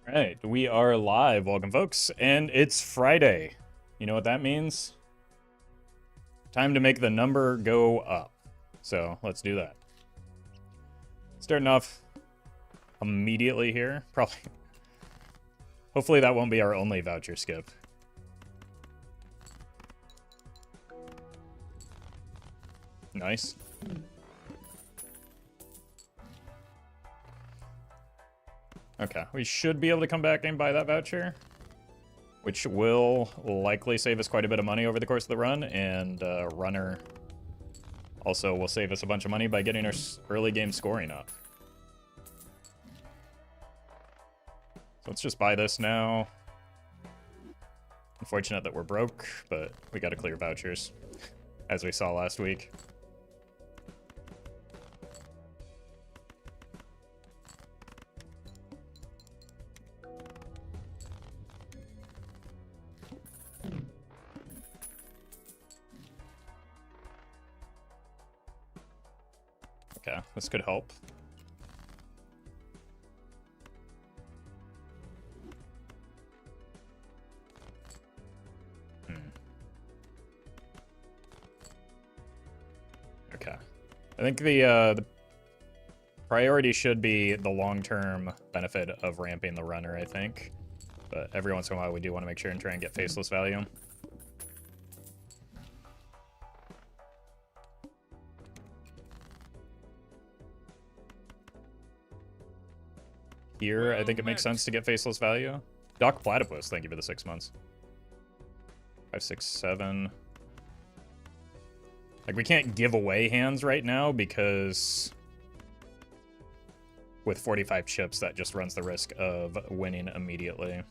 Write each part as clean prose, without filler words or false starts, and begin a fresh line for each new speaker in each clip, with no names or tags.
All right, we are live. Welcome, folks. And it's Friday. You know what that means? Time to make the number go up. So let's do that. Starting off immediately here. Probably. Hopefully that won't be our only voucher skip. Nice. Okay, we should be able to come back and buy that voucher, which will likely save us quite a bit of money over the course of the run, and runner also will save us a bunch of money by getting our early game scoring up. So let's just buy this now. Unfortunate that we're broke, but we got to clear vouchers, as we saw last week. Okay, this could help. Okay. I think the priority should be the long-term benefit of ramping the runner, I think. But every once in a while, we do want to make sure and try and get faceless value. Here, I think it makes sense to get faceless value. Doc Platypus, thank you for the 6 months. 5, 6, 7. Like, we can't give away hands right now because with 45 chips, that just runs the risk of winning immediately.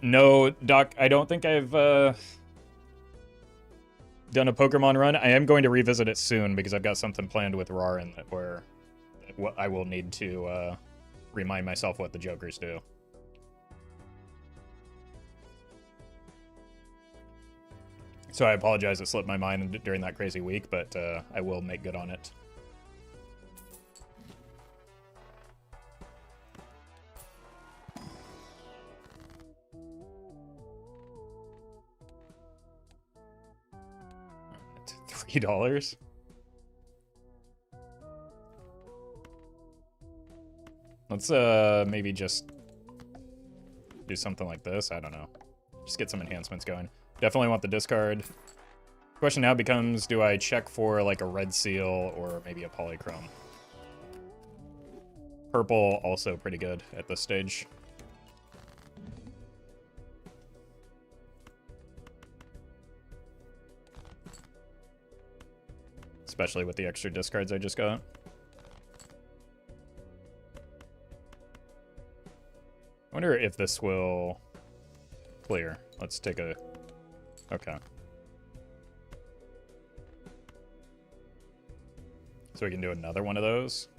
No, Doc, I don't think I've done a Pokemon run. I am going to revisit it soon because I've got something planned with Rarin where I will need to remind myself what the Jokers do. So I apologize, it slipped my mind during that crazy week, but I will make good on it. $3? Let's maybe just do something like this. I don't know. Just get some enhancements going. Definitely want the discard. Question now becomes, do I check for like a red seal or maybe a polychrome? Purple also pretty good at this stage. Especially with the extra discards I just got. I wonder if this will clear. Let's take a... Okay. So we can do another one of those.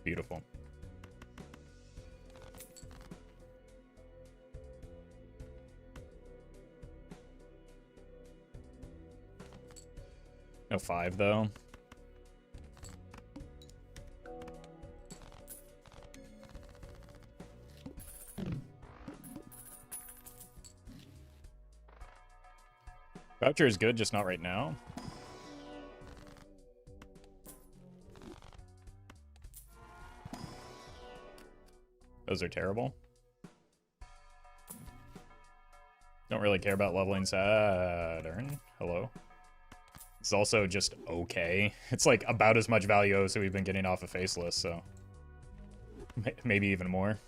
Beautiful. No 5, though. Voucher is good, just not right now. Those are terrible. Don't really care about leveling Saturn. Hello. It's also just okay. It's like about as much value as we've been getting off of Faceless, so maybe even more.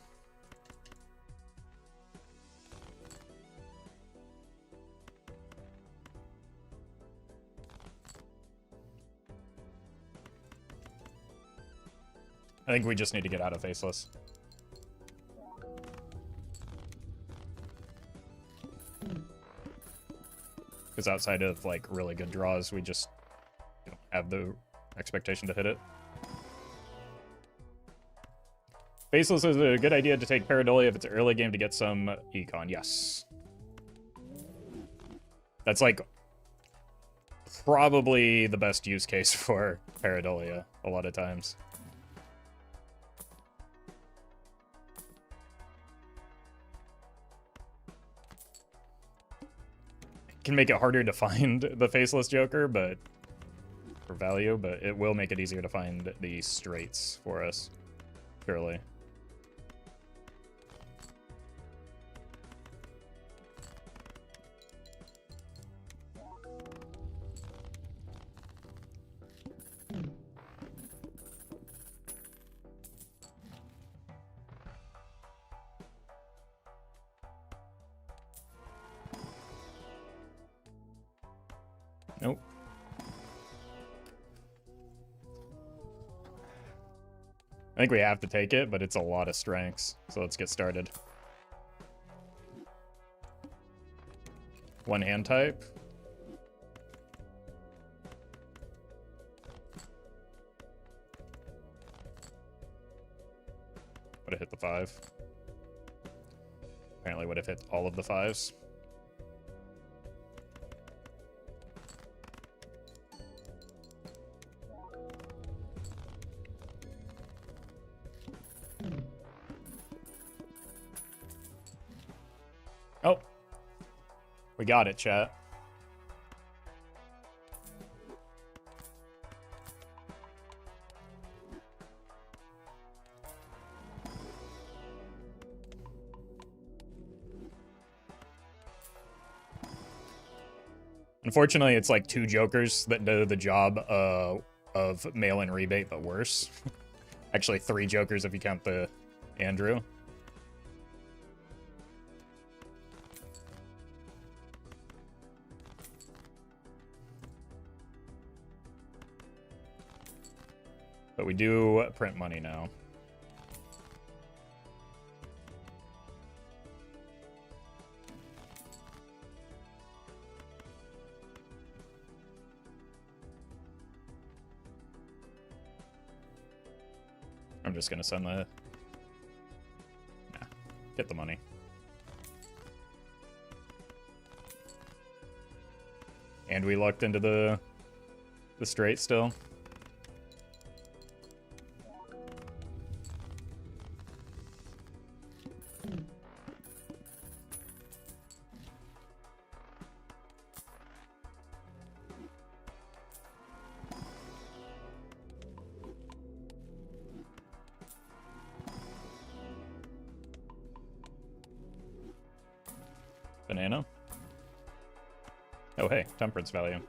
I think we just need to get out of Faceless. Because outside of, like, really good draws, we just don't have the expectation to hit it. Faceless is a good idea to take Pareidolia if it's early game to get some econ. Yes. That's like probably the best use case for Pareidolia a lot of times. It can make it harder to find the Faceless Joker, but for value, but it will make it easier to find the straights for us, surely. Nope. I think we have to take it, but it's a lot of strengths. So let's get started. One hand type. Would have hit the 5. Apparently would have hit all of the 5s. Oh, we got it, chat. Unfortunately, it's like 2 jokers that do the job of mail-in rebate, but worse. Actually, 3 jokers if you count the Andrew. But we do print money now. I'm just gonna send the... Nah, get the money. And we lucked into the straight still. Banana. Oh, hey, temperance value.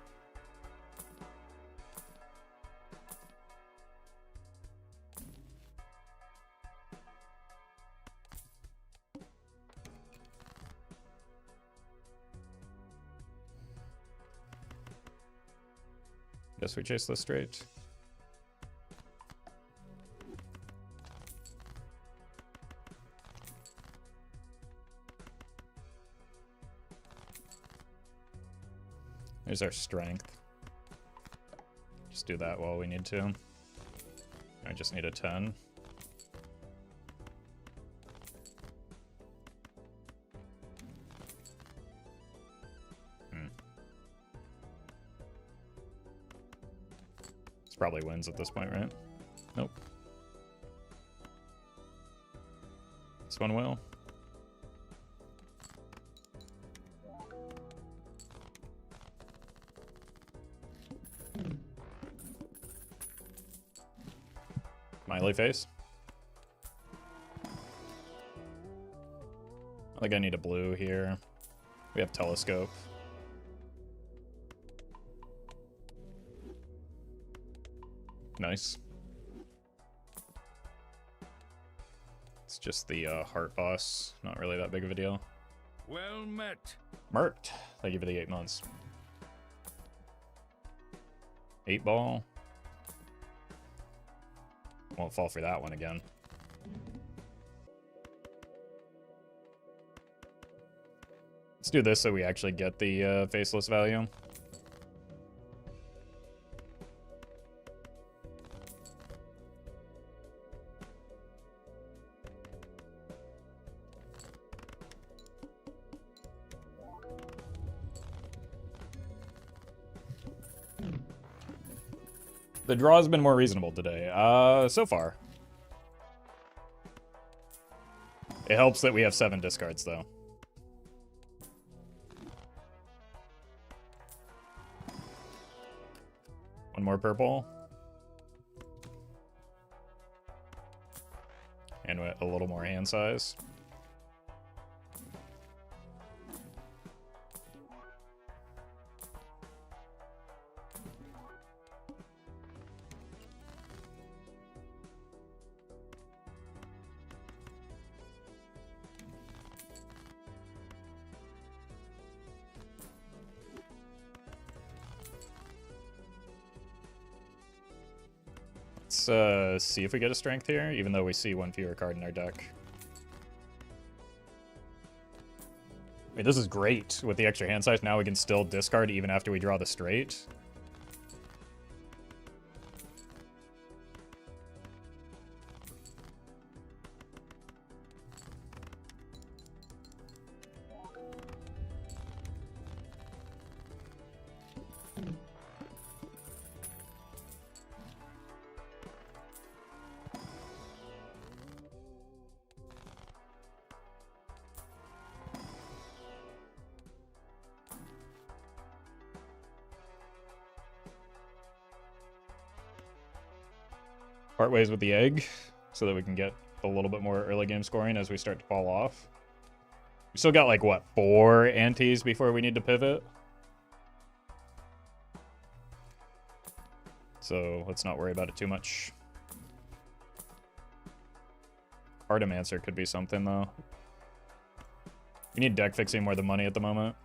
Guess we chase this straight. There's our strength. Just do that while we need to. I just need a 10. This probably wins at this point, right? Nope. This one will. Smiley face. I think I need a blue here. We have telescope. Nice. It's just the heart boss. Not really that big of a deal.
Well met.
Mert. Thank you for the 8 months. 8 ball. Won't fall for that one again. Let's do this so we actually get the faceless value. The draw's been more reasonable today, so far. It helps that we have 7 discards, though. One more purple. And a little more hand size. Let's see if we get a strength here, even though we see one fewer card in our deck. I mean, this is great with the extra hand size. Now we can still discard even after we draw the straight. Part ways with the egg so that we can get a little bit more early game scoring as we start to fall off. We still got like, what, 4 antes before we need to pivot? So let's not worry about it too much. Artimancer could be something, though. We need deck fixing more than money at the moment.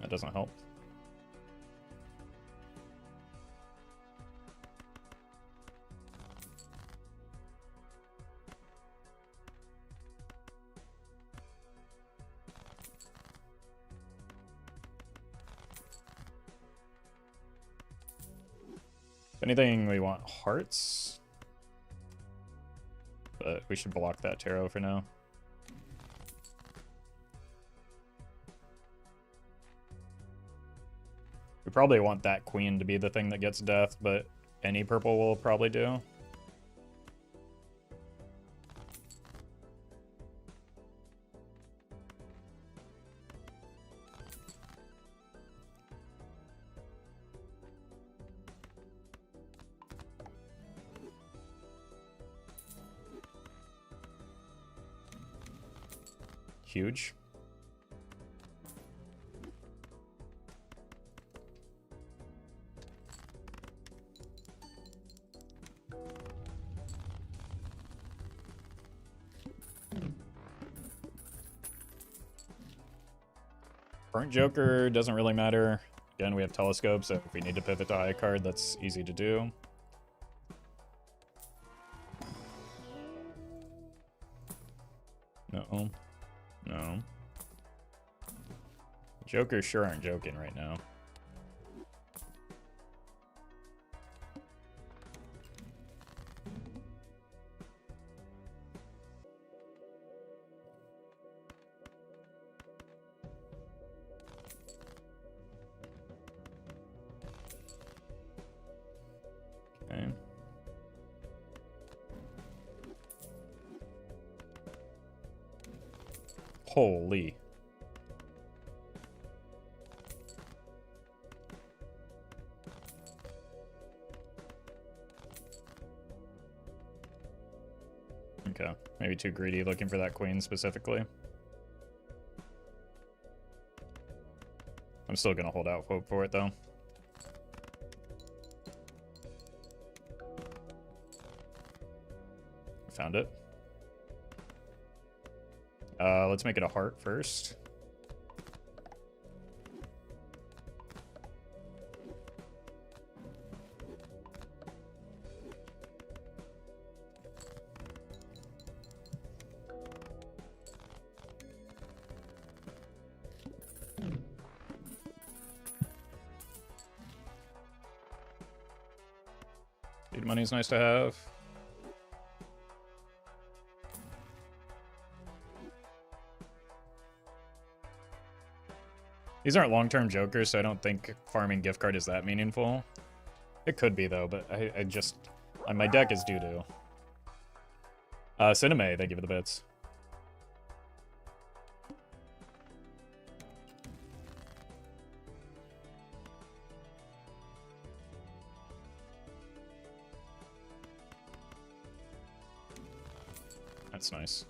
That doesn't help. If anything, we want hearts. But we should block that tarot for now. We probably want that queen to be the thing that gets death, but any purple will probably do. Huge. Burnt Joker doesn't really matter. Again, we have Telescope, so if we need to pivot to high card, that's easy to do. No. No. Jokers sure aren't joking right now. Okay. Holy. Okay, maybe too greedy looking for that queen specifically. I'm still gonna hold out hope for it though. Found it. Let's make it a heart first. Seed money's nice to have. These aren't long-term jokers, so I don't think farming gift card is that meaningful. It could be, though, but I just... my deck is doo-doo. Cineme, thank you for the bits. That's nice.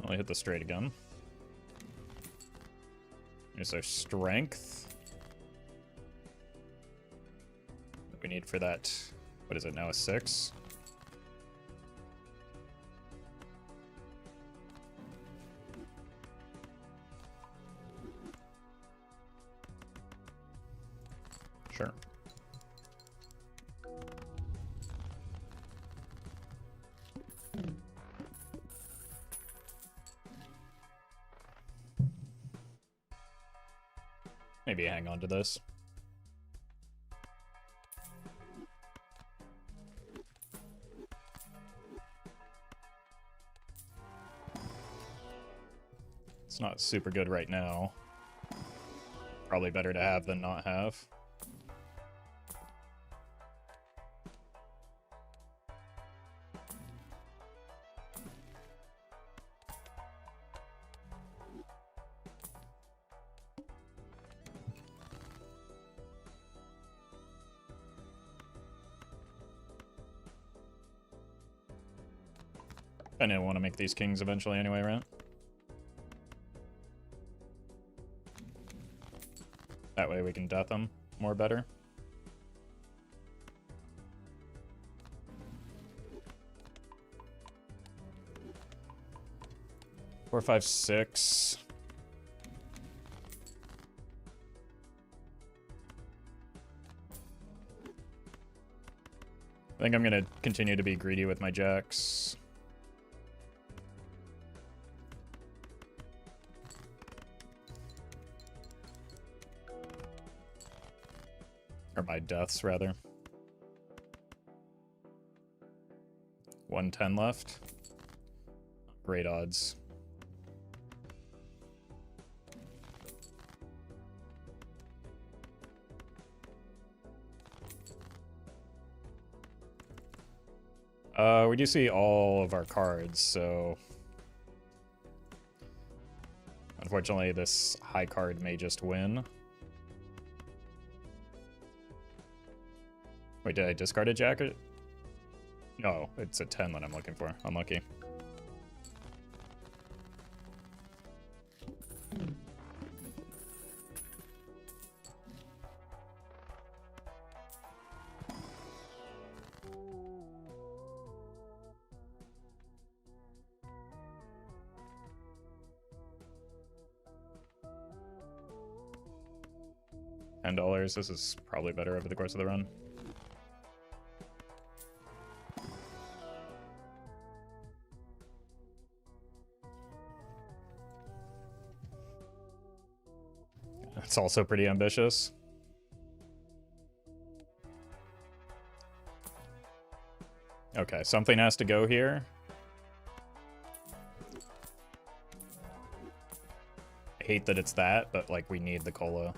Only hit the straight again. Here's our strength. What we need for that, what is it now, a 6? Sure. Maybe hang on to this. It's not super good right now. Probably better to have than not have. I didn't want to make these kings eventually anyway, right? That way we can death them more better. Four, five, six. I think I'm gonna continue to be greedy with my jacks. Or my deaths, rather. 110 left. Great odds. We do see all of our cards, so... unfortunately, this high card may just win. Wait, did I discard a jacket? No, it's a 10 that I'm looking for. Unlucky. $10. This is probably better over the course of the run. It's also pretty ambitious. Okay, something has to go here. I hate that it's that, but like we need the cola.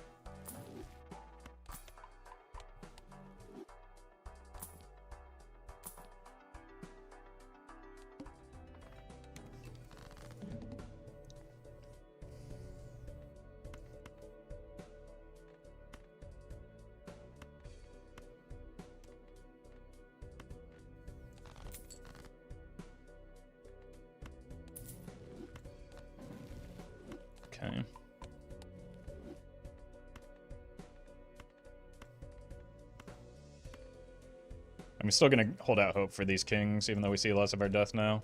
Okay. I'm still gonna hold out hope for these kings, even though we see less of our death now.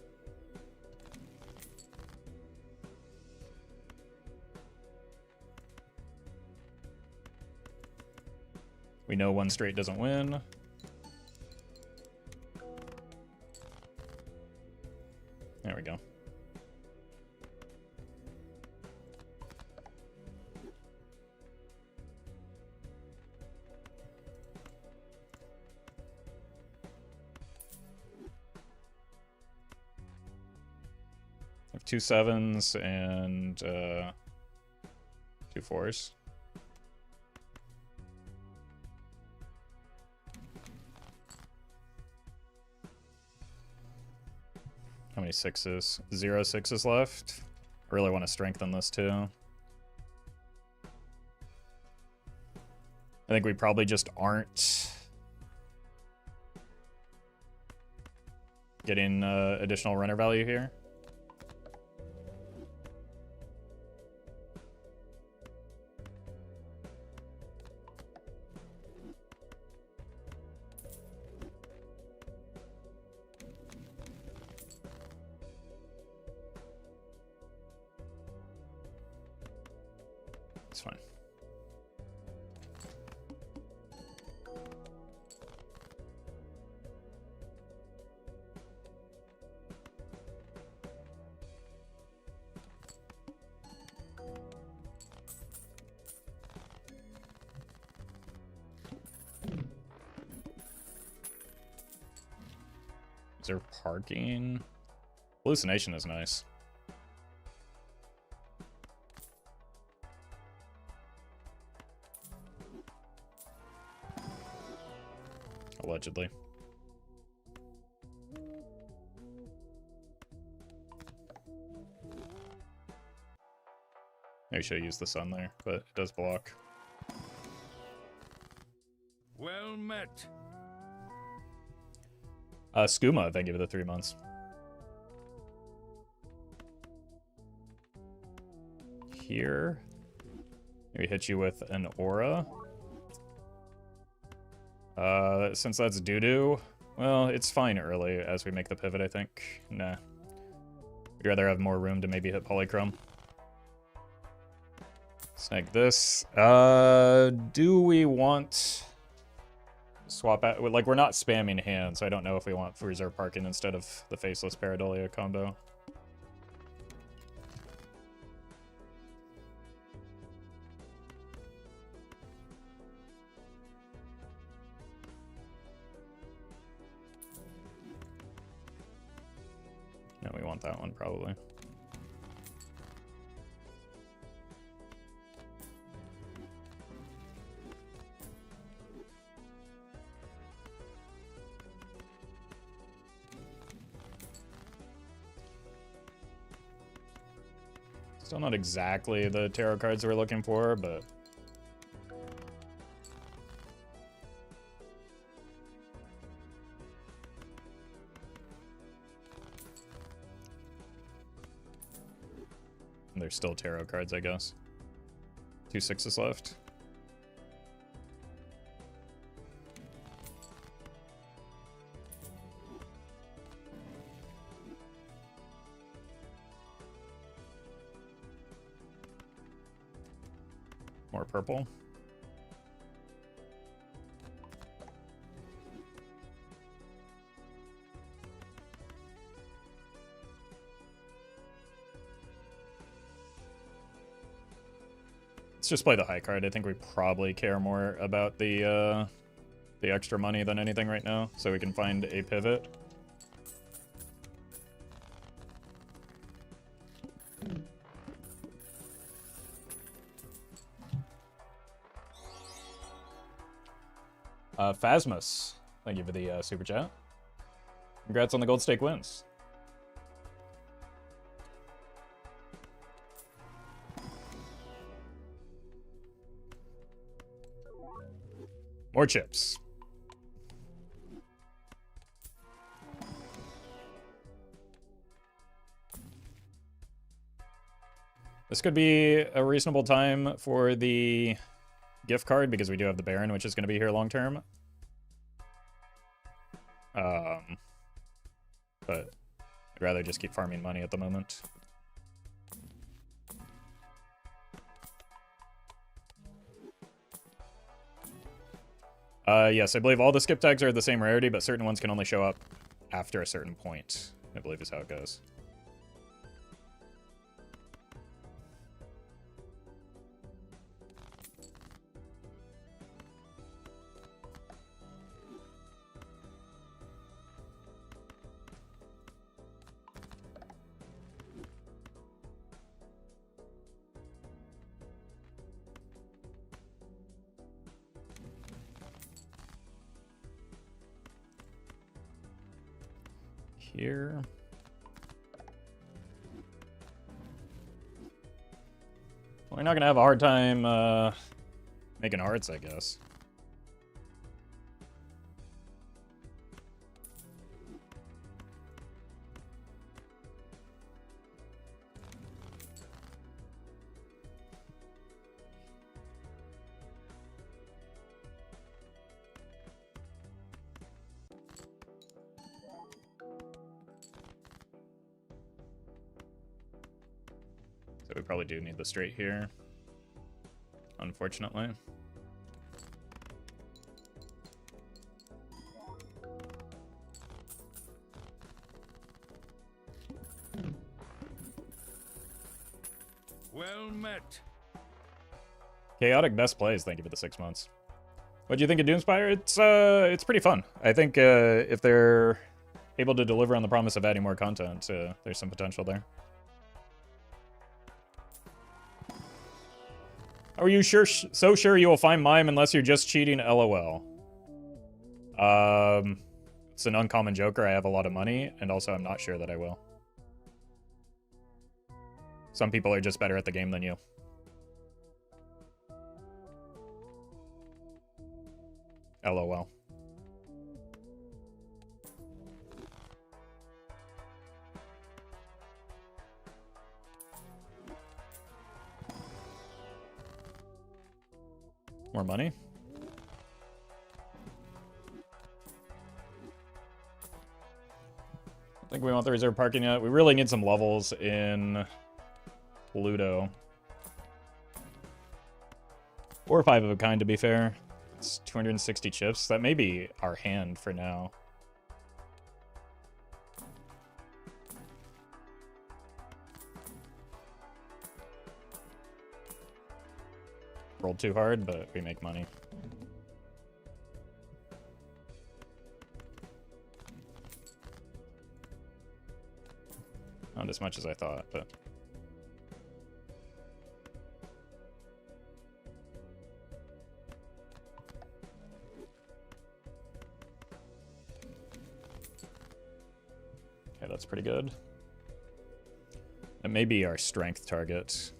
We know one straight doesn't win. There we go. I have 2 7s and 2 4s. How many 6s? 0 6s left. I really want to strengthen this too. I think we probably just aren't getting additional runner value here. It's fine. Is there parking? Hallucination is nice. Allegedly. Maybe should have used the sun there, but it does block.
Well met.
Skooma, thank you for the 3 months. Here. Maybe hit you with an aura. Since that's doo-doo, well, it's fine early as we make the pivot, I think. Nah. We'd rather have more room to maybe hit Polychrome. Snag this. Do we want... swap out? Like, we're not spamming hands, so I don't know if we want reserve parking instead of the Faceless Pareidolia combo. No, we want that one, probably. Still not exactly the tarot cards we're looking for, but... there's still tarot cards, I guess. 2 6s left. More purple. Let's just play the high card. I think we probably care more about the extra money than anything right now, so we can find a pivot. Phasmus, thank you for the super chat. Congrats on the gold stake wins. More chips. This could be a reasonable time for the gift card because we do have the Baron, which is going to be here long term. But I'd rather just keep farming money at the moment. Yes, I believe all the skip tags are the same rarity, but certain ones can only show up after a certain point, I believe is how it goes. Here. We're not gonna have a hard time making hearts, I guess. So we probably do need the straight here, unfortunately.
Well met.
Chaotic best plays, thank you for the 6 months. What do you think of Doomspire? It's pretty fun. I think if they're able to deliver on the promise of adding more content, there's some potential there. Are you sure? So sure you will find Mime unless you're just cheating? LOL. It's an uncommon joker. I have a lot of money, and also I'm not sure that I will. Some people are just better at the game than you. LOL. More money? I think we want the reserve parking yet. We really need some levels in Pluto. Or 5 of a kind, to be fair. It's 260 chips. That may be our hand for now. Rolled too hard, but we make money. Not as much as I thought, but... Okay, that's pretty good. It may be our strength target.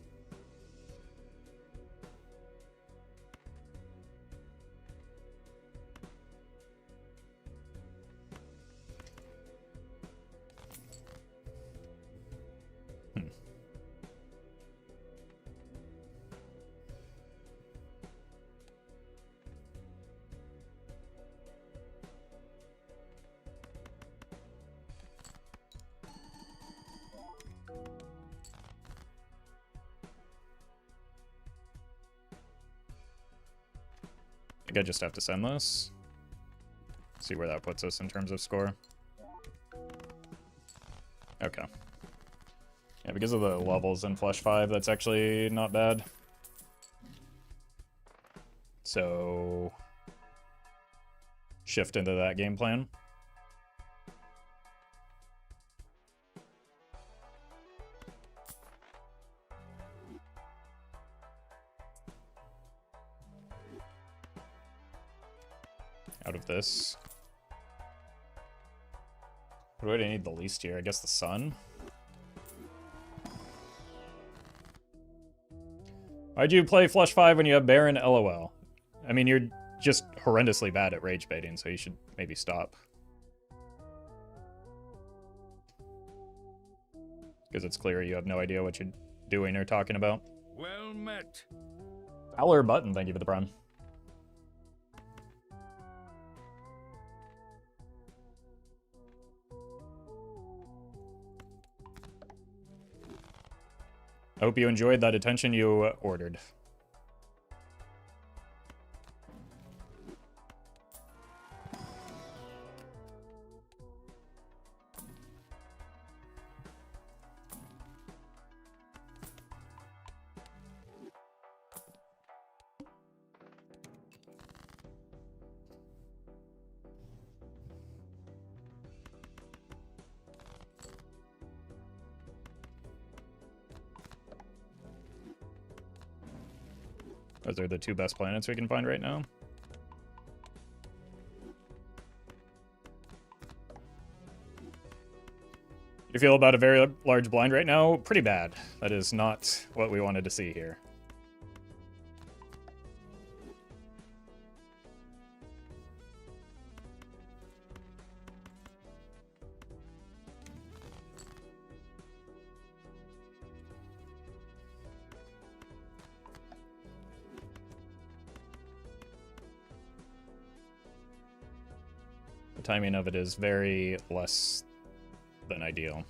I think I just have to send this. See where that puts us in terms of score. Okay. Yeah, because of the levels in Flesh 5, that's actually not bad. So... shift into that game plan. Out of this. What do I need the least here? I guess the sun? Why'd you play Flush 5 when you have Baron? LOL. I mean, you're just horrendously bad at rage baiting, so you should maybe stop. Because it's clear you have no idea what you're doing or talking about.
Well met.
Fowler Button, thank you for the prime. I hope you enjoyed that attention you ordered. Those are the two best planets we can find right now. You feel about a very large blind right now? Pretty bad. That is not what we wanted to see here. The timing of it is very less than ideal.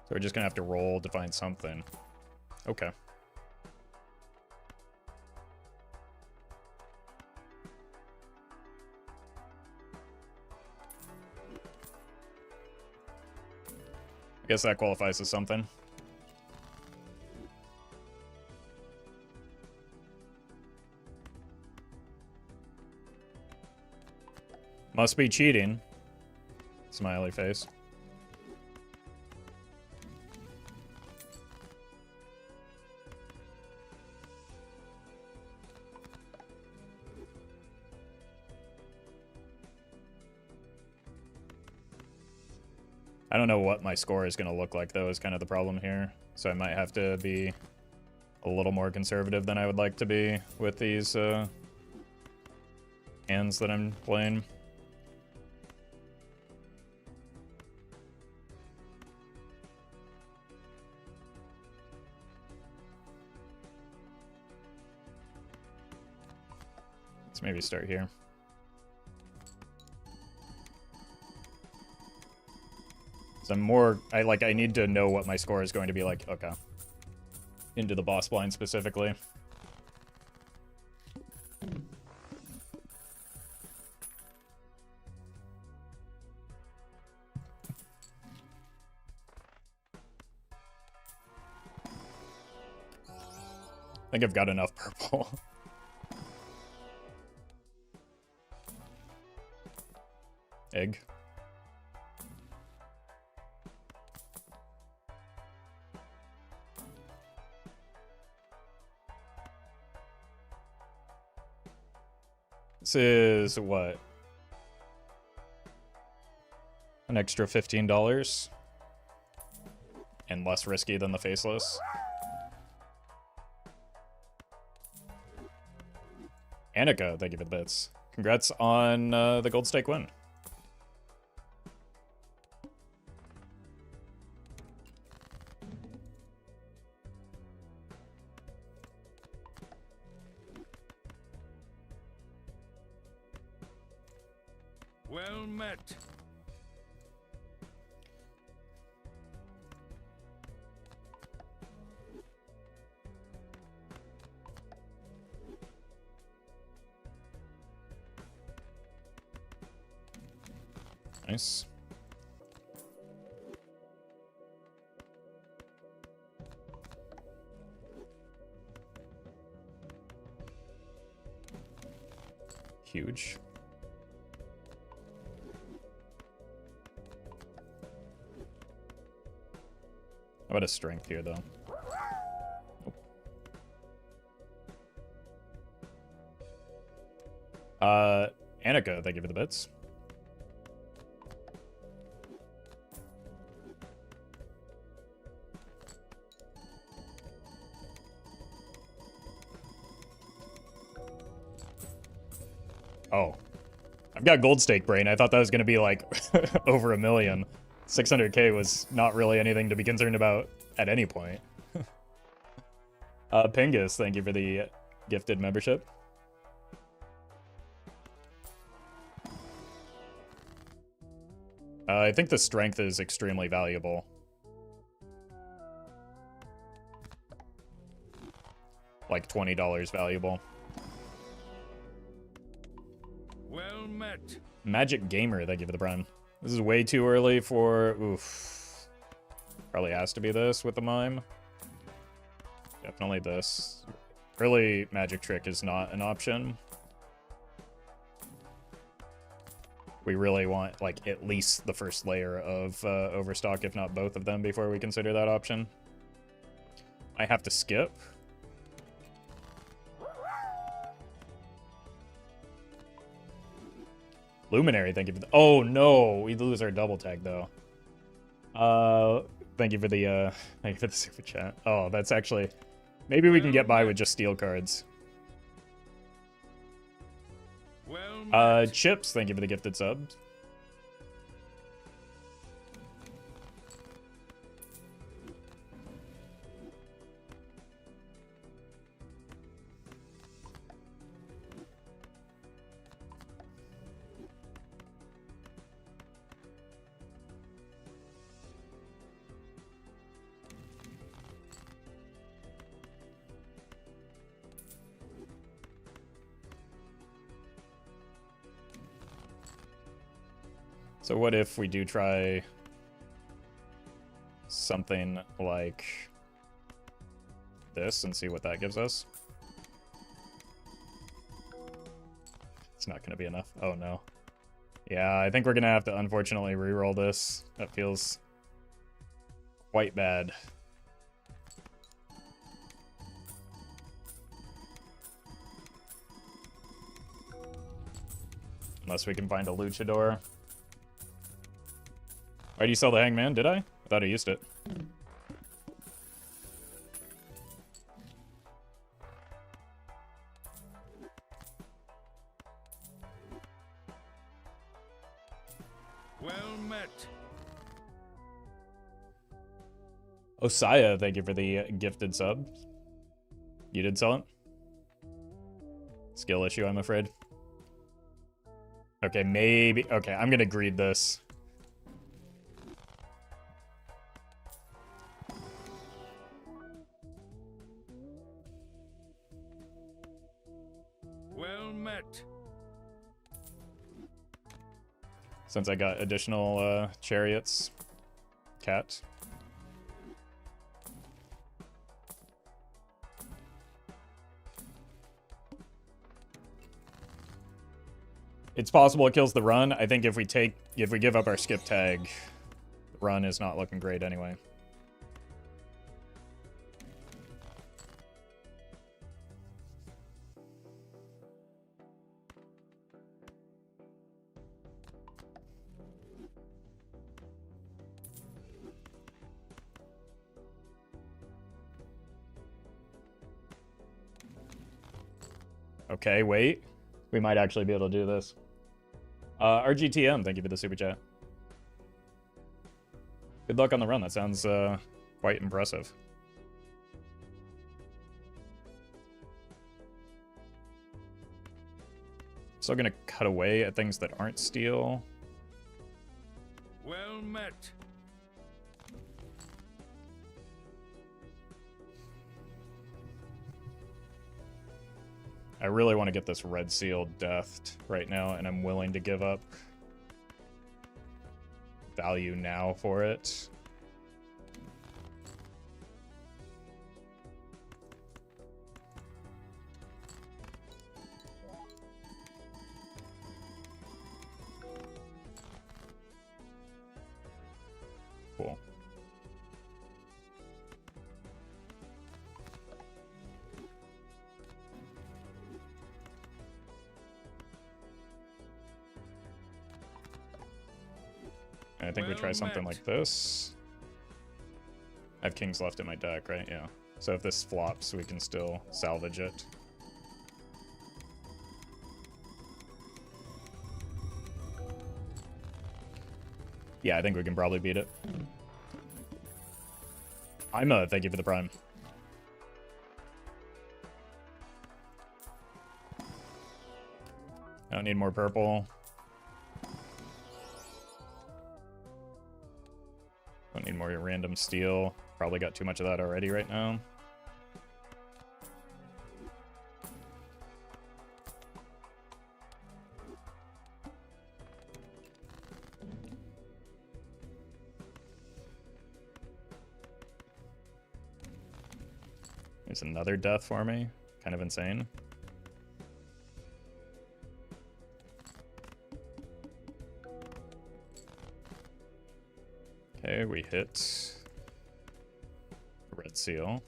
So we're just gonna have to roll to find something. Okay. I guess that qualifies as something. Must be cheating. Smiley face. I don't know what my score is going to look like, though, is kind of the problem here. So I might have to be a little more conservative than I would like to be with these hands that I'm playing. Let's maybe start here. I need to know what my score is going to be like. Okay. Into the boss blind specifically. I think I've got enough purple. Egg. This is what? An extra $15 and less risky than the faceless. Annika, thank you for the bits. Congrats on the gold stake win.
Well met.
Nice. Huge. How about a strength here, though? Nope. Annika, thank you for the bits. Oh. I've got gold stake brain. I thought that was going to be like over $1 million. 600k was not really anything to be concerned about at any point. Pingus, thank you for the gifted membership. I think the strength is extremely valuable. Like $20 valuable.
met.
Magic Gamer, thank you for the prime. This is way too early for... Oof. Probably has to be this with the mime. Definitely this. Early magic trick is not an option. We really want, like, at least the first layer of overstock, if not both of them, before we consider that option. I have to skip. Luminary, thank you for the... Oh, no! We lose our double tag, though. Thank you for the super chat. Oh, that's actually... Maybe we can get by with just steel cards. Chips, thank you for the gifted subs. So what if we do try something like this and see what that gives us? It's not going to be enough. Oh, no. Yeah, I think we're going to have to unfortunately reroll this. That feels quite bad. Unless we can find a luchador. Why do you sell the hangman? Did I? I thought I used it.
Well met.
Osaya, thank you for the gifted sub. You did sell it? Skill issue, I'm afraid. Okay, maybe. Okay, I'm gonna greed this.
Well met.
Since I got additional chariots. Cat. It's possible it kills the run. I think if we give up our skip tag, the run is not looking great anyway. Okay, wait. We might actually be able to do this. RGTM, thank you for the super chat. Good luck on the run. That sounds quite impressive. Still gonna cut away at things that aren't steel.
Well met.
I really want to get this red seal deathed right now, and I'm willing to give up value now for it. Cool. I think we try something like this. I have kings left in my deck, right? Yeah. So if this flops, we can still salvage it. Yeah, I think we can probably beat it. Thank you for the prime. I don't need more purple. Don't need more random steel. Probably got too much of that already right now. There's another death for me. Kind of insane. Okay, we hit red seal.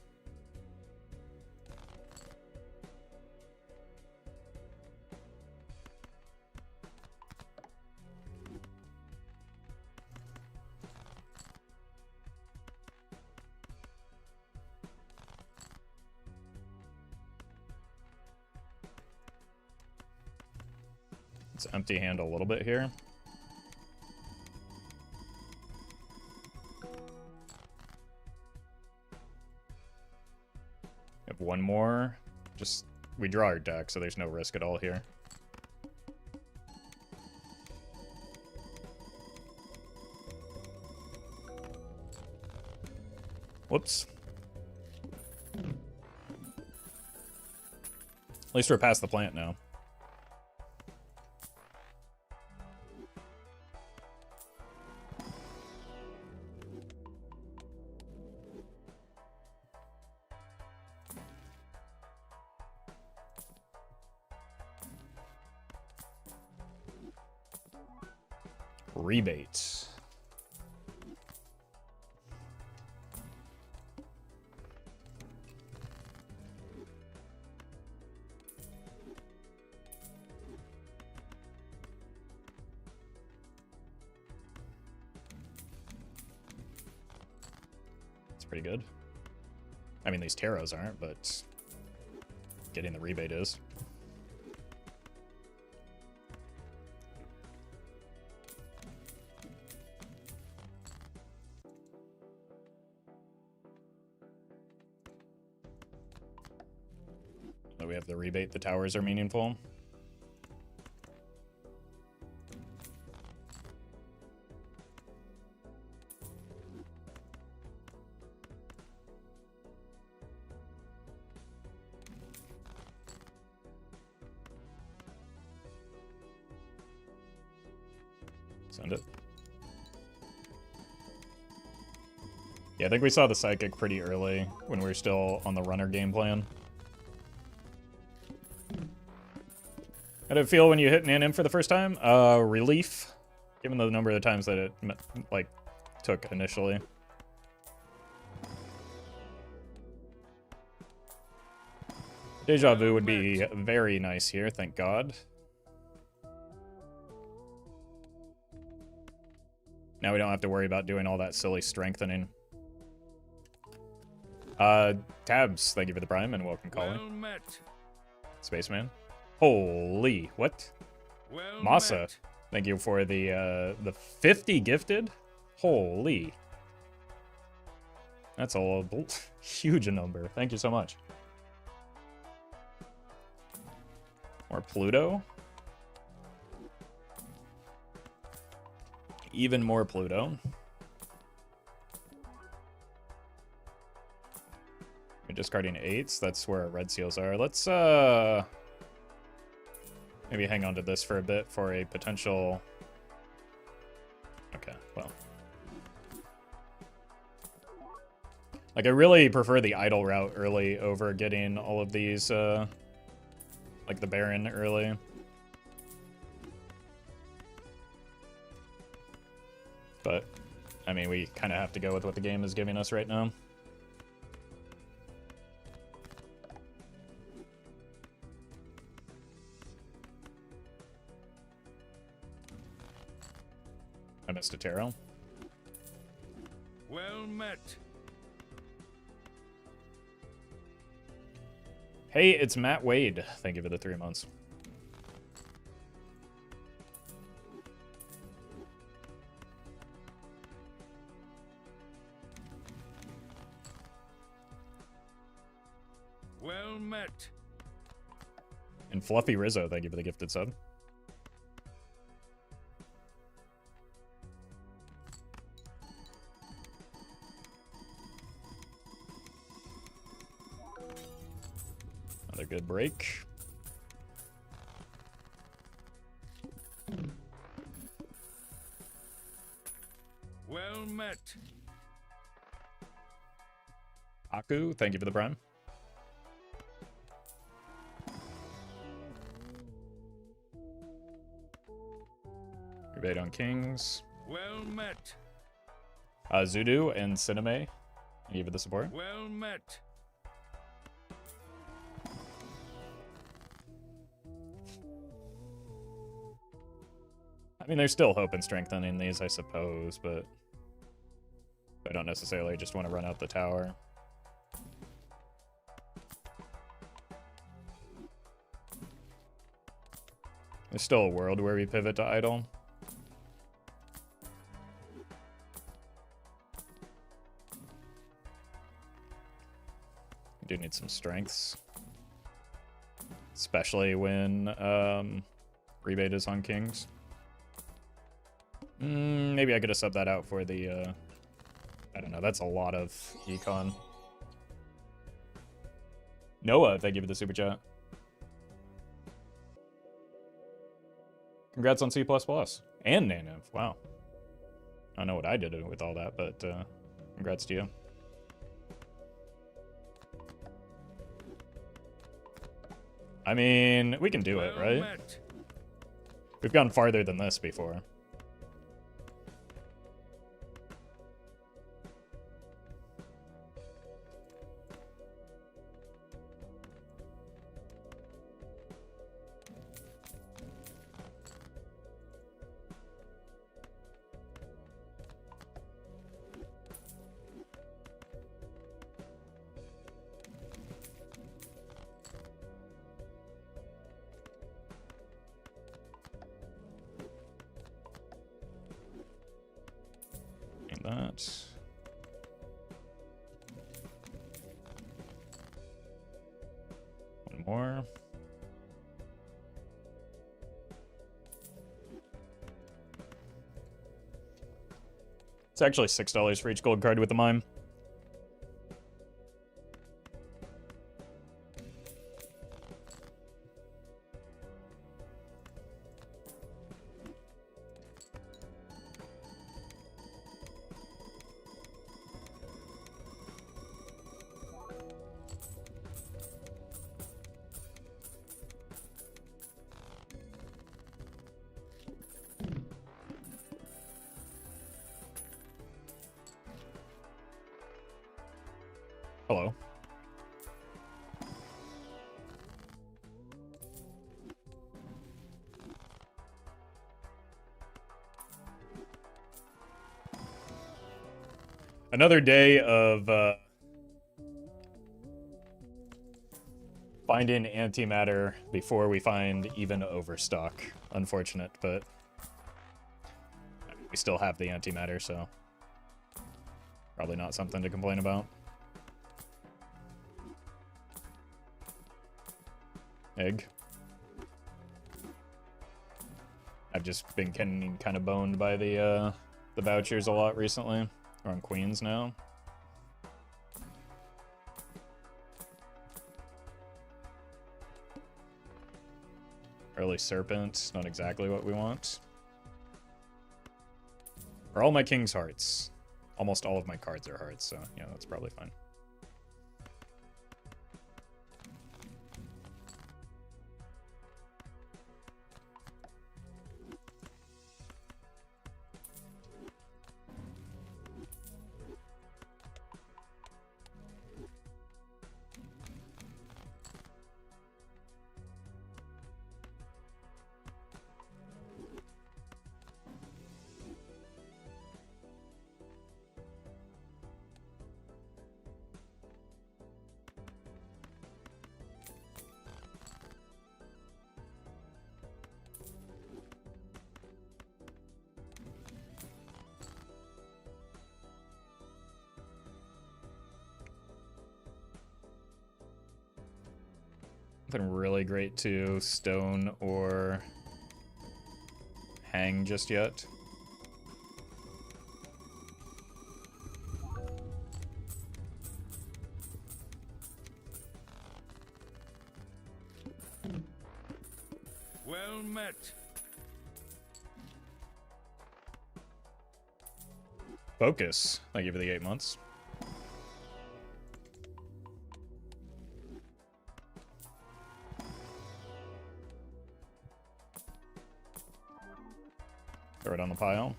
Let's empty hand a little bit here. Have one more. Just, we draw our deck, so there's no risk at all here. Whoops. At least we're past the plant now. Rebate. It's pretty good. I mean, these taros aren't, but getting the rebate is. We have the rebate, the towers are meaningful. Send it. Yeah, I think we saw the psychic pretty early when we were still on the runner game plan. How did it feel when you hit an NM for the first time? Relief, given the number of times that it, like, took initially. Deja vu would be very nice here, thank God. Now we don't have to worry about doing all that silly strengthening. Tabs, thank you for the prime, and welcome, Collie.
Well met.
Spaceman. Holy, what?
Well
Masa,
met.
thank you for the 50 gifted. Holy. That's a huge number. Thank you so much. More Pluto. Even more Pluto. We're discarding 8s. That's where our red seals are. Let's maybe hang on to this for a bit for a potential. Okay, well. Like, I really prefer the idle route early over getting all of these, like the Baron early. But, I mean, we kind of have to go with what the game is giving us right now. I missed a tarot.
Well met.
Hey, it's Matt Wade. Thank you for the 3 months.
Well met.
And Fluffy Rizzo, thank you for the gifted sub. Another good break.
Well met.
Aku, thank you for the prime. Rebate on kings.
Well met.
Zudu and Cineme. I give it the support.
Well met.
I mean, there's still hope and strengthening these, I suppose, but I don't necessarily just want to run out the tower. There's still a world where we pivot to idle. We do need some strengths. Especially when rebate is on kings. Maybe I could have subbed that out for the, I don't know, that's a lot of econ. Noah, thank you for the super chat. Congrats on C++. And Nanav, wow. I don't know what I did with all that, but congrats to you. I mean, we can do it, right? We've gone farther than this before. That. One more. It's actually $6 for each gold card with the mime. Hello. Another day of finding antimatter before we find even overstock. Unfortunate, but we still have the antimatter, so probably not something to complain about. Egg. I've just been getting kind of boned by the vouchers a lot recently. We're on queens now. Early serpent, not exactly what we want. Are all my kings hearts? Almost all of my cards are hearts, so yeah, that's probably fine. Nothing really great to stone or hang just yet.
Well met.
Focus. Thank you for the 8 months. Throw it on the pile.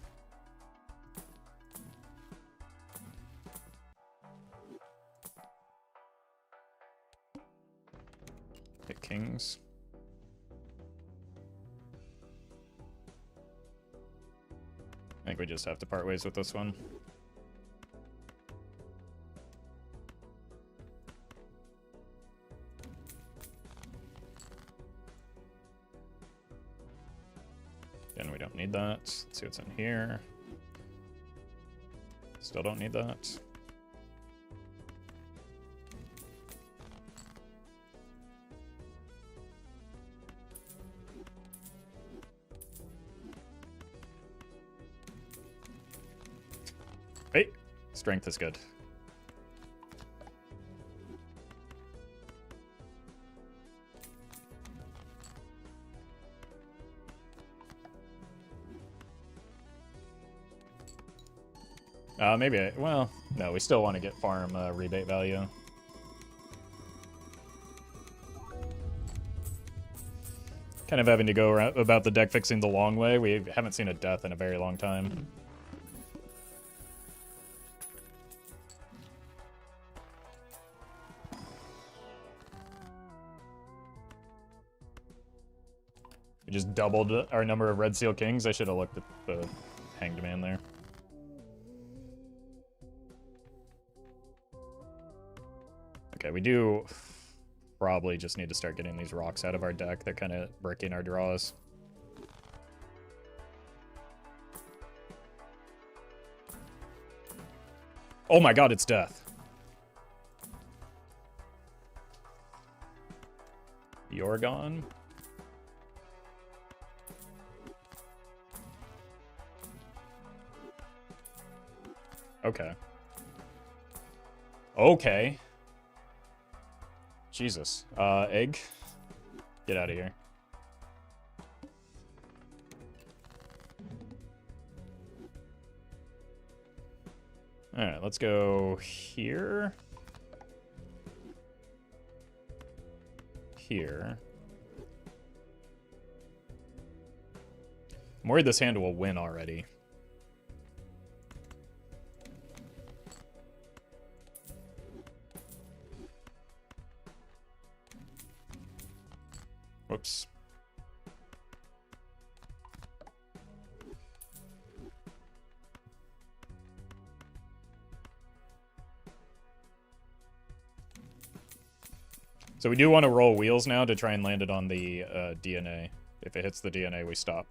Hit kings. I think we just have to part ways with this one. Again, we don't need that. Let's see what's in here. Still don't need that. Hey, strength is good. Maybe well, no, we still want to get farm rebate value. Kind of having to go about the deck fixing the long way. We haven't seen a death in a very long time. We just doubled our number of Red Seal Kings. I should have looked at the Hanged Man there. Okay, we do probably just need to start getting these rocks out of our deck. They're kind of breaking our draws. Oh my god, it's death. Yorgon. Okay. Okay. Jesus. Egg. Get out of here. Alright, let's go here. Here. I'm worried this hand will win already. Whoops. So we do want to roll wheels now to try and land it on the DNA. If it hits the DNA, we stop.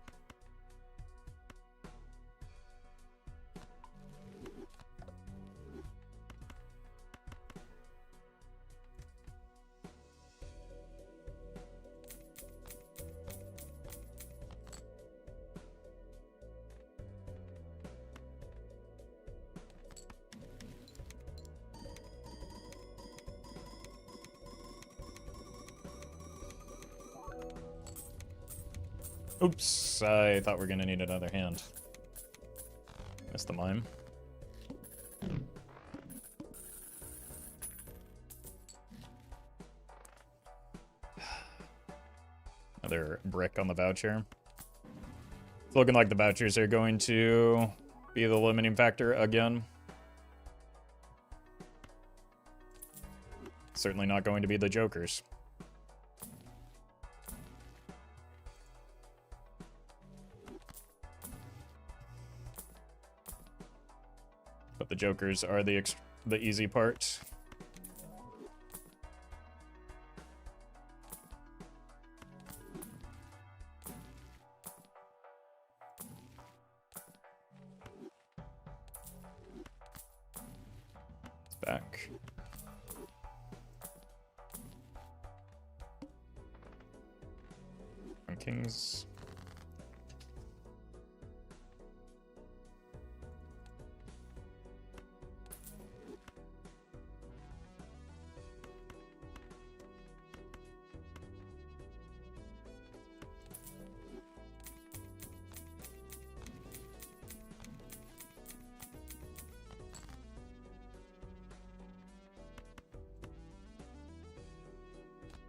Oops, I thought we were gonna need another hand. Missed the mime. Another brick on the voucher. It's looking like the vouchers are going to be the limiting factor again. Certainly not going to be the jokers. But the jokers are the easy part. It's back. On kings.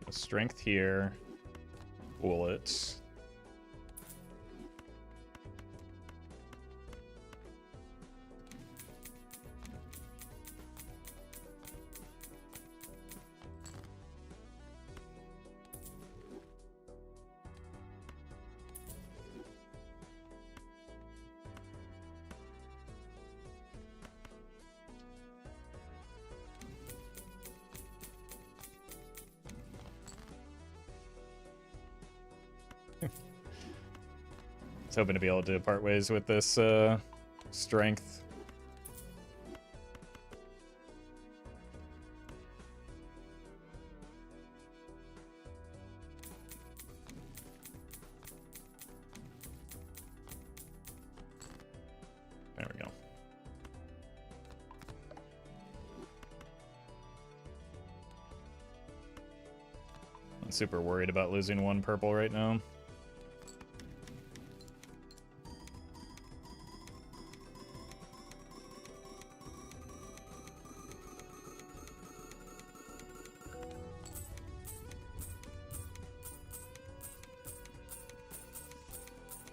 Strength here. Bullets. was hoping to be able to part ways with this strength. There we go. I'm super worried about losing one purple right now.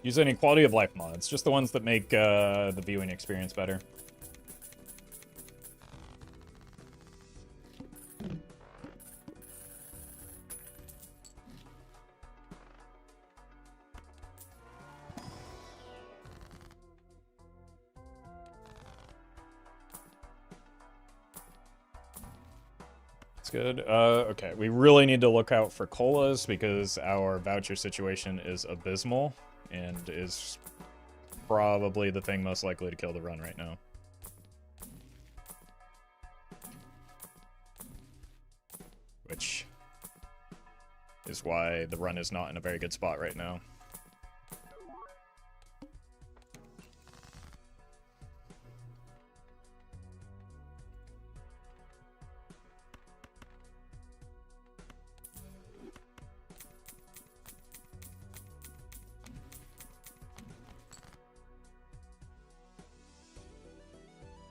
Use any quality of life mods, just the ones that make the viewing experience better. That's good. Okay, we really need to look out for colas because our voucher situation is abysmal and is probably the thing most likely to kill the run right now. Which is why the run is not in a very good spot right now.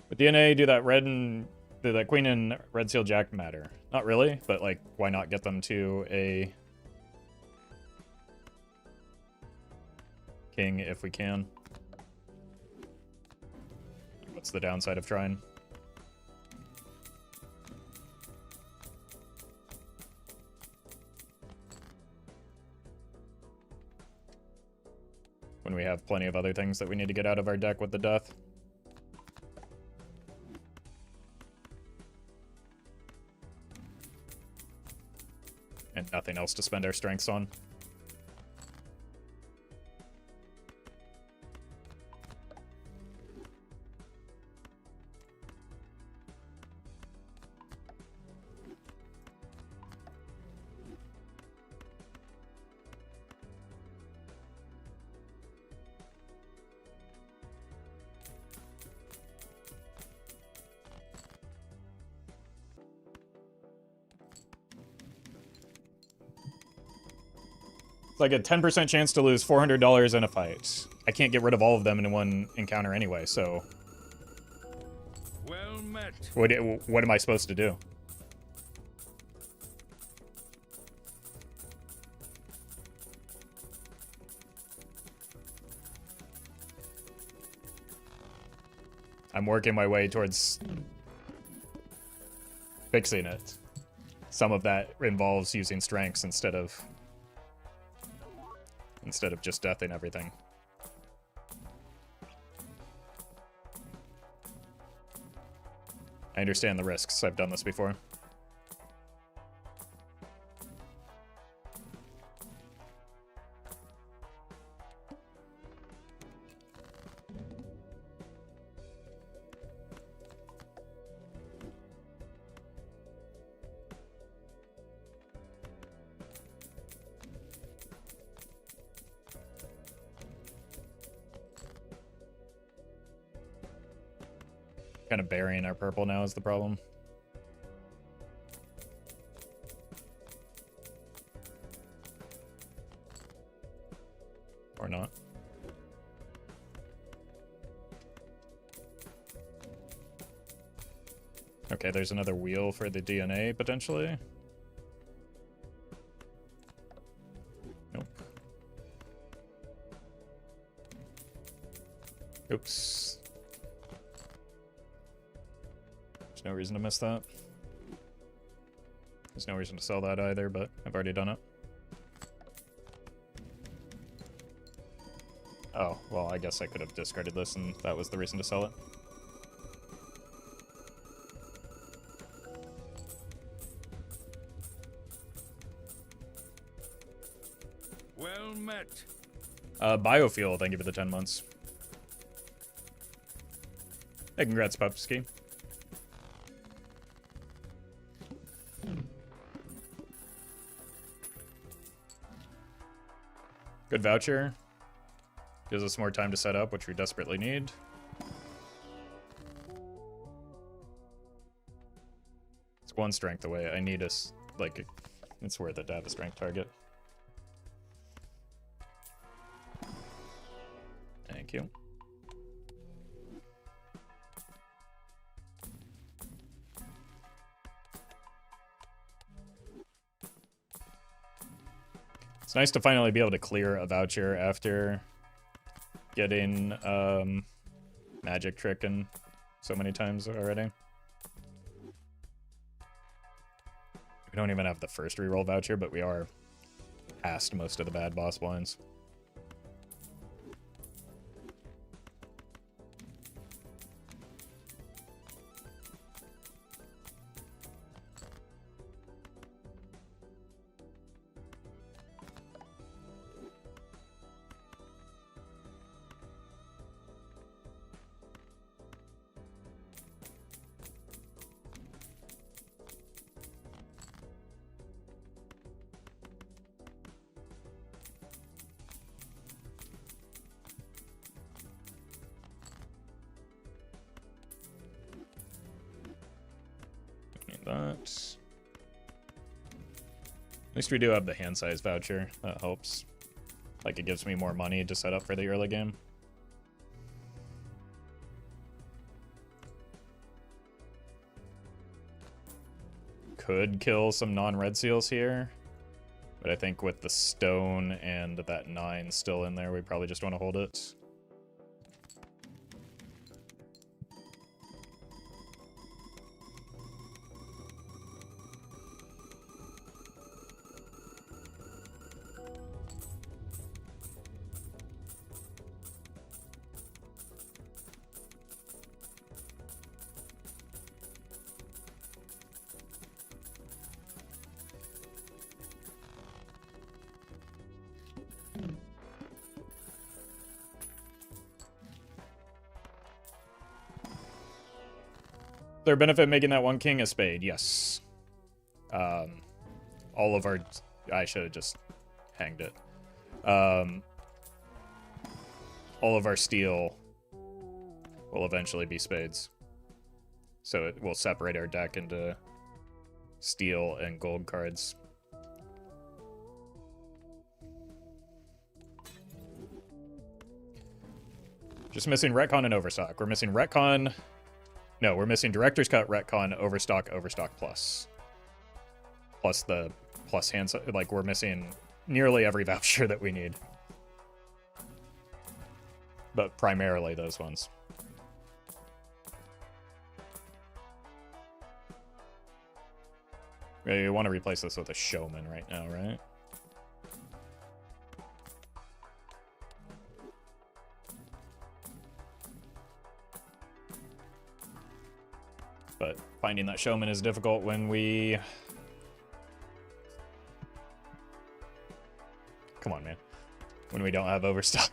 But DNA, do that that queen and red seal jack matter? Not really, but like, why not get them to a king if we can? What's the downside of trying? When we have plenty of other things that we need to get out of our deck with the death. And nothing else to spend our strengths on. It's like a 10% chance to lose $400 in a fight. I can't get rid of all of them in one encounter anyway, so...
Well met.
What am I supposed to do? I'm working my way towards fixing it. Some of that involves using strengths instead of just deathing everything. I understand the risks. I've done this before. Kind of burying our purple now is the problem. Or not. Okay, there's another wheel for the DNA, potentially. Nope. Oops. There's no reason to miss that. There's no reason to sell that either, but I've already done it. Oh, well, I guess I could have discarded this and that was the reason to sell it.
Well met.
Biofuel, thank you for the 10 months. Hey, congrats, Pupski. Good voucher. Gives us more time to set up, which we desperately need. It's one strength away. I need us, like, it's worth it to have a strength target. Thank you. It's nice to finally be able to clear a voucher after getting magic tricking so many times already. We don't even have the first reroll voucher, but we are past most of the bad boss blinds. That. At least we do have the hand size voucher. That helps. Like, it gives me more money to set up for the early game. Could kill some non-red seals here. But I think with the stone and that 9 still in there, we probably just want to hold it. There benefit making that one king a spade, yes. All of our... I should have just hanged it. All of our steel will eventually be spades. So it will separate our deck into steel and gold cards. Just missing retcon and overstock. We're missing retcon... No, we're missing Director's Cut, Retcon, Overstock, Overstock Plus. Plus the plus hand... Like, we're missing nearly every voucher that we need. But primarily those ones. We want to replace this with a Showman right now, right? But finding that Showman is difficult when we... Come on, man. When we don't have Overstock.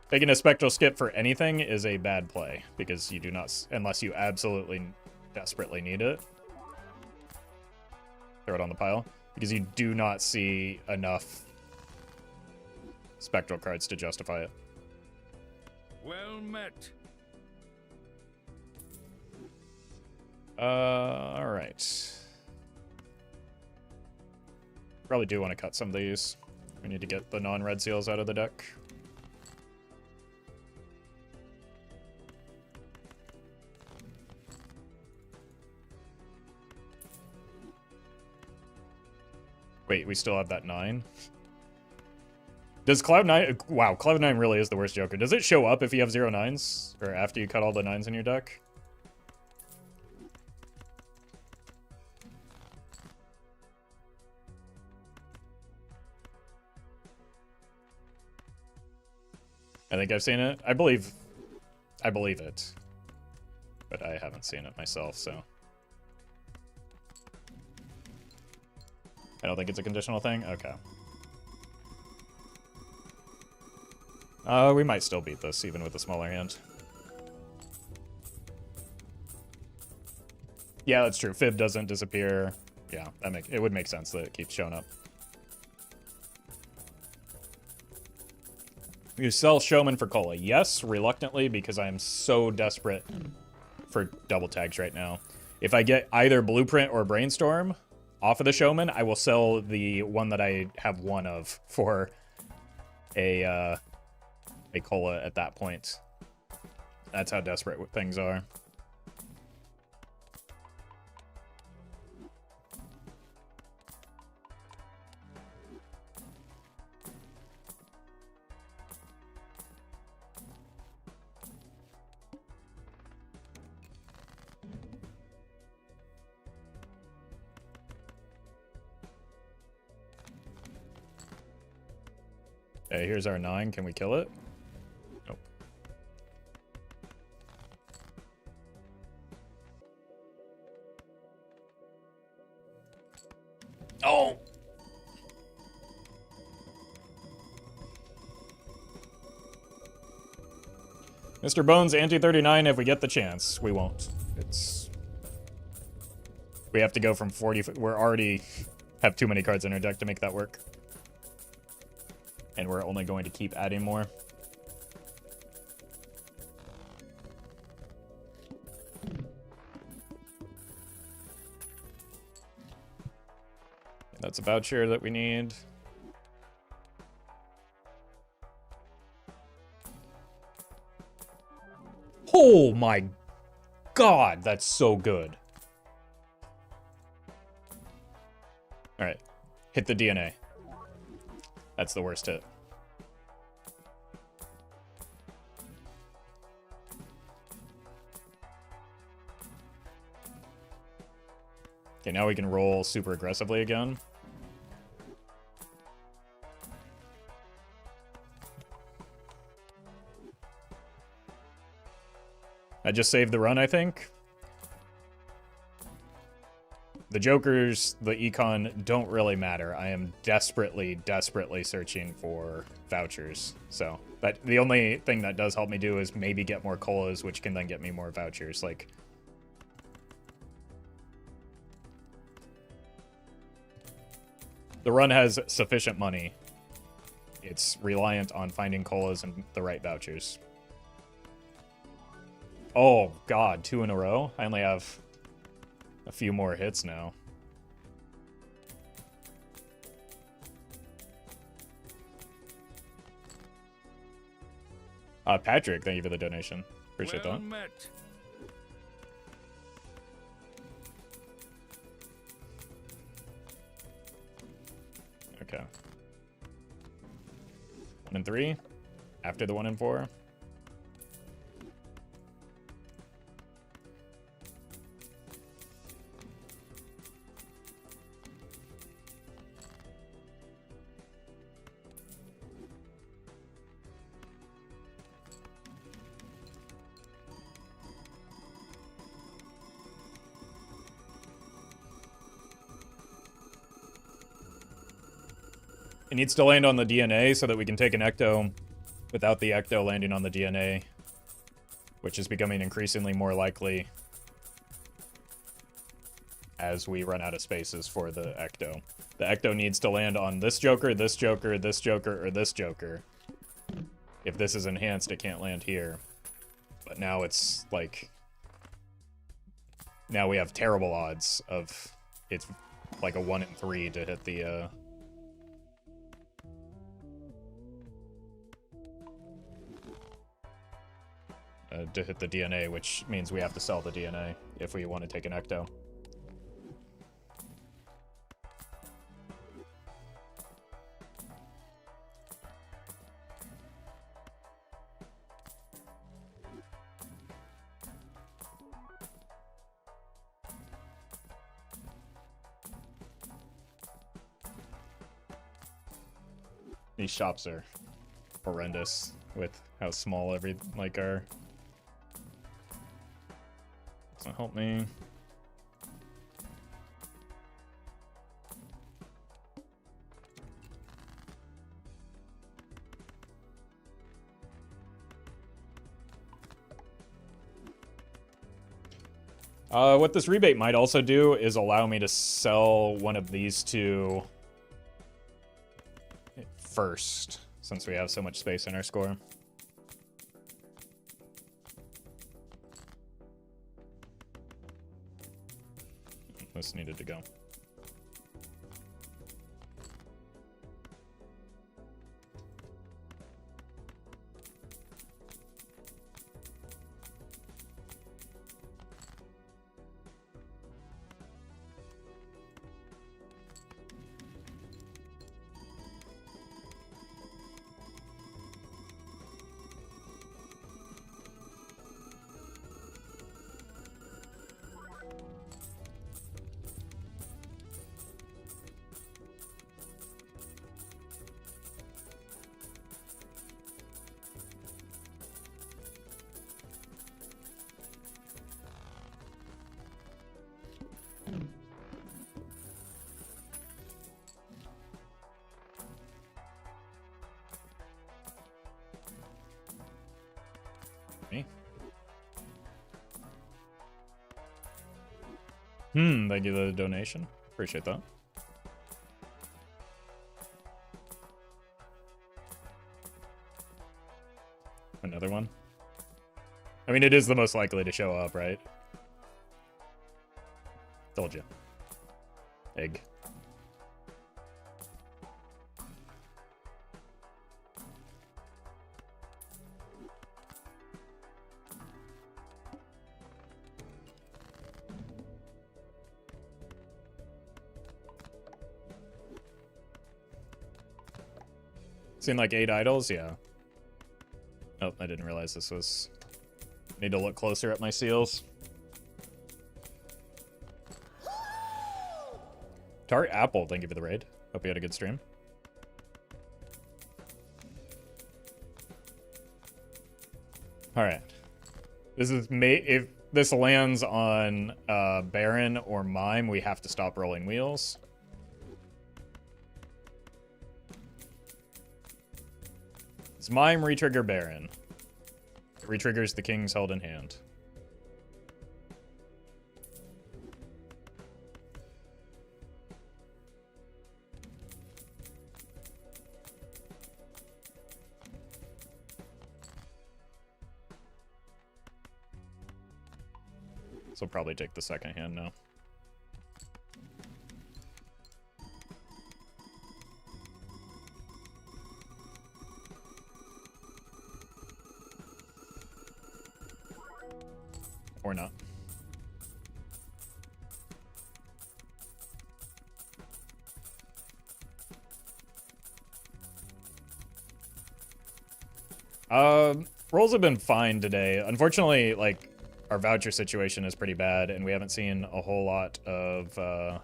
Taking a Spectral Skip for anything is a bad play, because you do not... Unless you absolutely desperately need it. Throw it on the pile. Because you do not see enough Spectral cards to justify it.
Well met.
Alright. Probably do want to cut some of these. We need to get the non-red seals out of the deck. Wait, we still have that 9? Does Cloud9... Wow, Cloud9 really is the worst Joker. Does it show up if you have 0 9s? Or after you cut all the 9s in your deck? I think I've seen it. I believe it. But I haven't seen it myself, so... I don't think it's a conditional thing? Okay. We might still beat this, even with a smaller hand. Yeah, that's true. Fib doesn't disappear. Yeah, it would make sense that it keeps showing up. You sell Showman for Cola. Yes, reluctantly, because I am so desperate for double tags right now. If I get either Blueprint or Brainstorm off of the Showman, I will sell the one that I have one of for a Cola at that point. That's how desperate things are. Okay, here's our 9. Can we kill it? Nope. Oh! Mr. Bones, anti-39 if we get the chance. We won't. We have to go from 40... We're already have too many cards in our deck to make that work. And we're only going to keep adding more. That's a voucher that we need. Oh my god, that's so good. Alright, hit the DNA. That's the worst hit. Okay, now we can roll super aggressively again. I just saved the run, I think. The Jokers, the Econ don't really matter. I am desperately, desperately searching for vouchers. So, but the only thing that does help me do is maybe get more colas, which can then get me more vouchers. Like, the run has sufficient money. It's reliant on finding colas and the right vouchers. Oh, God, 2 in a row? I only have a few more hits now. Patrick, thank you for the donation. Appreciate
well
that.
Met.
Okay. 1 and 3. After the 1 and 4. It needs to land on the DNA so that we can take an Ecto without the Ecto landing on the DNA, which is becoming increasingly more likely as we run out of spaces for the Ecto. The Ecto needs to land on this Joker, this Joker, this Joker, or this Joker. If this is enhanced, it can't land here. But now it's like... Now we have terrible odds of... It's like a 1 in 3 to hit the... to hit the DNA, which means we have to sell the DNA if we want to take an Ecto. These shops are horrendous with how small our... Doesn't help me. What this rebate might also do is allow me to sell one of these two first, since we have so much space in our score. This needed to go. Me? Thank you for the donation. Appreciate that. Another one. I mean, it is the most likely to show up, right? Told you. Egg. Seen like 8 idols? Yeah. Oh, I didn't realize this was... Need to look closer at my seals. Tart Apple, thank you for the raid. Hope you had a good stream. Alright. This is if this lands on Baron or Mime, we have to stop rolling wheels. It's Mime, retrigger Baron. It retriggers the kings held in hand. So we'll probably take the second hand now. Or not. Rolls have been fine today. Unfortunately, like, our voucher situation is pretty bad, and we haven't seen a whole lot of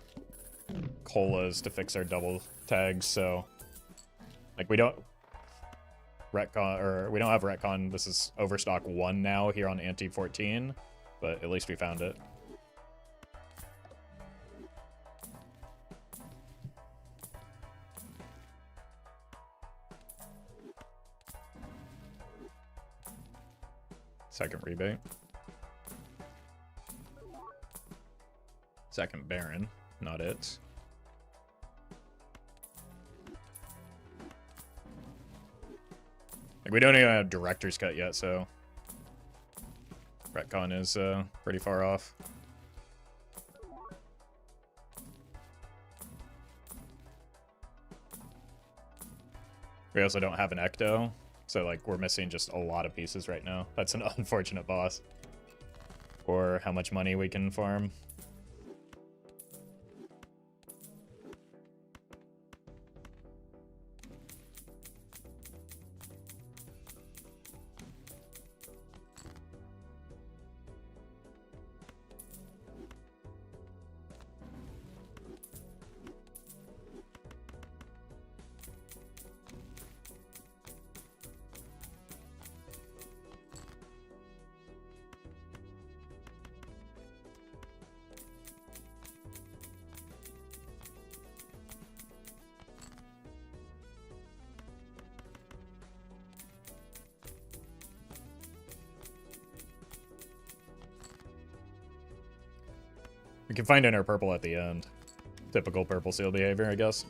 colas to fix our double tags, so like we don't retcon, or we don't have retcon. This is overstock 1 now here on Anti 14, but at least we found it. Second rebate. Second Baron, not it. Like, we don't even have director's cut yet, so retcon is pretty far off. We also don't have an ecto, so like we're missing just a lot of pieces right now. That's an unfortunate boss. Or how much money we can farm. We can find inner purple at the end. Typical purple seal behavior, I guess.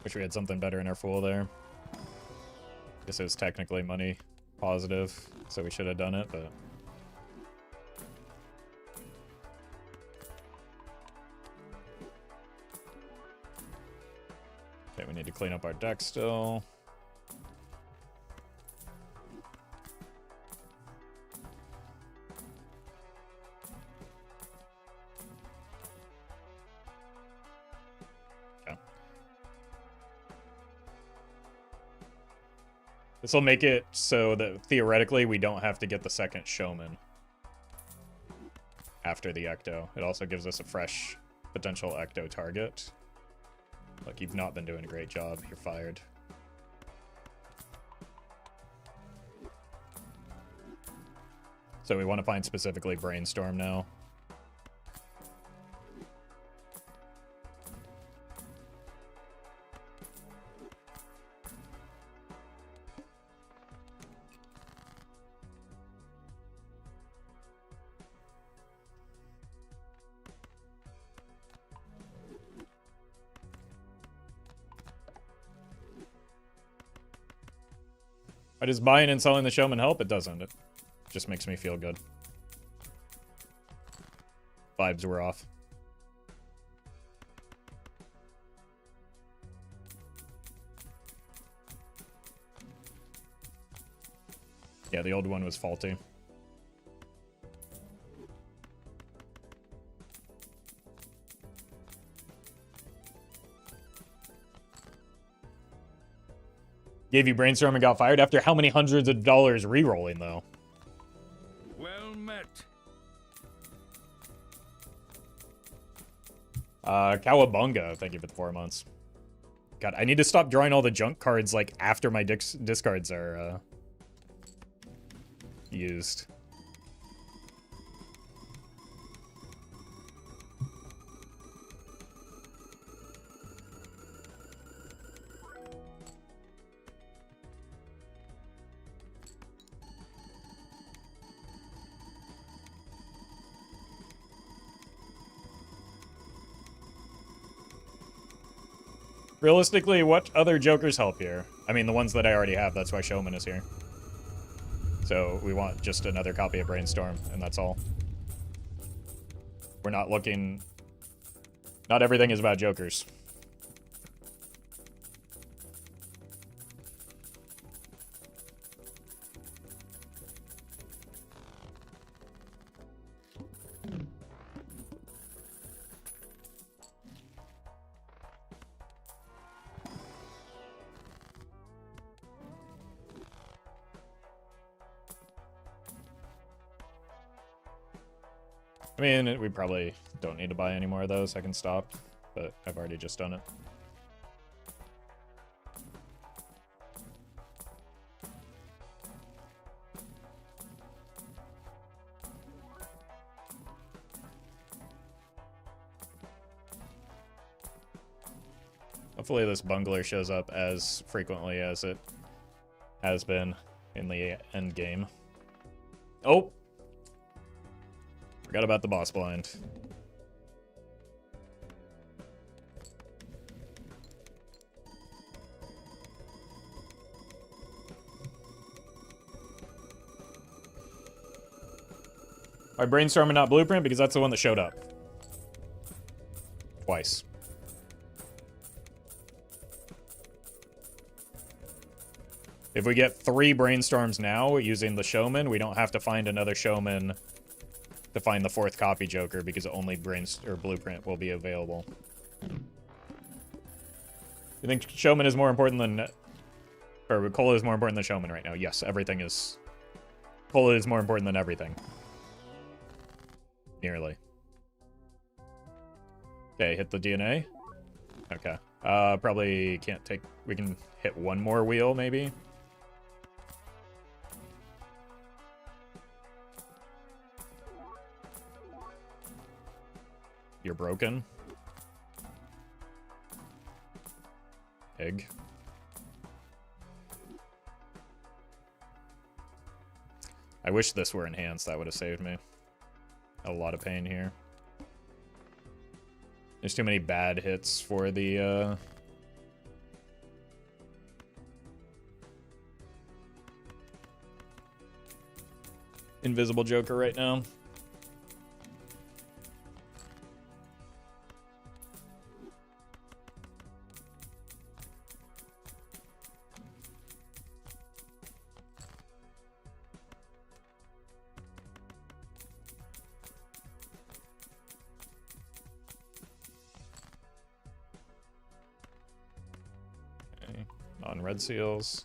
Wish we had something better in our pool there. Guess it was technically money positive, so we should have done it, but... Okay, we need to clean up our deck still. This will make it so that theoretically we don't have to get the second showman after the ecto. It also gives us a fresh potential ecto target. Look, you've not been doing a great job. You're fired. So we want to find specifically Brainstorm now. Why does buying and selling the showman help? It doesn't. It just makes me feel good. Vibes were off. Yeah, the old one was faulty. Gave you Brainstorm and got fired after how many hundreds of dollars re-rolling, though?
Well met.
Cowabunga, thank you for the 4 months. God, I need to stop drawing all the junk cards, like, after my discards are, used. Realistically, what other jokers help here? I mean, the ones that I already have, that's why Showman is here. So we want just another copy of Brainstorm, and that's all. We're not looking... Not everything is about jokers. I mean, we probably don't need to buy any more of those. I can stop, but I've already just done it. Hopefully this bungler shows up as frequently as it has been in the end game. Oh! Forgot about the boss blind. Why Brainstorm and not Blueprint? Because that's the one that showed up. Twice. If we get 3 Brainstorms now using the Showman, we don't have to find another Showman to find the 4th copy Joker, because only Blueprint will be available. You think showman is more important than... Or cola is more important than showman right now? Yes, everything is... Cola is more important than everything. Nearly. Okay, hit the DNA. Okay. Probably can't take... We can hit one more wheel, maybe? You're broken. Egg. I wish this were enhanced. That would have saved me a lot of pain here. There's too many bad hits for the, Invisible Joker right now. On red seals.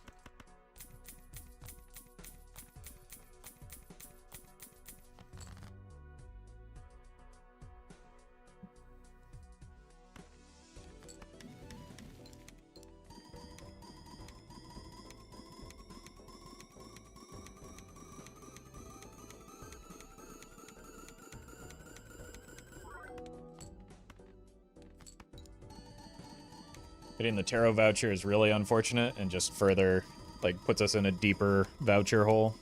Getting the tarot voucher is really unfortunate and just further, like, puts us in a deeper voucher hole.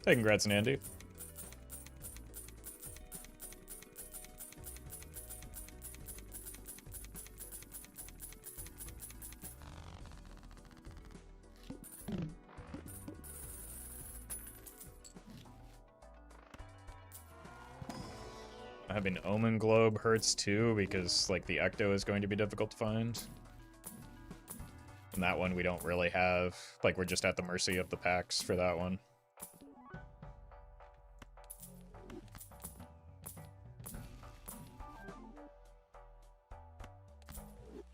Hey, congrats, Nandy. Having Omen Globe hurts too, because like the Ecto is going to be difficult to find. And that one we don't really have. Like, we're just at the mercy of the packs for that one.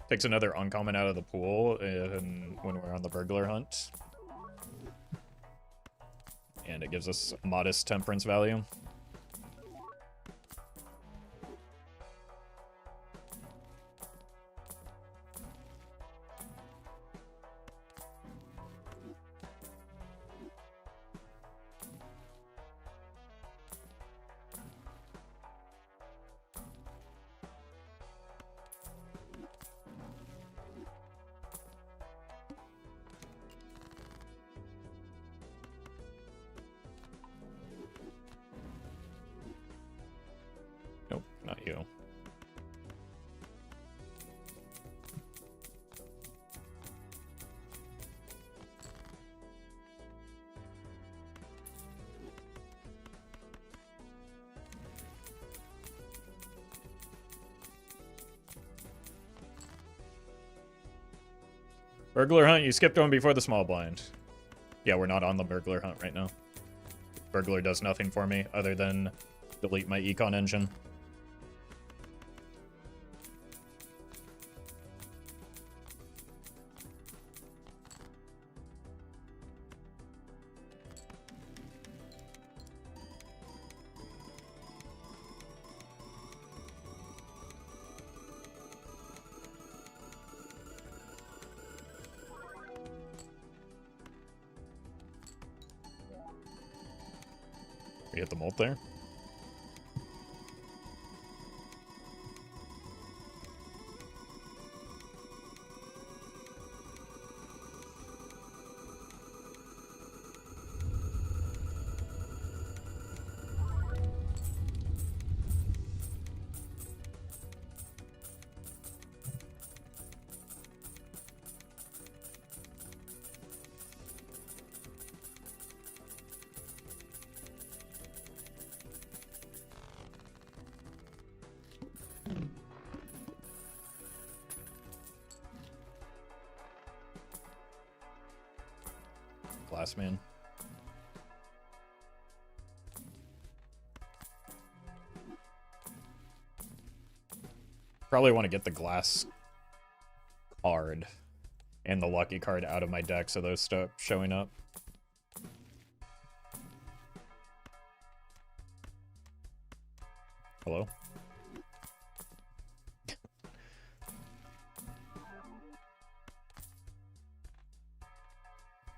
Takes another uncommon out of the pool when we're on the burglar hunt. And it gives us modest temperance value. Nope, not you. Burglar hunt, you skipped one before the small blind. Yeah, we're not on the burglar hunt right now. Burglar does nothing for me other than delete my econ engine. We hit the molt there. glass, man. Probably want to get the glass card and the lucky card out of my deck so those stop showing up. Hello?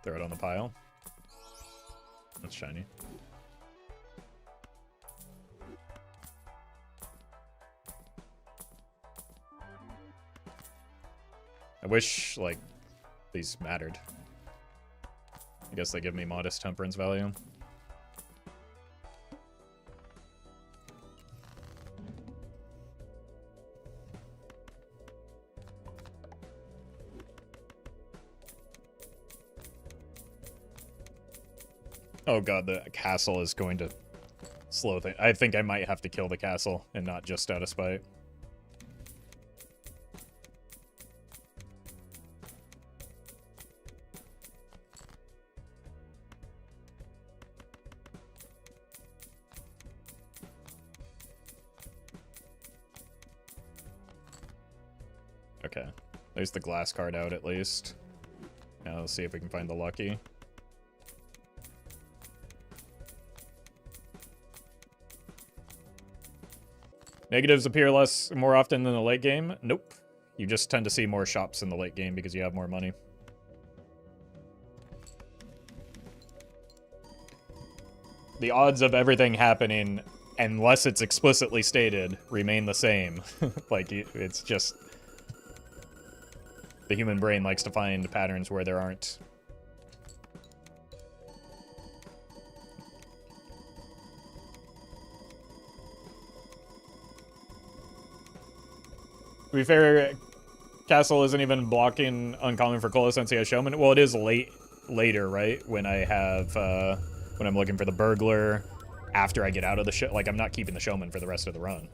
Throw it on the pile. That's shiny. I wish, like, these mattered. I guess they give me modest temperance value. Oh god, the castle is going to slow things. I think I might have to kill the castle and not just out of spite. Okay, there's the glass card out at least. Now let's see if we can find the lucky. Negatives appear more often than the late game. Nope. You just tend to see more shops in the late game because you have more money. The odds of everything happening, unless it's explicitly stated, remain the same. Like, it's just... The human brain likes to find patterns where there aren't. To be fair, Castle isn't even blocking uncommon for Cola since he has Showman. Well, it is later, right? When I have, when I'm looking for the Burglar after I get out of the show. Like, I'm not keeping the Showman for the rest of the run.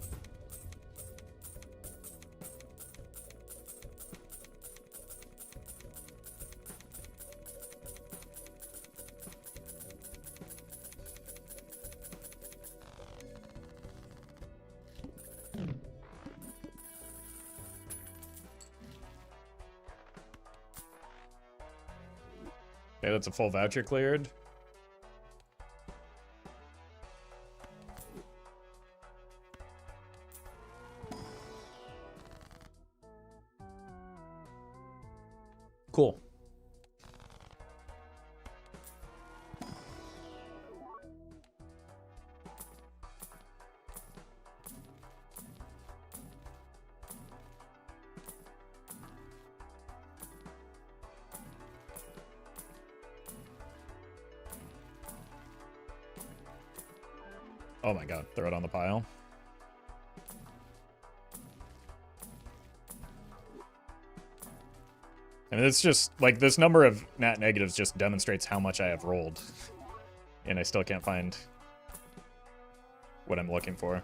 Okay, that's a full voucher cleared. Cool. Oh my god, throw it on the pile. I mean, it's just, like, this number of nat negatives just demonstrates how much I have rolled. And I still can't find what I'm looking for.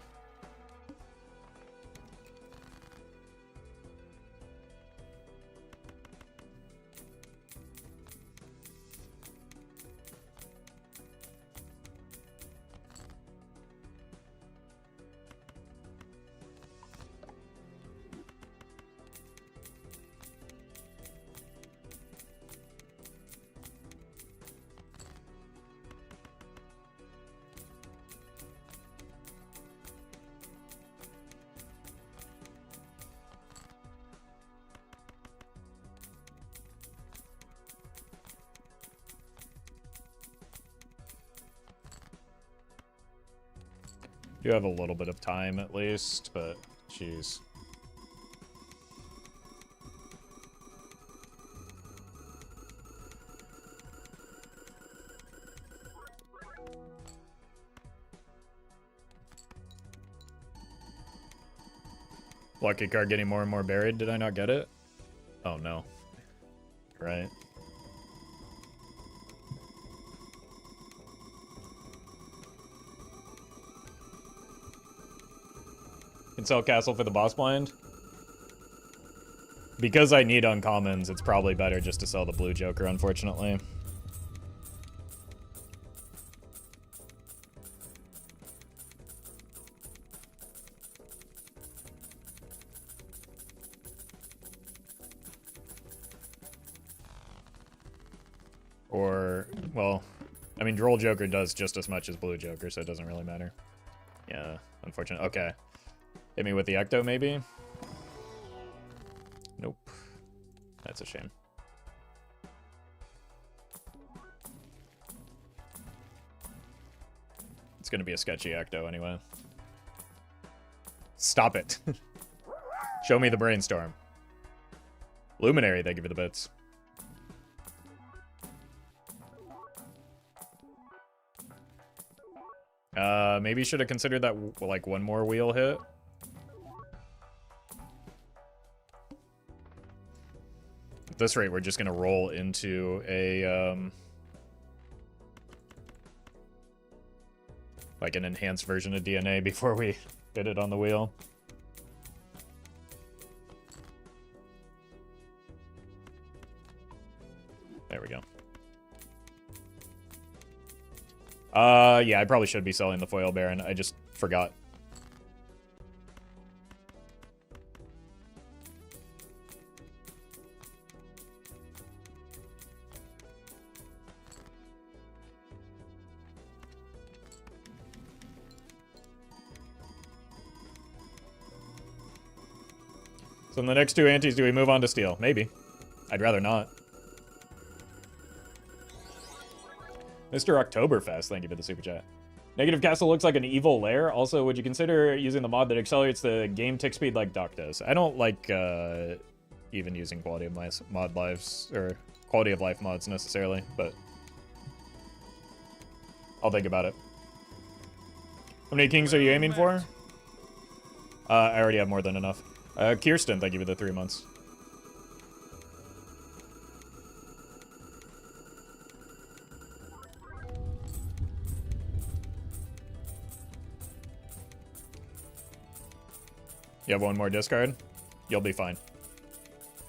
You have a little bit of time at least, but jeez. Lucky card getting more and more buried. Did I not get it? Oh no. Right. Can sell Castle for the boss blind. Because I need uncommons, it's probably better just to sell the blue Joker, unfortunately. well, I mean, Droll Joker does just as much as Blue Joker, so it doesn't really matter. Yeah, unfortunate. Okay. Hit me with the Ecto, maybe? Nope. That's a shame. It's gonna be a sketchy Ecto anyway. Stop it. Show me the brainstorm. Luminary, thank you for the bits. Maybe should have considered that, like, one more wheel hit. At this rate, we're just gonna roll into a, like an enhanced version of DNA before we hit it on the wheel. There we go. Yeah, I probably should be selling the Foil Baron. I just forgot. So in the next two antes, do we move on to steel? Maybe. I'd rather not. Mr. Oktoberfest, thank you for the super chat. Negative Castle looks like an evil lair. Also, would you consider using the mod that accelerates the game tick speed like Doc does? I don't like even using quality of mod lives or quality of life mods necessarily, but I'll think about it. How many kings are you aiming for? I already have more than enough. Kirsten, thank you for the 3 months. You have one more discard? You'll be fine.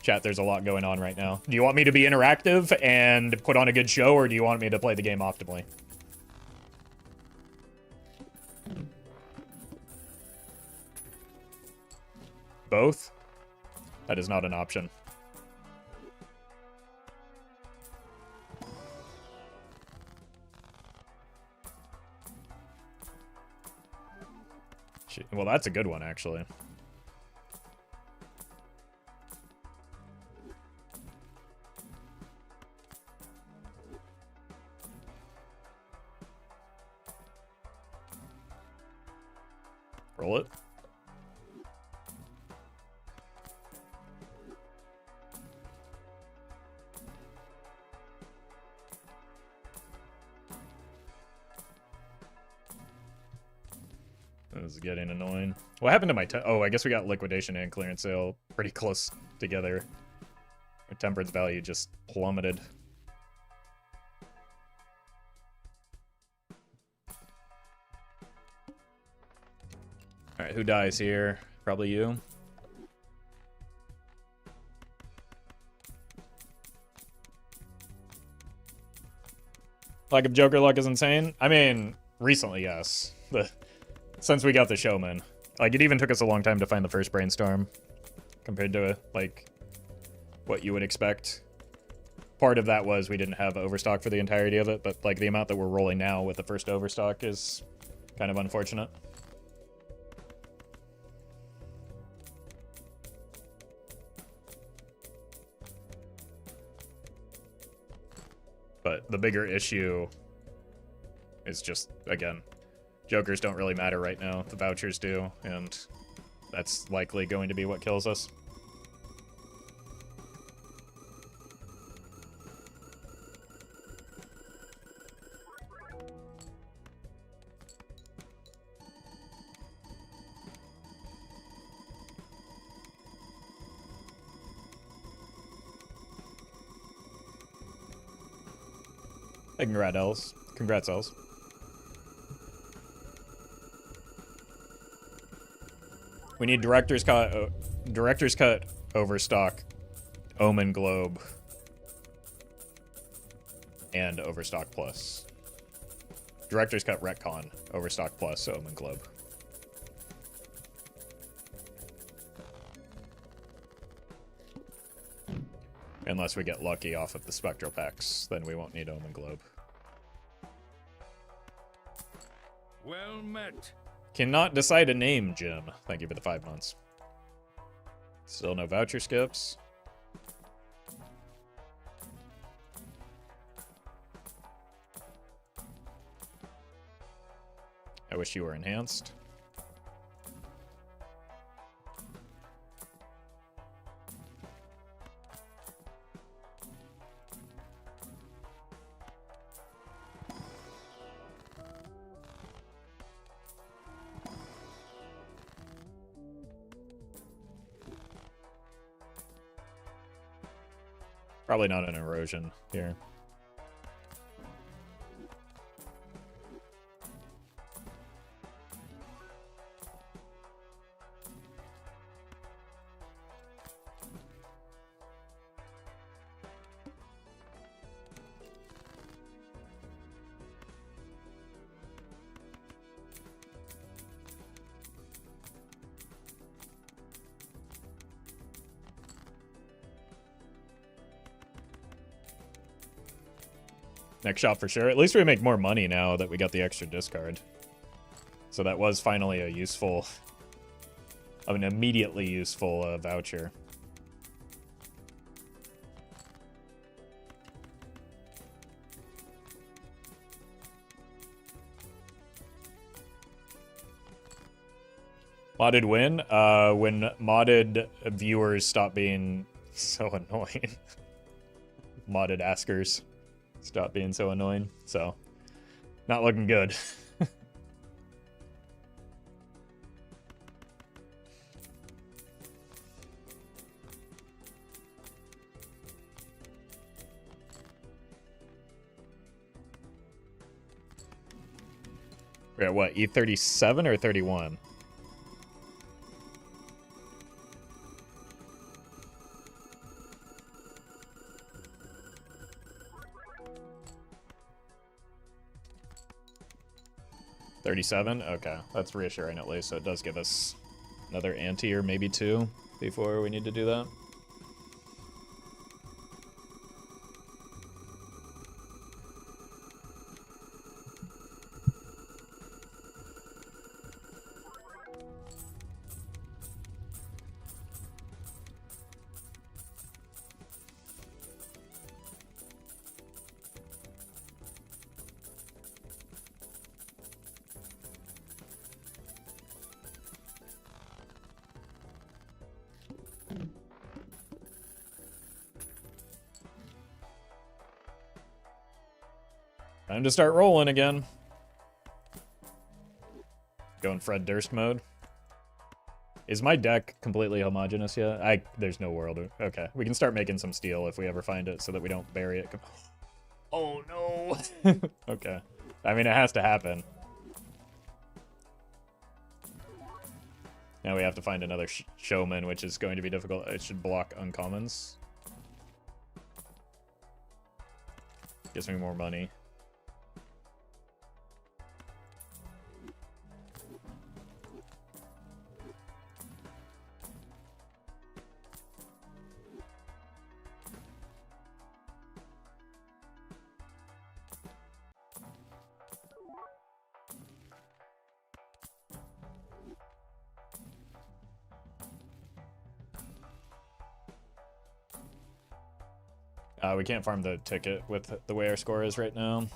Chat, there's a lot going on right now. Do you want me to be interactive and put on a good show, or do you want me to play the game optimally? Both? That is not an option. Well, that's a good one, actually. Roll it. This is getting annoying. What happened to my oh, I guess we got liquidation and clearance sale pretty close together. Our temperance value just plummeted. Alright, who dies here? Probably you. Lack of Joker luck is insane. I mean, recently, yes. Since we got the Showman. Like, it even took us a long time to find the first Brainstorm. Compared to, like, what you would expect. Part of that was we didn't have Overstock for the entirety of it, but, like, the amount that we're rolling now with the first Overstock is kind of unfortunate. But the bigger issue is just, again, Jokers don't really matter right now. The vouchers do, and that's likely going to be what kills us. Hey, congrats, Els. Congrats, Els. We need Director's Cut, Overstock, Omen Globe, and Overstock Plus. Director's Cut Retcon, Overstock Plus, Omen Globe. Unless we get lucky off of the Spectral Packs, then we won't need Omen Globe.
Well met.
Cannot decide a name, Jim. Thank you for the 5 months. Still no voucher skips. I wish you were enhanced. Probably not an erosion here. Next shop for sure. At least we make more money now that we got the extra discard. So that was finally a useful, an immediately useful voucher. Modded win? When modded viewers stop being so annoying. Modded askers stop being so annoying. So, not looking good. We're at what, E37 or 31? $37? Okay, that's reassuring at least, so it does give us another ante or maybe two before we need to do that. Time to start rolling again. Going Fred Durst mode. Is my deck completely homogeneous yet? There's no world. Okay, we can start making some steel if we ever find it so that we don't bury it. Oh no. Okay. I mean, it has to happen. Now we have to find another showman, which is going to be difficult. It should block uncommons. Gives me more money. We can't farm the ticket with the way our score is right now.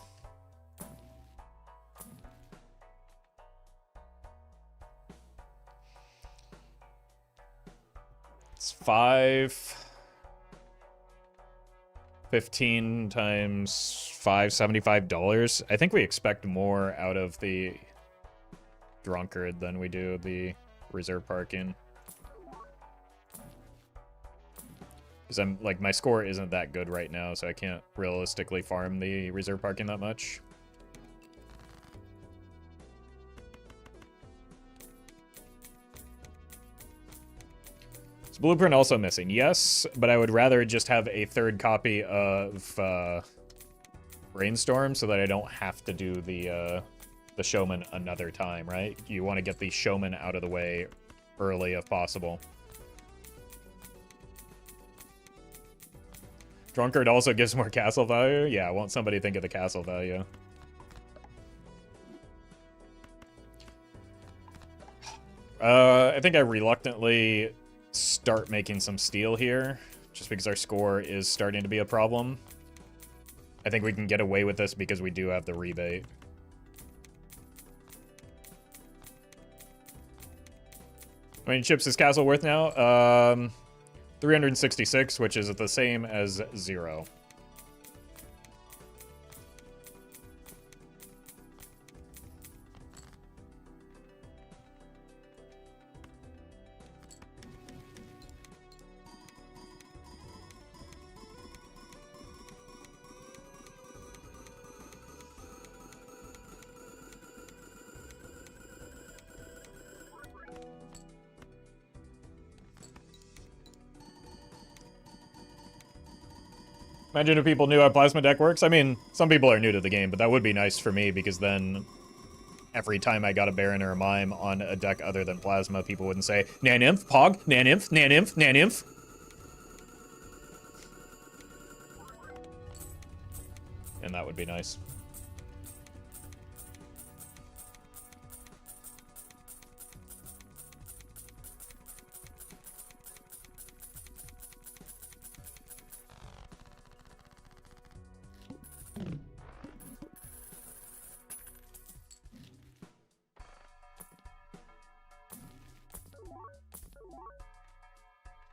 It's 15 times 5, $75. I think we expect more out of the drunkard than we do the reserve parking. Because I'm like, my score isn't that good right now, so I can't realistically farm the reserve parking that much. Is Blueprint also missing? Yes, but I would rather just have a third copy of Brainstorm so that I don't have to do the Showman another time, right? You want to get the Showman out of the way early if possible. Drunkard also gives more castle value? Yeah, won't somebody think of the castle value? I think I reluctantly start making some steel here, just because our score is starting to be a problem. I think we can get away with this because we do have the rebate. How many chips is Castle worth now? 366, which is the same as 0. Imagine if people knew how Plasma Deck works. I mean, some people are new to the game, but that would be nice for me, because then every time I got a Baron or a Mime on a deck other than Plasma, people wouldn't say, Naninf, Pog, Naninf, Naninf, Naninf. And that would be nice.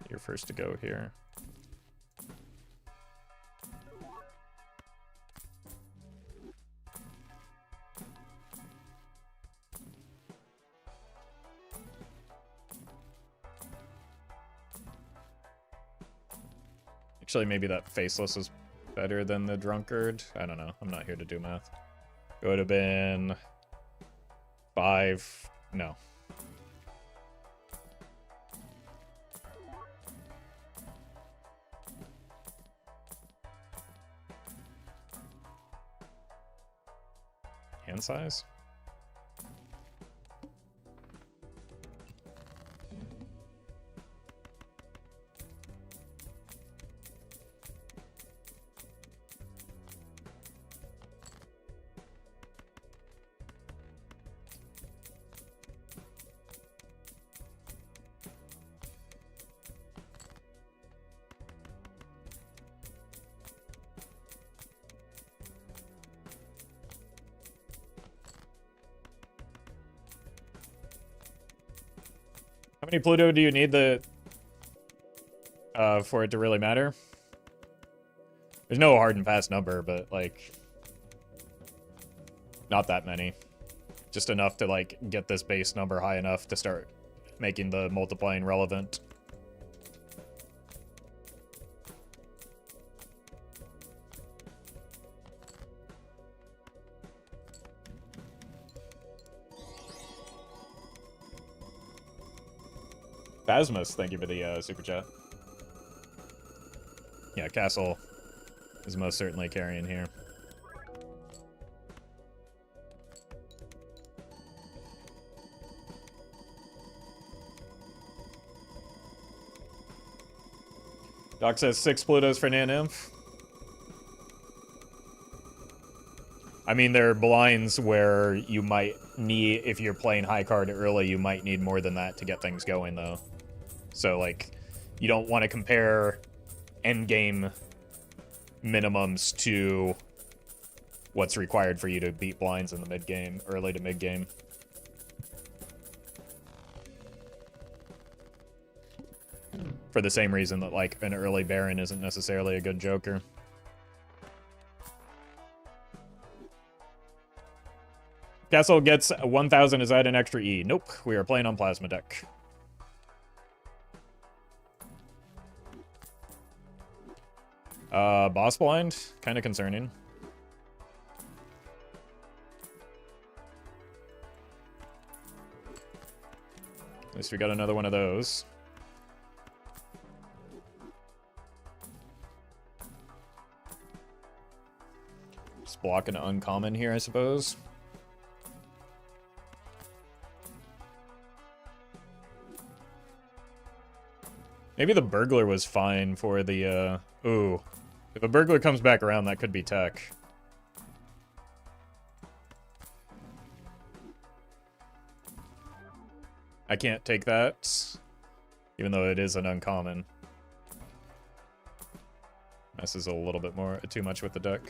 You're first to go here. Actually, maybe that Faceless is better than the Drunkard. I don't know. I'm not here to do math. It would have been 5. No. Hand size? How many Pluto do you need for it to really matter? There's no hard and fast number, but, like, not that many. Just enough to, like, get this base number high enough to start making the multiplying relevant. Phasmus, thank you for the super chat. Yeah, Castle is most certainly carrying here. Doc says 6 Plutos for Naninf. I mean, there are blinds where you might need, if you're playing high card early, you might need more than that to get things going, though. So, like, you don't want to compare endgame minimums to what's required for you to beat blinds in the mid-game, early to mid-game. For the same reason that, like, an early Baron isn't necessarily a good Joker. Castle gets 1,000. Is that an extra E? Nope. We are playing on Plasma Deck. Boss blind? Kind of concerning. At least we got another one of those. Just blocking an uncommon here, I suppose. Maybe the burglar was fine for the, ooh. If a burglar comes back around, that could be tech. I can't take that, even though it is an uncommon. Messes a little bit more, too much with the deck.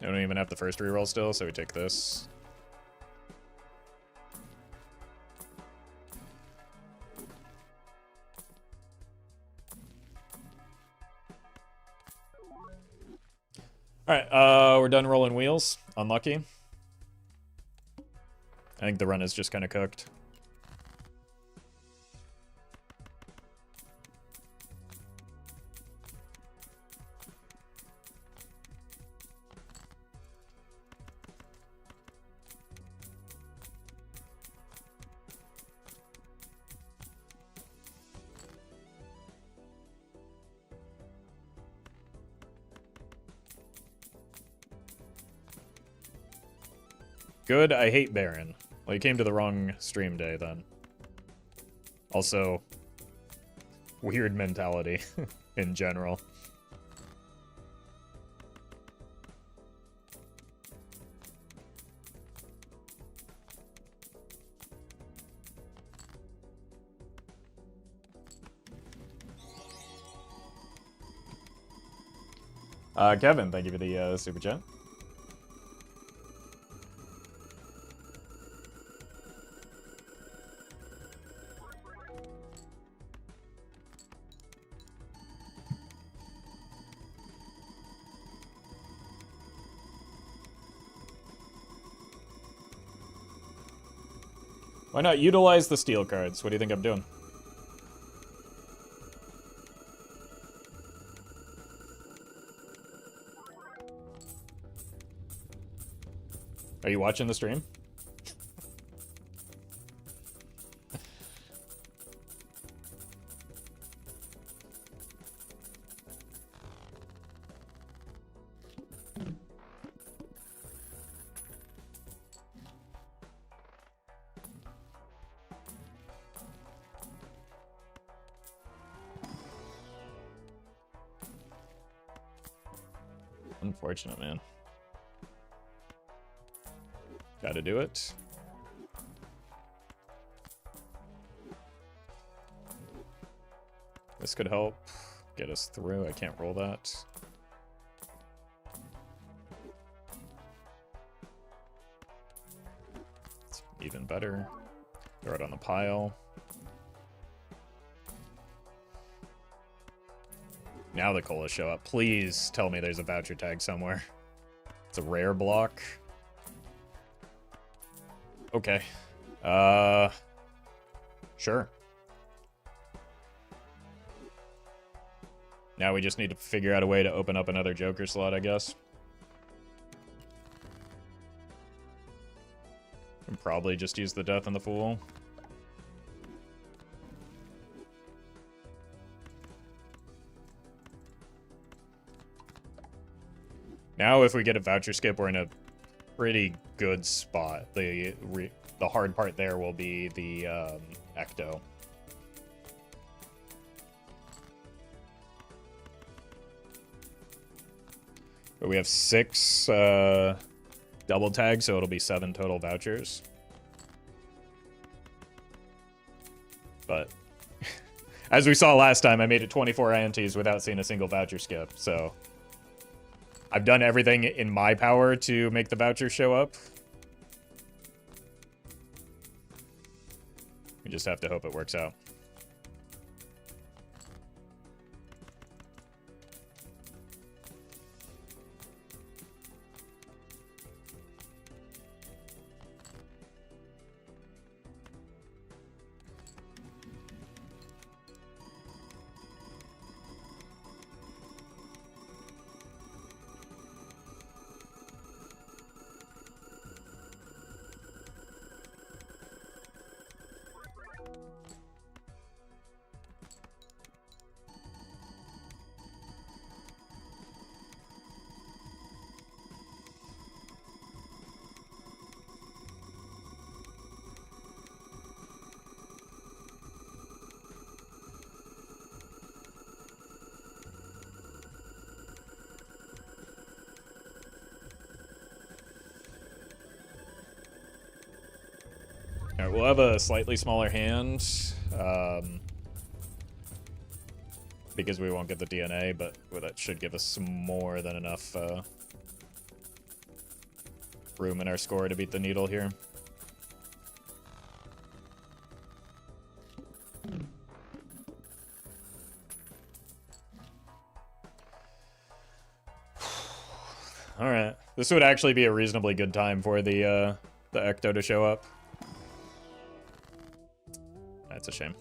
I don't even have the first reroll still, so we take this. Alright, we're done rolling wheels. Unlucky. I think the run is just kind of cooked. Good, I hate Baron. Well, you came to the wrong stream day, then. Also, weird mentality in general. Kevin, thank you for the super chat. Why not utilize the steel cards? What do you think I'm doing? Are you watching the stream? Unfortunate, man. Gotta do it. This could help get us through. I can't roll that. It's even better. Throw it on the pile. Now the colas show up. Please tell me there's a voucher tag somewhere. It's a rare block. Okay. Sure. Now we just need to figure out a way to open up another Joker slot, I guess. And probably just use the Death and the Fool. Now if we get a voucher skip, we're in a pretty good spot. The hard part there will be the Ecto. But we have 6 double tags, so it'll be 7 total vouchers. But as we saw last time, I made it 24 antes without seeing a single voucher skip, so I've done everything in my power to make the voucher show up. We just have to hope it works out. All right, we'll have a slightly smaller hand. Because we won't get the DNA, but well, that should give us more than enough room in our score to beat the needle here. All right, this would actually be a reasonably good time for the Ecto to show up. That's a shame.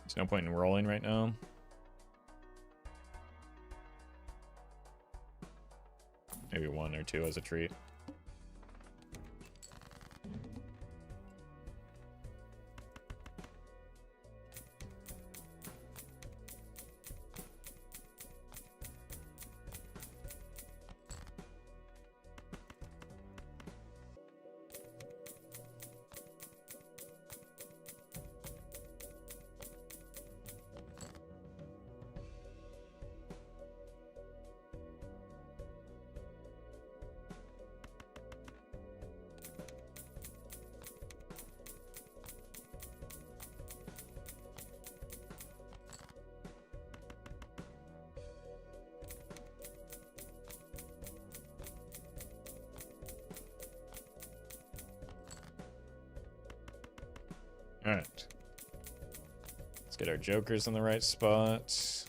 There's no point in rolling right now. Maybe 1 or 2 as a treat. Alright. Let's get our jokers in the right spot.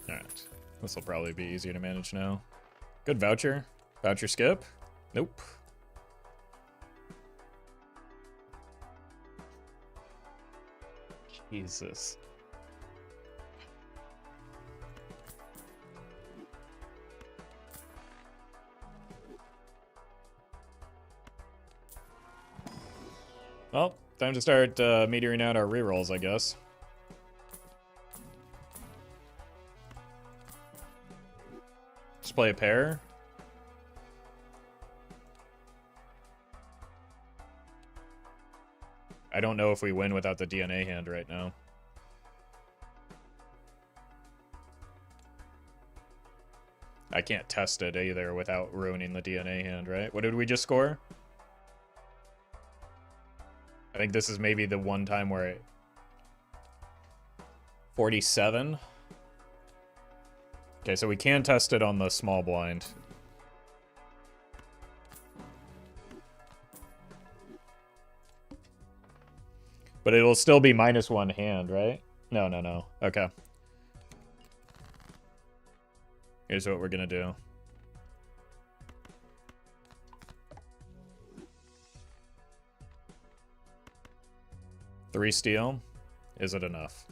Alright. This will probably be easier to manage now. Good voucher. Voucher skip? Nope. Jesus. Well, time to start metering out our rerolls, I guess. Just play a pair. I don't know if we win without the DNA hand right now. I can't test it either without ruining the DNA hand, right? What did we just score? I think this is maybe the one time where 47. Okay, so we can test it on the small blind. But it'll still be -1 hand, right? No, no, no. Okay. Here's what we're gonna do. Three steel. Is it enough?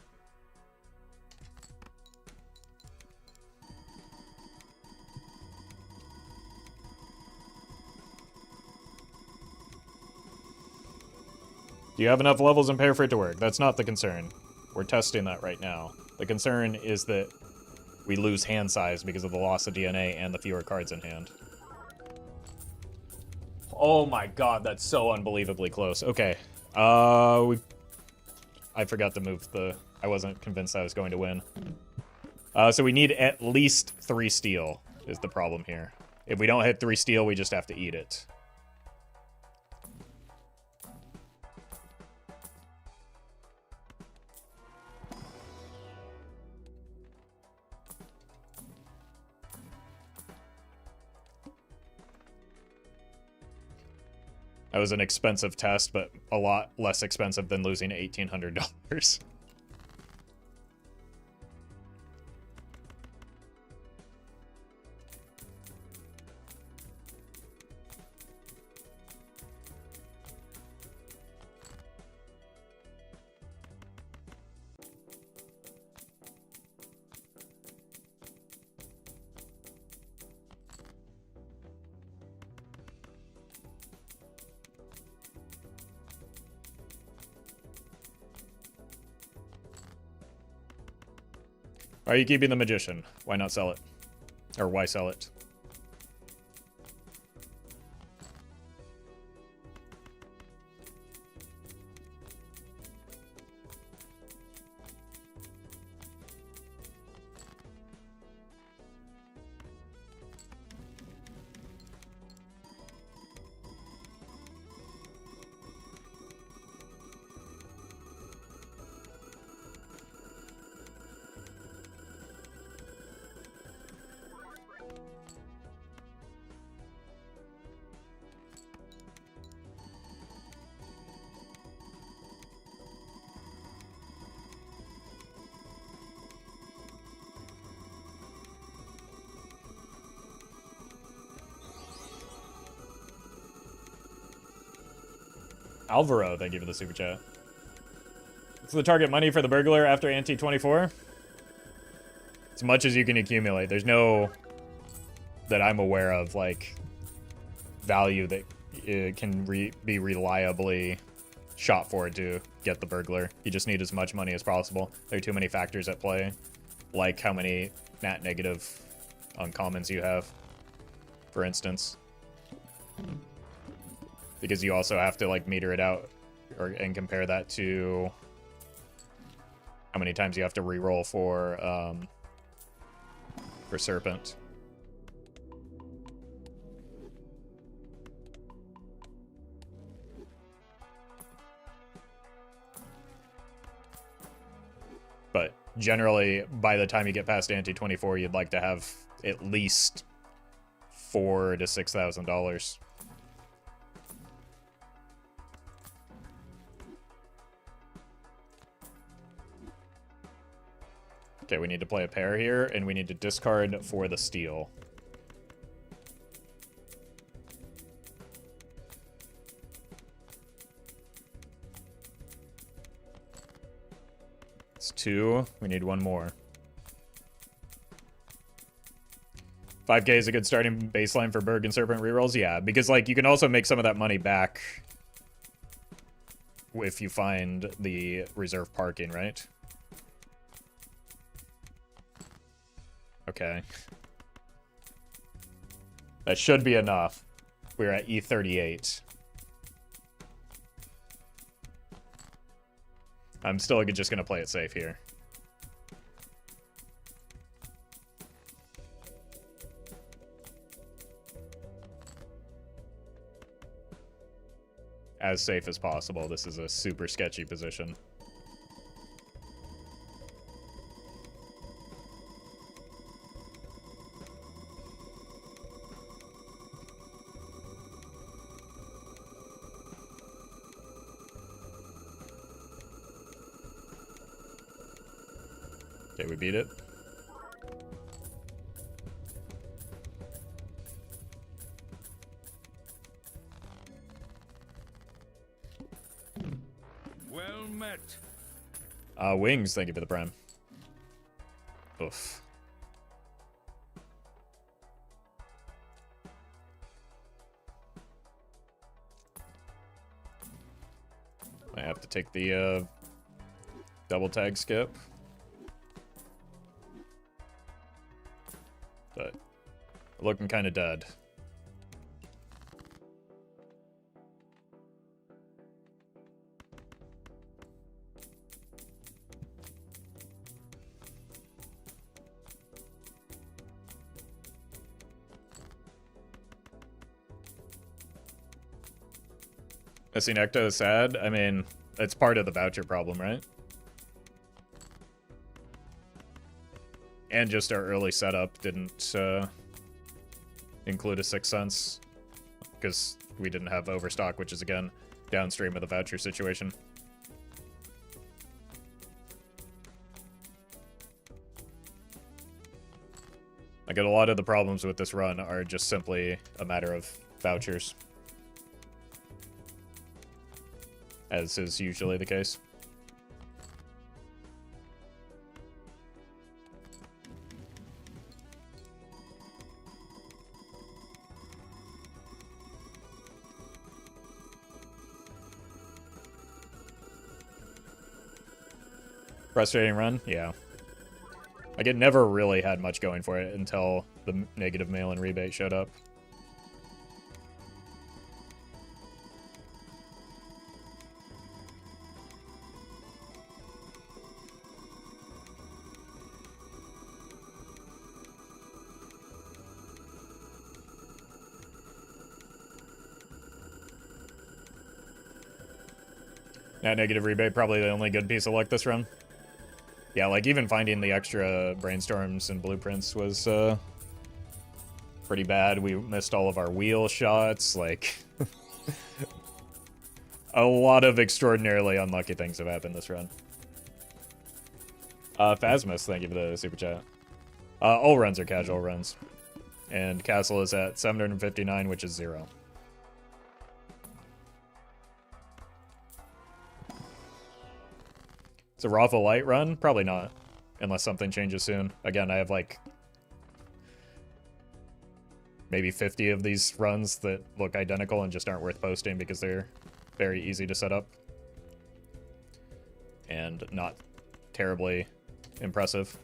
Do you have enough levels in pair for it to work? That's not the concern. We're testing that right now. The concern is that we lose hand size because of the loss of DNA and the fewer cards in hand. Oh my god, that's so unbelievably close. Okay. I forgot to move the... I wasn't convinced I was going to win. So we need at least 3 steel is the problem here. If we don't hit 3 steel, we just have to eat it. That was an expensive test, but a lot less expensive than losing $1,800. Why are you keeping the magician? Why not sell it? Or why sell it? Alvaro, thank you for the super chat. What's the target money for the burglar after ante 24? As much as you can accumulate. There's no, that I'm aware of, like, value that can be reliably shot for to get the burglar. You just need as much money as possible. There are too many factors at play, like how many nat negative uncommons you have, for instance. Because you also have to, like, meter it out and compare that to how many times you have to reroll for Serpent. But generally, by the time you get past ante 24, you'd like to have at least $4,000 to $6,000. Okay, we need to play a pair here, and we need to discard for the steal. It's 2. We need 1 more. 5K is a good starting baseline for Berg and Serpent rerolls? Yeah, because, like, you can also make some of that money back if you find the reserve parking, right? Okay. That should be enough. We're at E38. I'm still just going to play it safe here. As safe as possible. This is a super sketchy position. Okay, we beat it.
Well met.
Wings, thank you for the prime. Oof. I have to take the double tag skip. But looking kind of dead. Missing Ecto is sad. I mean, it's part of the voucher problem, right? And just our early setup didn't include a Sixth Sense because we didn't have overstock, which is, again, downstream of the voucher situation. Like, a lot of the problems with this run are just simply a matter of vouchers, as is usually the case. Frustrating run? Yeah. Like, it never really had much going for it until the negative mail-in rebate showed up. That negative rebate, probably the only good piece of luck this run. Yeah, like, even finding the extra brainstorms and blueprints was, pretty bad. We missed all of our wheel shots, like... a lot of extraordinarily unlucky things have happened this run. Phasmus, thank you for the super chat. All runs are casual runs. And Castle is at 759, which is 0. It's a Roffle light run? Probably not. Unless something changes soon. Again, I have like maybe 50 of these runs that look identical and just aren't worth posting because they're very easy to set up. And not terribly impressive.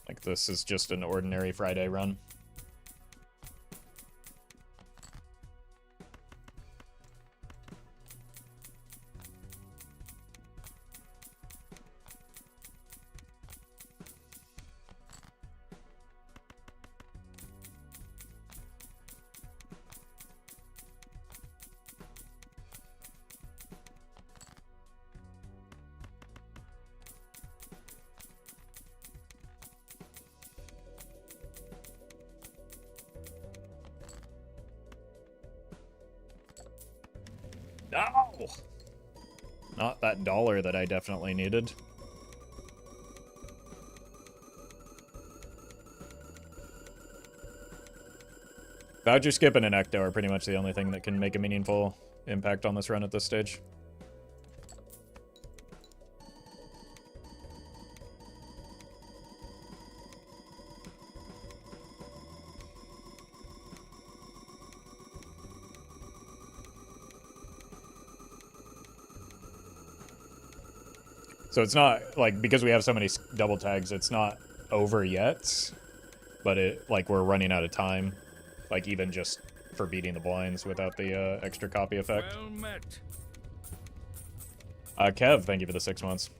Like, this is just an ordinary Friday run. No! Not that dollar that I definitely needed. Voucher, Skip, and an Ecto are pretty much the only thing that can make a meaningful impact on this run at this stage. So it's not, like, because we have so many double tags, it's not over yet. But it, like, we're running out of time. Like, even just for beating the blinds without the extra copy effect.
Well met.
Kev, thank you for the 6 months.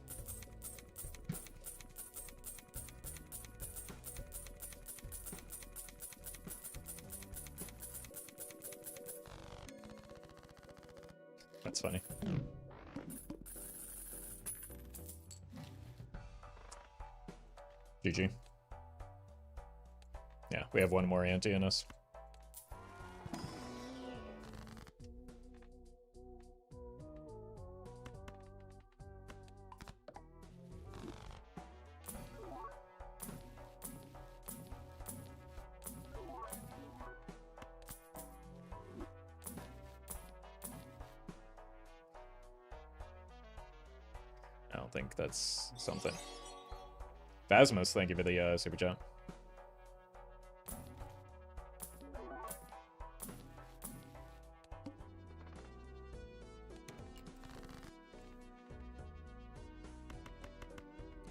That's funny. GG. Yeah, we have one more ante in us. I don't think that's something. Phasmus, thank you for the super chat.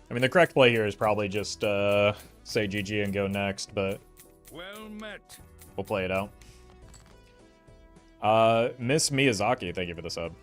I mean, the correct play here is probably just say GG and go next, but
Well met.
we'll play it out. Miss Miyazaki, thank you for the sub.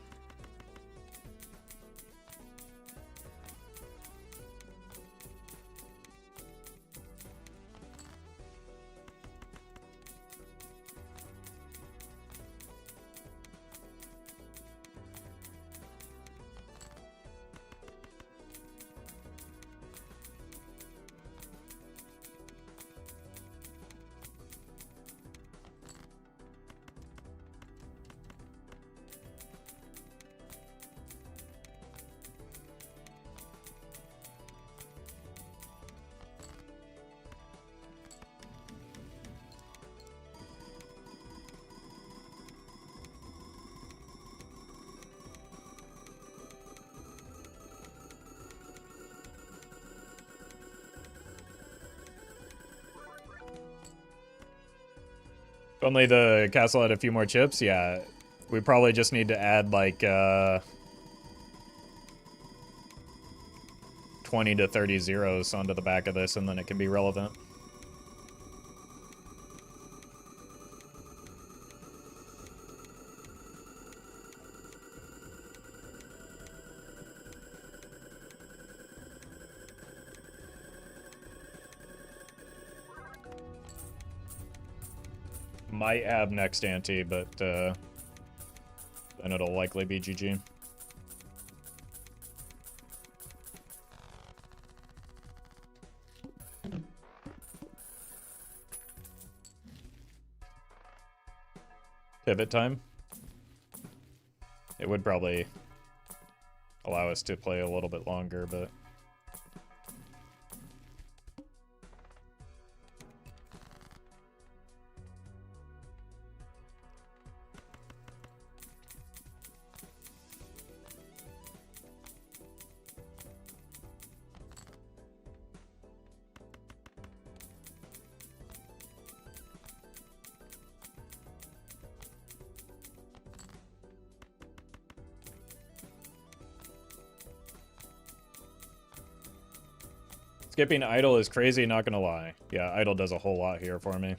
If only the castle had a few more chips, yeah. We probably just need to add like 20 to 30 zeros onto the back of this, and then it can be relevant. Might have next ante, but then it'll likely be GG. Pivot time. It would probably allow us to play a little bit longer, but... Skipping idle is crazy, not gonna lie. Yeah, idle does a whole lot here for me.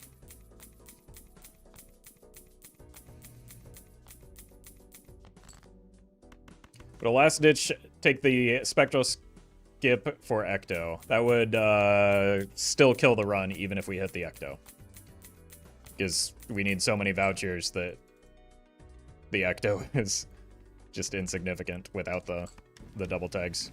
But a last ditch, take the spectral skip for Ecto. That would still kill the run even if we hit the Ecto. Because we need so many vouchers that the Ecto is just insignificant without the double tags.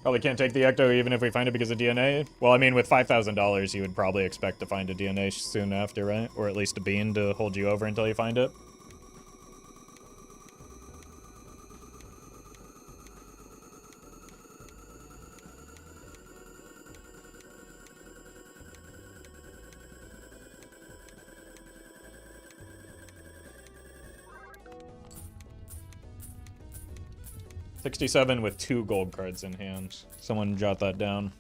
Probably can't take the Ecto even if we find it because of DNA. Well, I mean, with $5,000, you would probably expect to find a DNA soon after, right? Or at least a bean to hold you over until you find it. $67 with 2 gold cards in hand. Someone jot that down.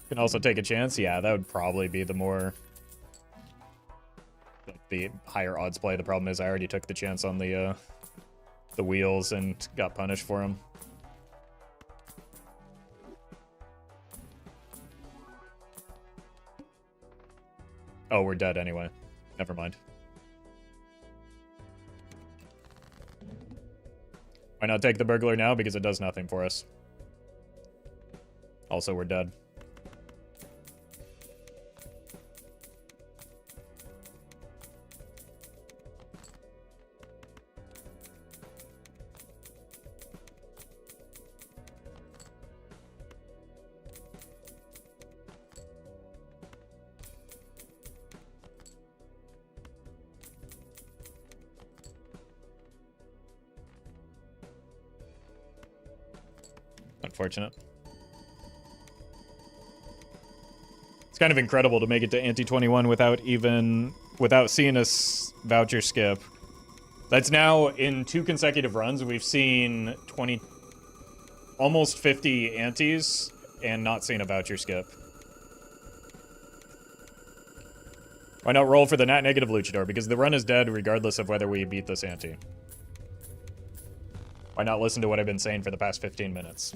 Can also take a chance. Yeah, that would probably be the more... the higher odds play. The problem is I already took the chance on the wheels and got punished for them. Oh, we're dead anyway. Never mind. Why not take the burglar now? Because it does nothing for us. Also, we're dead. Unfortunate. It's kind of incredible to make it to Ante 21 without seeing us voucher skip. That's now in 2 consecutive runs. We've seen almost 50 antes and not seen a voucher skip. Why not roll for the nat negative luchador? Because the run is dead regardless of whether we beat this ante. Why not listen to what I've been saying for the past 15 minutes?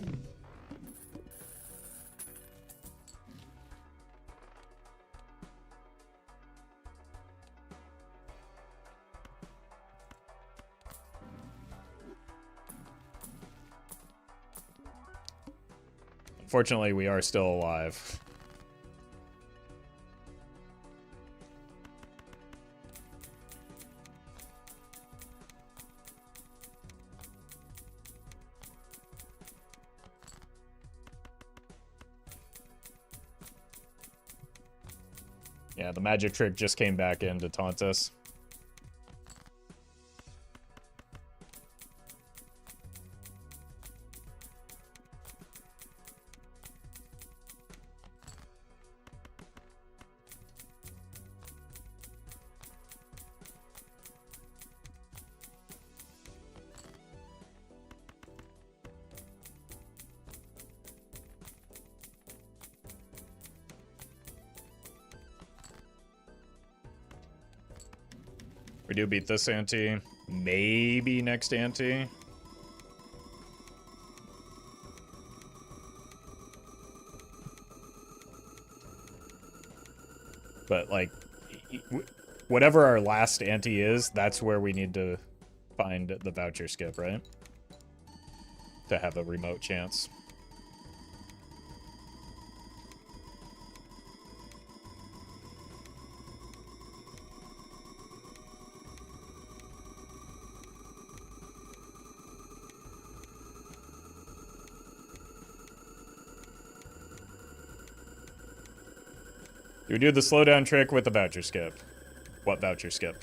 Unfortunately, we are still alive. Yeah, the magic trick just came back in to taunt us. We do beat this ante. Maybe next ante. But, like, whatever our last ante is, that's where we need to find the voucher skip, right? To have a remote chance. Do we do the slowdown trick with the voucher skip? What voucher skip?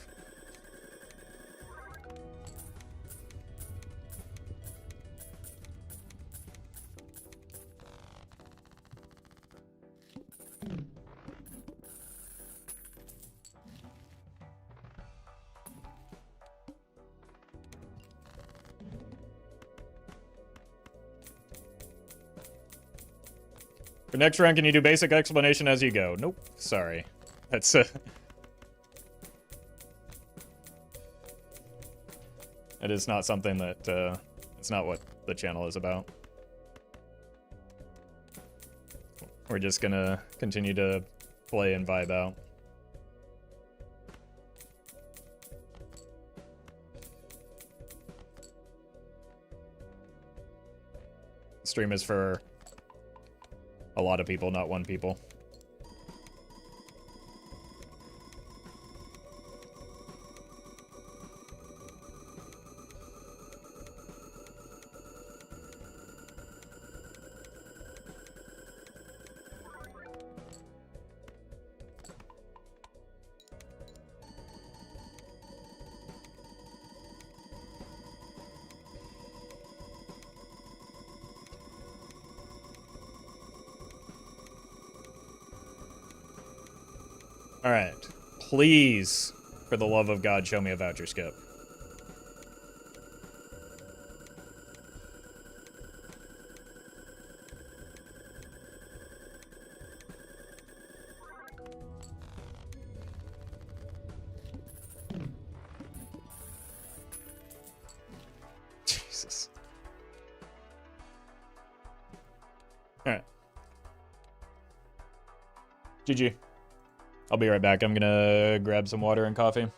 For next round, can you do basic explanation as you go? Nope. Sorry. That's it is not something that it's not what the channel is about. We're just gonna continue to play and vibe out. Stream is for a lot of people, not one people. All right, please, for the love of God, show me a voucher skip. Jesus. All right. GG. I'll be right back. I'm gonna grab some water and coffee.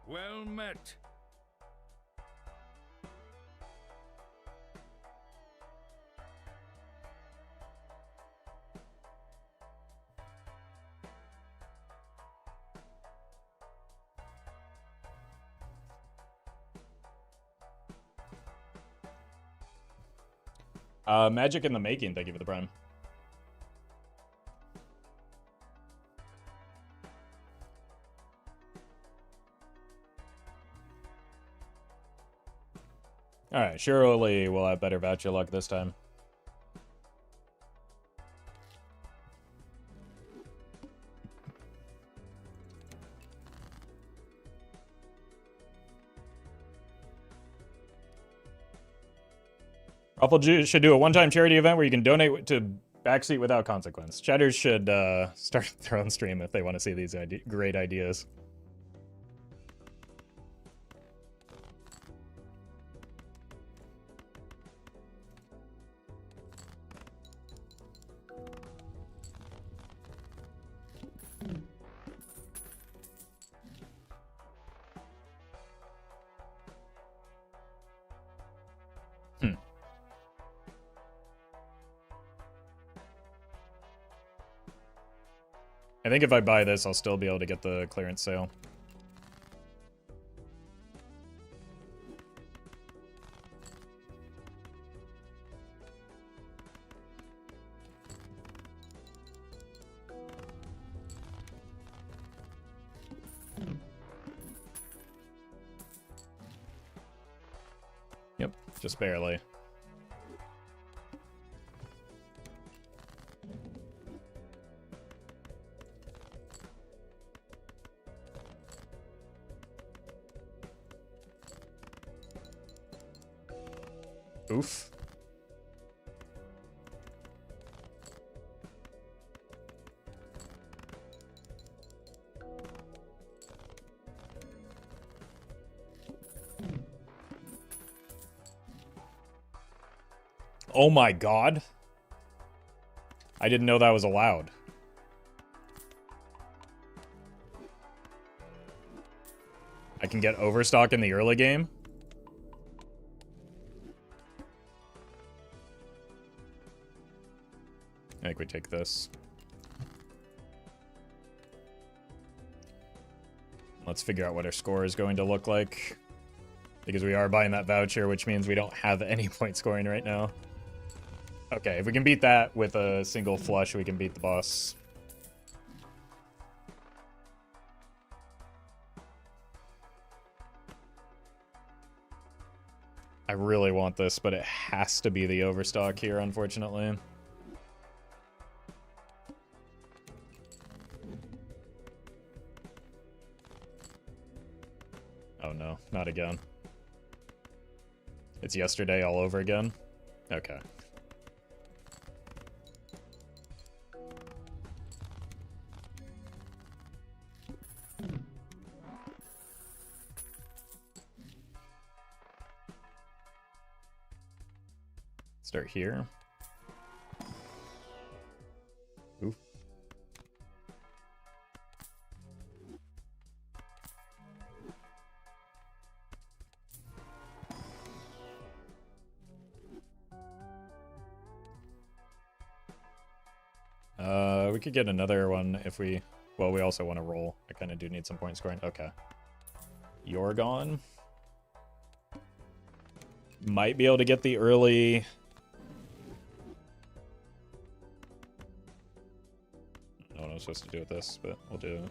Well met.
Magic in the making, thank you for the prime. Alright, surely we'll have better voucher luck this time. Roffle should do a one-time charity event where you can donate to Backseat without consequence. Chatters should start their own stream if they want to see these great ideas. I think if I buy this, I'll still be able to get the clearance sale. Yep, just barely. Oof. Oh my god. I didn't know that was allowed. I can get overstock in the early game? I think we take this. Let's figure out what our score is going to look like. Because we are buying that voucher, which means we don't have any point scoring right now. Okay, if we can beat that with a single flush, we can beat the boss. I really want this, but it has to be the overstock here, unfortunately. Oh no, not again. It's yesterday all over again? Okay. Start here. Ooh. We could get another one if we... Well, we also want to roll. I kind of do need some point scoring. Okay. You're gone. Might be able to get the early... I don't know what I'm supposed to do with this, but we'll do it.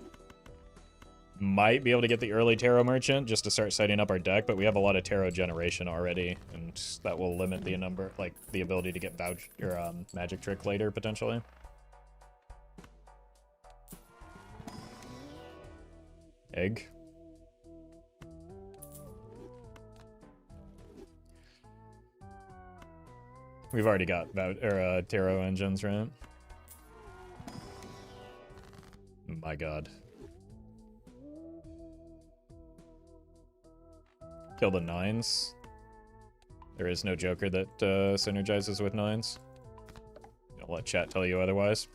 Might be able to get the early Tarot Merchant just to start setting up our deck, but we have a lot of Tarot generation already, and that will limit the number, like, the ability to get Vouch or Magic Trick later, potentially. Egg. We've already got Tarot engines, right? My god. Kill the 9s. There is no Joker that synergizes with 9s. I'll let chat tell you otherwise.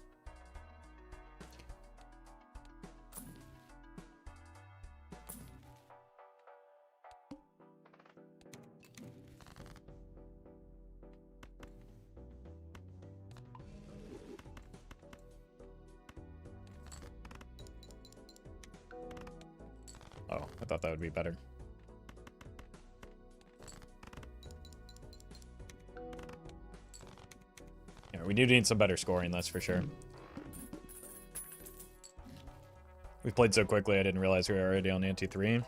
Oh, I thought that would be better. Yeah, we do need some better scoring, that's for sure. We played so quickly, I didn't realize we were already on ante 3.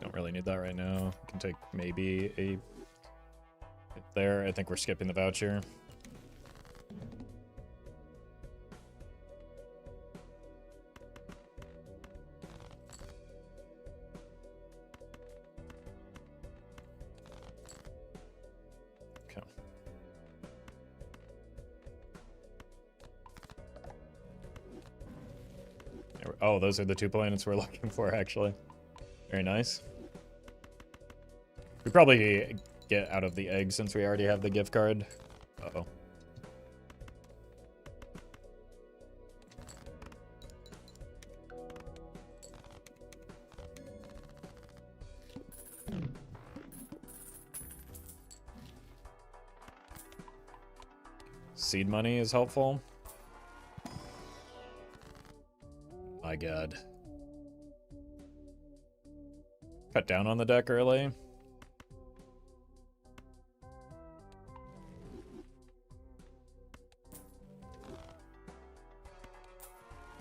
Don't really need that right now. We can take maybe a hit there. I think we're skipping the voucher. Oh, those are the 2 planets we're looking for, actually. Very nice. We probably get out of the egg since we already have the gift card. Uh-oh. Seed money is helpful. My god. Cut down on the deck early.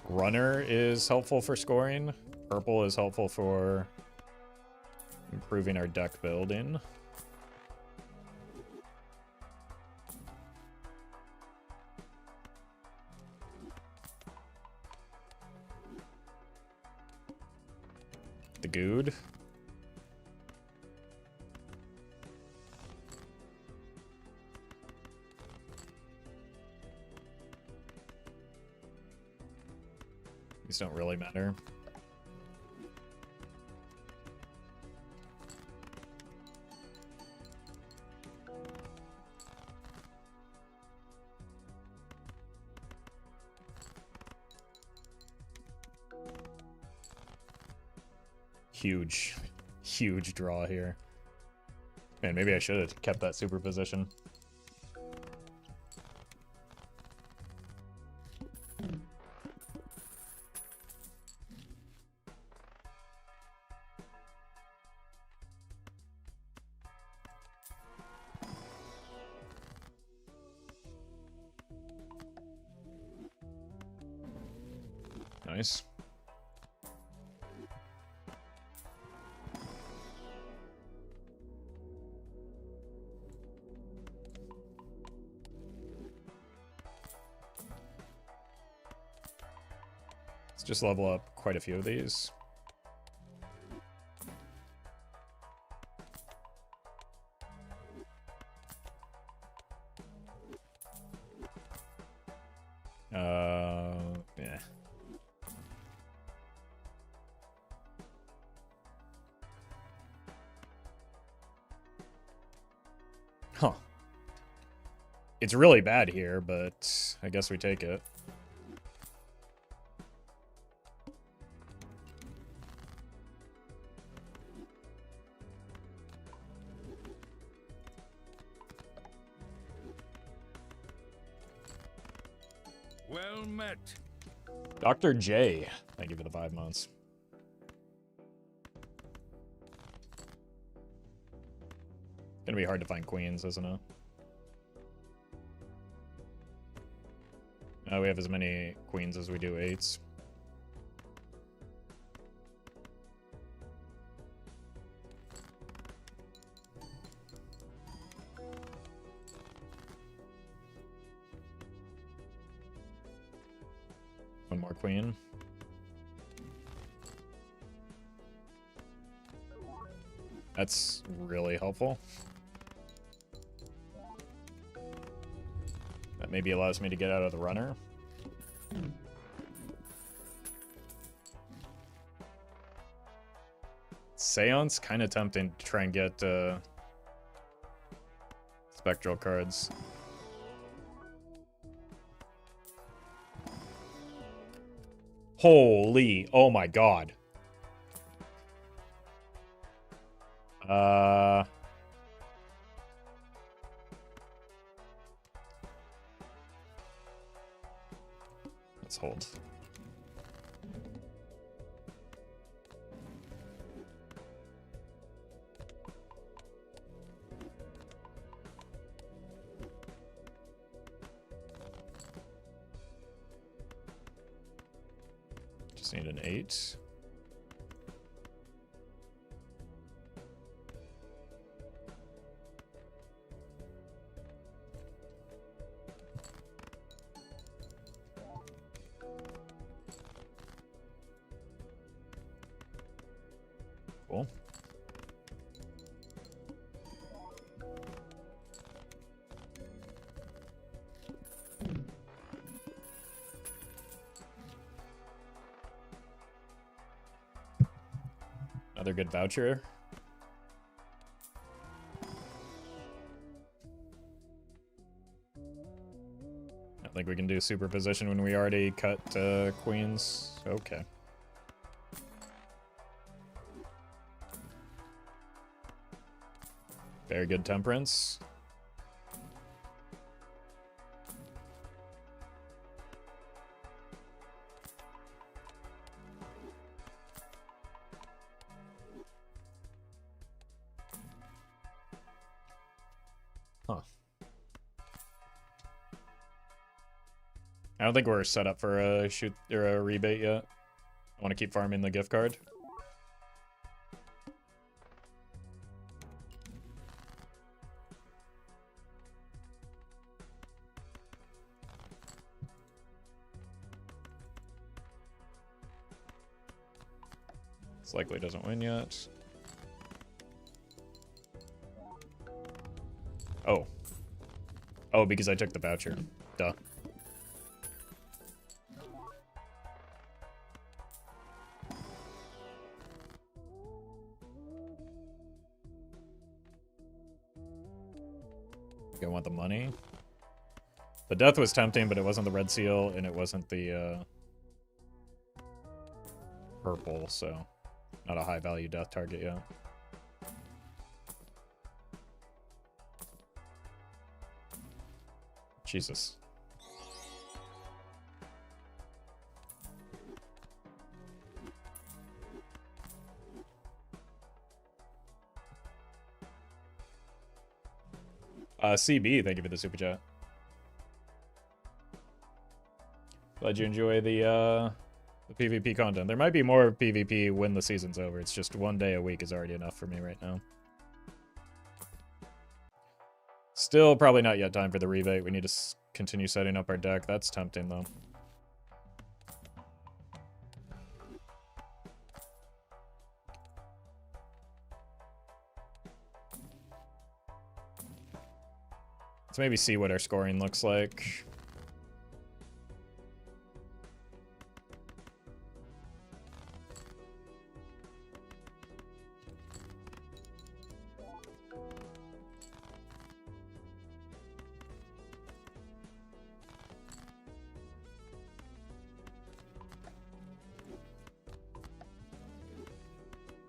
Runner is helpful for scoring. Purple is helpful for improving our deck building. The good. These don't really matter. Huge draw here. Man, maybe I should have kept that superposition. Nice. Let's just level up quite a few of these. Yeah. Huh. It's really bad here, but I guess we take it.
Well met.
Dr. J. Thank you for the 5 months. Gonna be hard to find queens, isn't it? We have as many queens as we do 8s. One more queen. That's really helpful. That maybe allows me to get out of the runner. Seance, kind of tempting to try and get spectral cards. Holy, oh my god. Let's hold. Just need an 8. Cool. Another good voucher. I think we can do superposition when we already cut queens. Okay. Very good temperance. Huh. I don't think we're set up for a shoot or a rebate yet. I want to keep farming the gift card. This likely doesn't win yet. Oh. Oh, because I took the voucher. Duh. I want the money. The death was tempting, but it wasn't the red seal, and it wasn't the purple, so not a high value death target yet. Jesus. CB, thank you for the super chat. Glad you enjoy the PvP content. There might be more PvP when the season's over. It's just 1 day a week is already enough for me right now. Still probably not yet time for the rebate. We need to continue setting up our deck. That's tempting, though. Let's maybe see what our scoring looks like.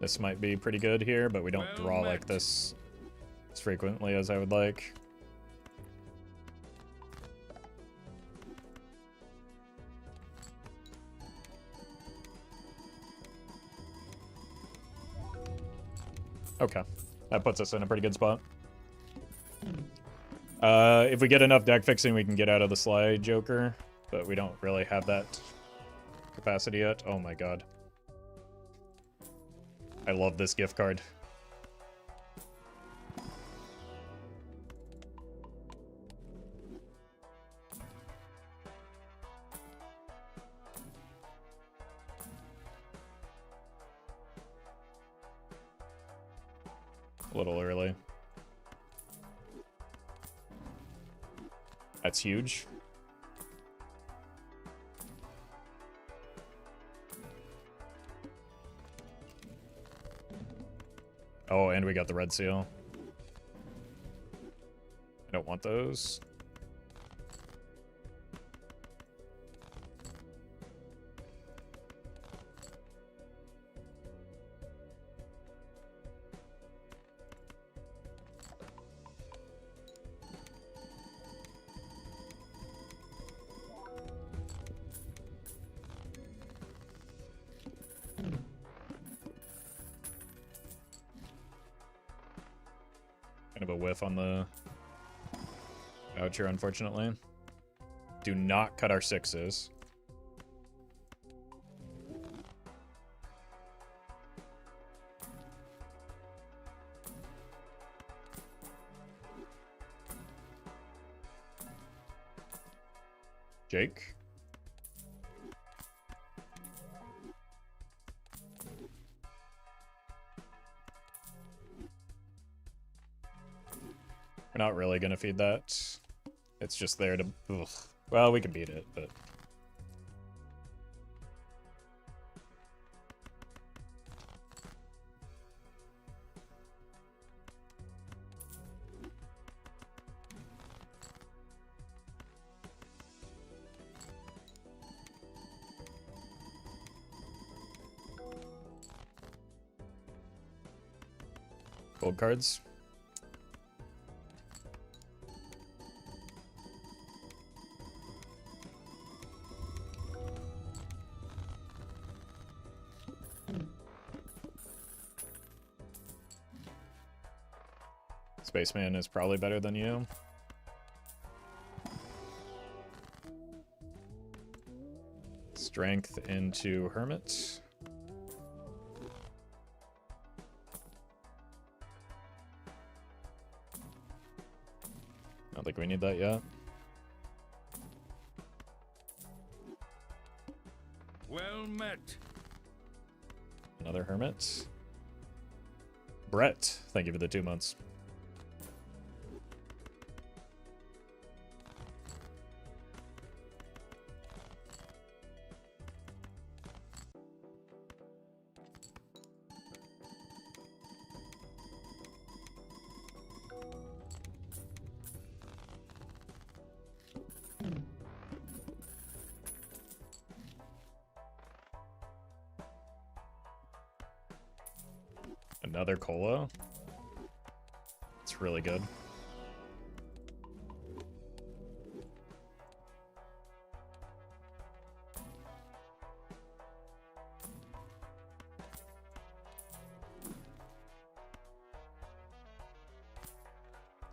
This might be pretty good here, but we don't draw like this as frequently as I would like. Okay, that puts us in a pretty good spot. If we get enough deck fixing, we can get out of the slide Joker, but we don't really have that capacity yet. Oh my god. I love this gift card. A little early. That's huge. Oh, and we got the red seal. I don't want those. Kind of a whiff on the voucher, unfortunately. Do not cut our sixes. Jake? We're not really gonna feed that. It's just there to... Ugh. Well, we can beat it, but... Gold cards. Spaceman is probably better than you. Strength into Hermit. I don't think we need that yet.
Well met.
Another Hermit. Brett, thank you for the 2 months. Another cola. It's really good. I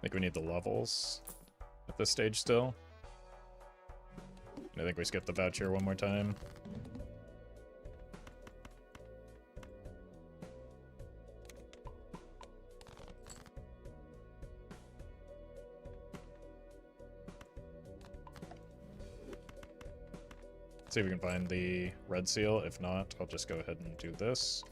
think we need the levels at this stage still. I think we skip the voucher one more time. See if we can find the red seal. If not, I'll just go ahead and do this.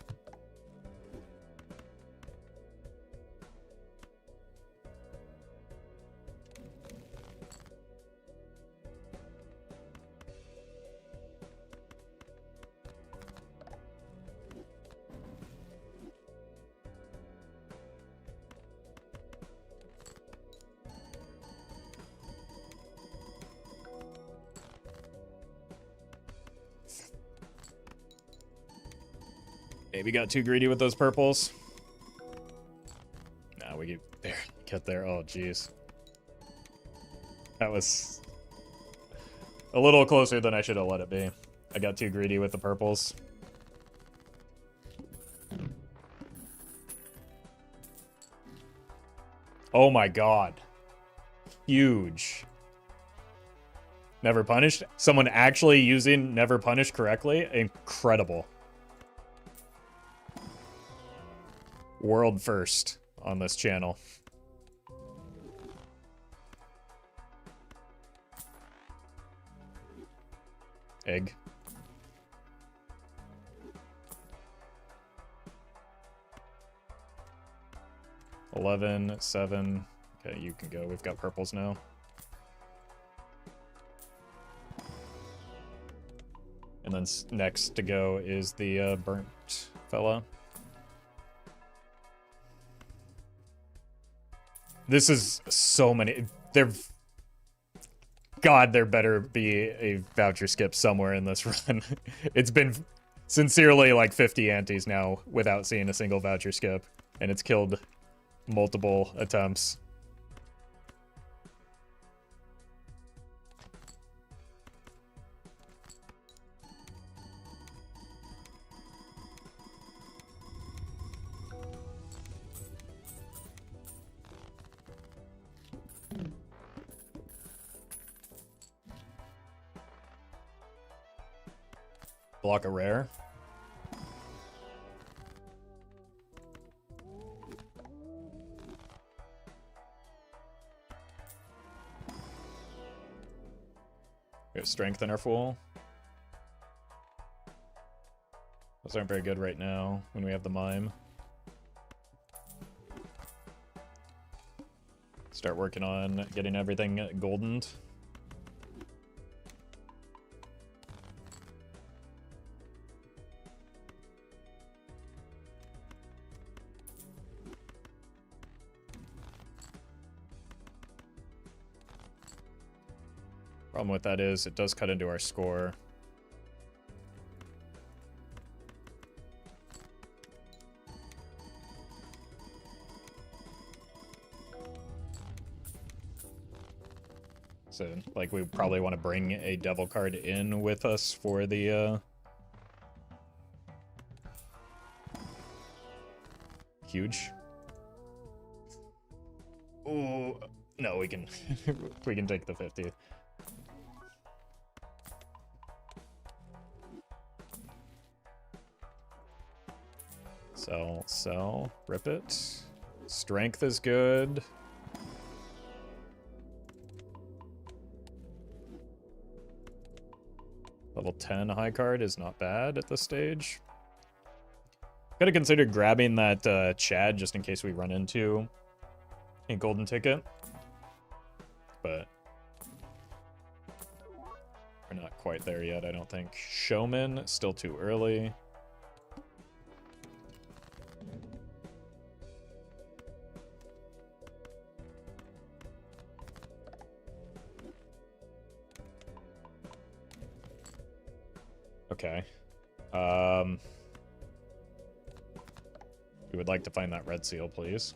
Maybe got too greedy with those purples. Nah, we get there. Oh, jeez. That was a little closer than I should have let it be. I got too greedy with the purples. Oh my god. Huge. Never punished? Someone actually using never punished correctly? Incredible. World first on this channel. Egg. $11, $7. Okay, you can go. We've got purples now. And then next to go is the burnt fella. This is so many. God, there better be a voucher skip somewhere in this run. It's been sincerely like 50 antes now without seeing a single voucher skip. And it's killed multiple attempts. Block a rare. We have strength in our full. Those aren't very good right now when we have the mime. Start working on getting everything goldened. Problem with that is it does cut into our score. So, like, we probably want to bring a devil card in with us for the, huge. Ooh, no, we can, we can take the 50. Sell, rip it. Strength is good. Level 10 high card is not bad at this stage. Gotta consider grabbing that Chad just in case we run into a golden ticket. But we're not quite there yet, I don't think. Showman, still too early. Okay. We would like to find that red seal, please.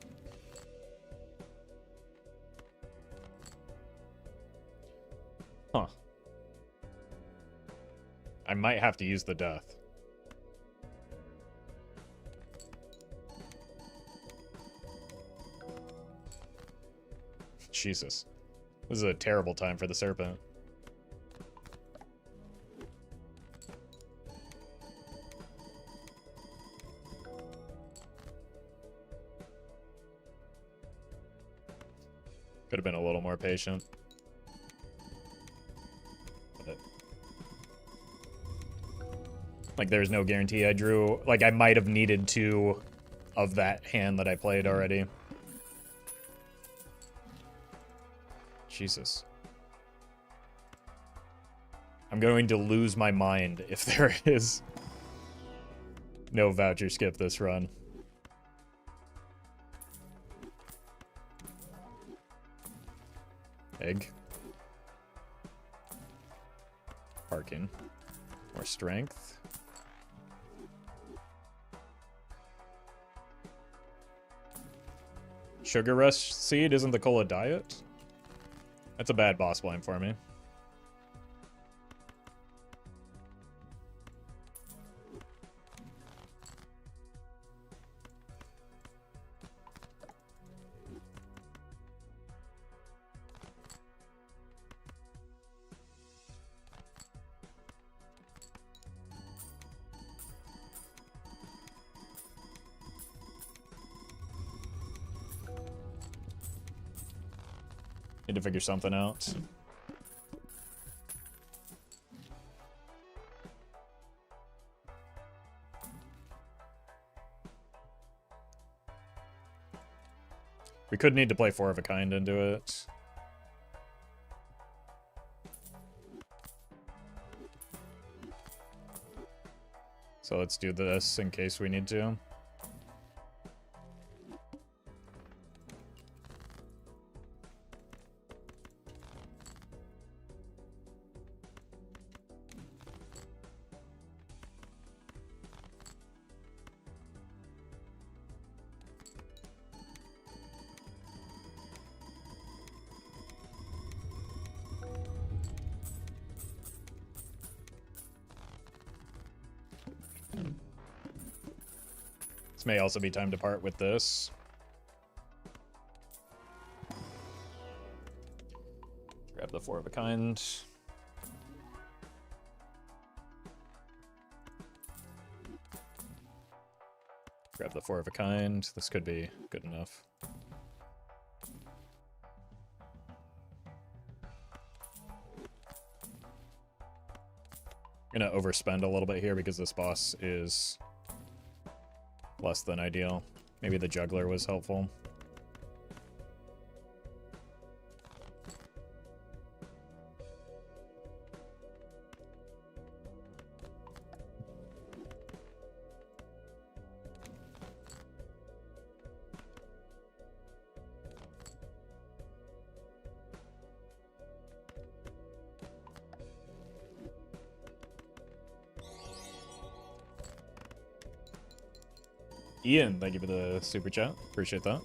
Huh. I might have to use the death. Jesus. This is a terrible time for the serpent. Could have been a little more patient. But, like, there's no guarantee I drew. Like, I might have needed 2 of that hand that I played already. Jesus. I'm going to lose my mind if there is no voucher skip this run. Egg. Parking. More strength. Sugar Rush Seed isn't the cola diet? That's a bad boss blind for me. Need to figure something out. We could need to play 4 of a kind into it. So let's do this in case we need to. This may also be time to part with this. Grab the 4 of a kind. Grab the 4 of a kind. This could be good enough. I'm gonna overspend a little bit here because this boss is less than ideal. Maybe the juggler was helpful. Ian, thank you for the super chat. Appreciate that.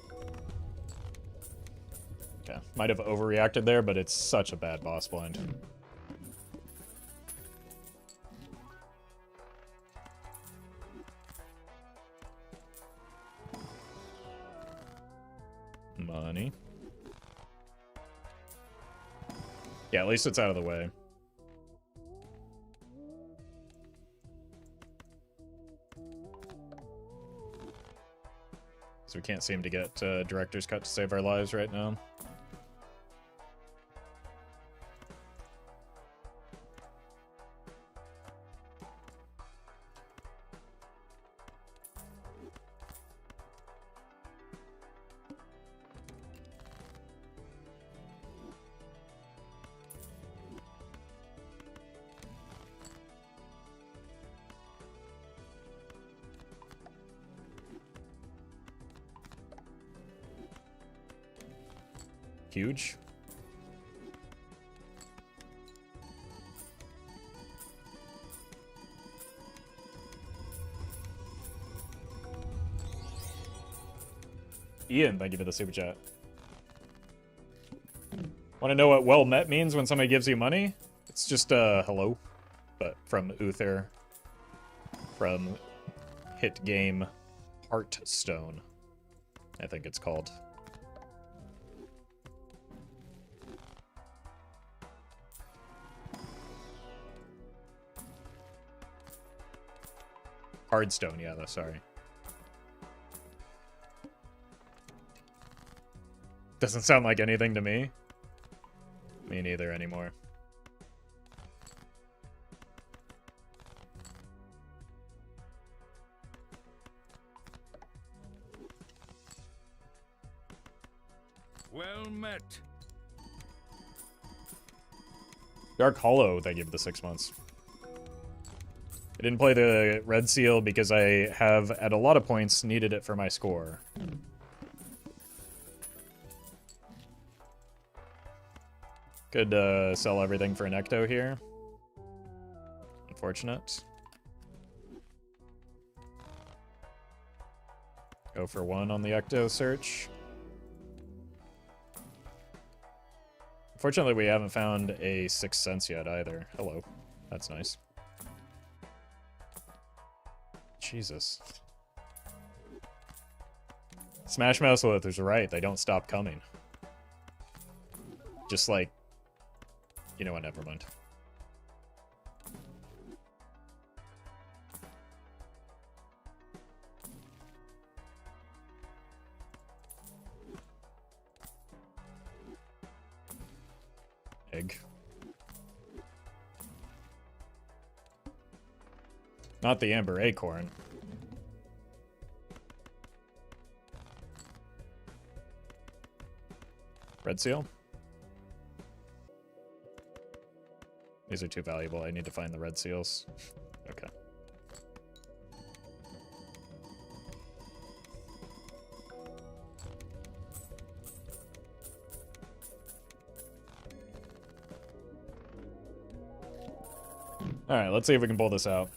Okay, might have overreacted there, but it's such a bad boss blind. Money. Yeah, at least it's out of the way. So we can't seem to get director's cut to save our lives right now. Huge. Ian, thank you for the super chat. Want to know what well met means when somebody gives you money? It's just hello, but from Uther, from hit game Hearthstone, I think it's called. Hearthstone, yeah, sorry. Doesn't sound like anything to me. Me neither anymore.
Well met.
Dark Hollow, thank you for the 6 months. I didn't play the Red Seal because I have, at a lot of points, needed it for my score. Could sell everything for an Ecto here. Unfortunate. Go for 1 on the Ecto search. Unfortunately, we haven't found a Sixth Sense yet either. Hello. That's nice. Jesus. Smash Mouth Luther's right. They don't stop coming. Just like... You know what? Never mind. Egg. Not the Amber Acorn. Red Seal? These are too valuable. I need to find the red seals. Okay. Alright, let's see if we can pull this out.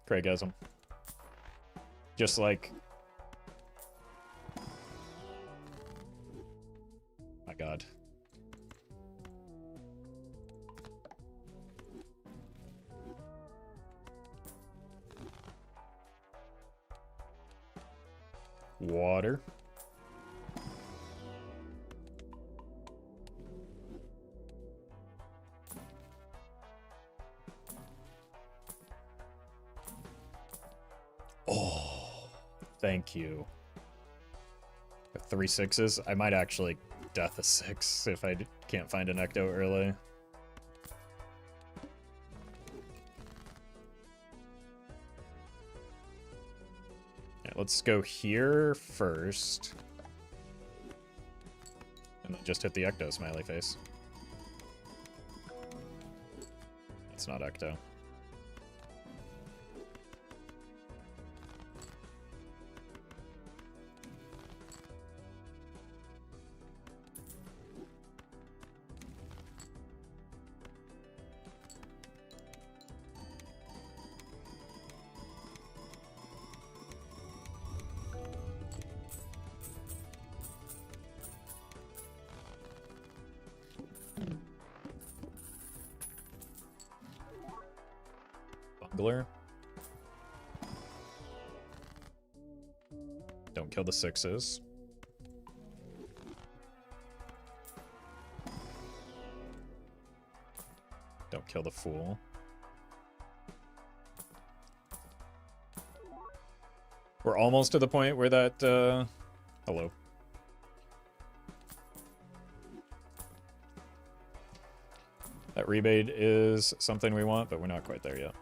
Craigasm. Just like... My god. Water. Oh, thank you. 3 6s. I might actually death a 6 if I can't find an Ecto early. Yeah, let's go here first. And then just hit the Ecto smiley face. It's not Ecto. juggler. Don't kill the 6s. Don't kill the fool. We're almost to the point where that, hello. That rebate is something we want, but we're not quite there yet.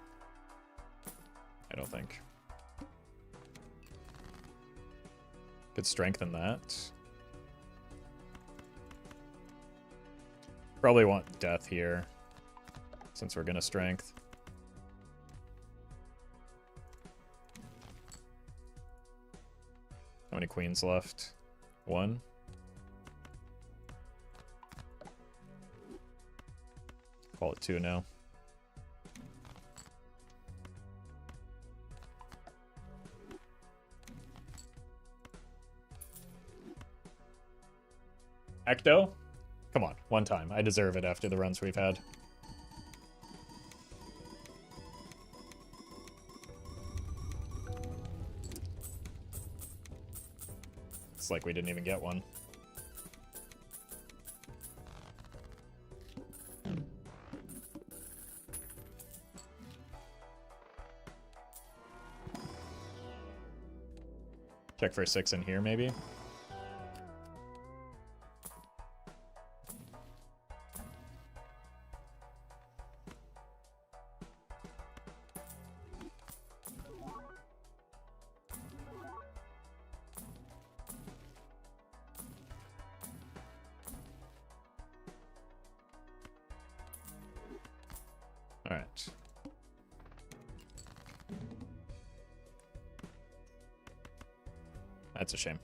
I don't think. Could strengthen that. Probably want death here, since we're gonna strength. How many queens left? 1. Call it 2 now. Ecto? Come on, one time. I deserve it after the runs we've had. It's like we didn't even get one. Check for 6 in here, maybe? Alright. That's a shame.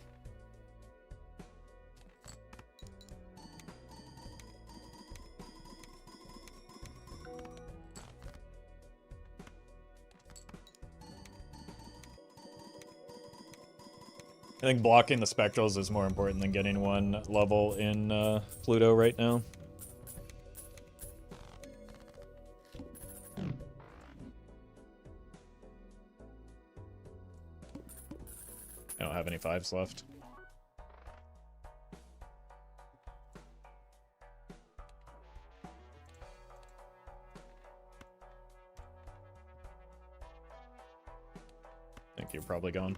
I think blocking the spectrals is more important than getting one level in Pluto right now. I don't have any 5s left. I think you're probably gone.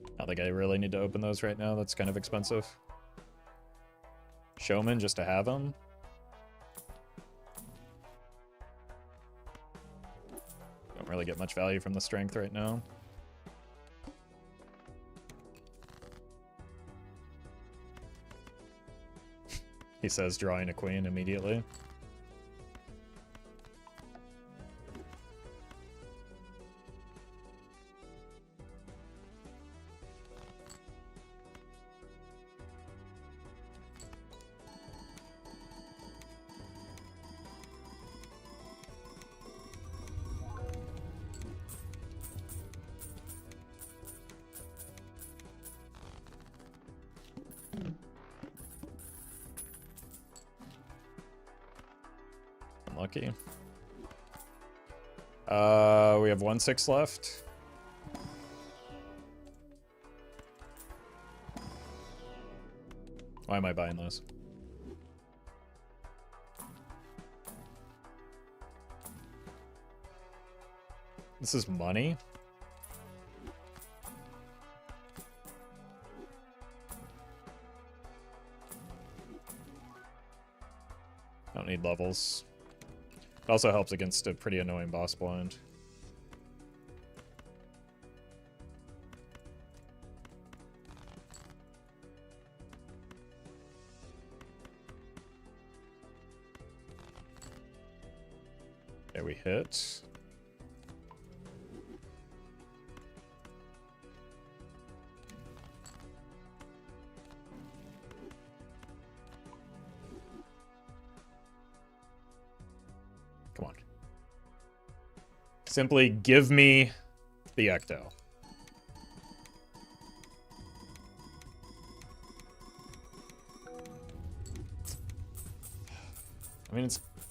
I don't think I really need to open those right now. That's kind of expensive. Showman just to have them. Don't really get much value from the strength right now. He says drawing a queen immediately. Unlucky. We have 1 6 left. Why am I buying those? This is money? Don't need levels. It also helps against a pretty annoying boss blind. Okay, we hit. Come on. Simply give me the Ecto.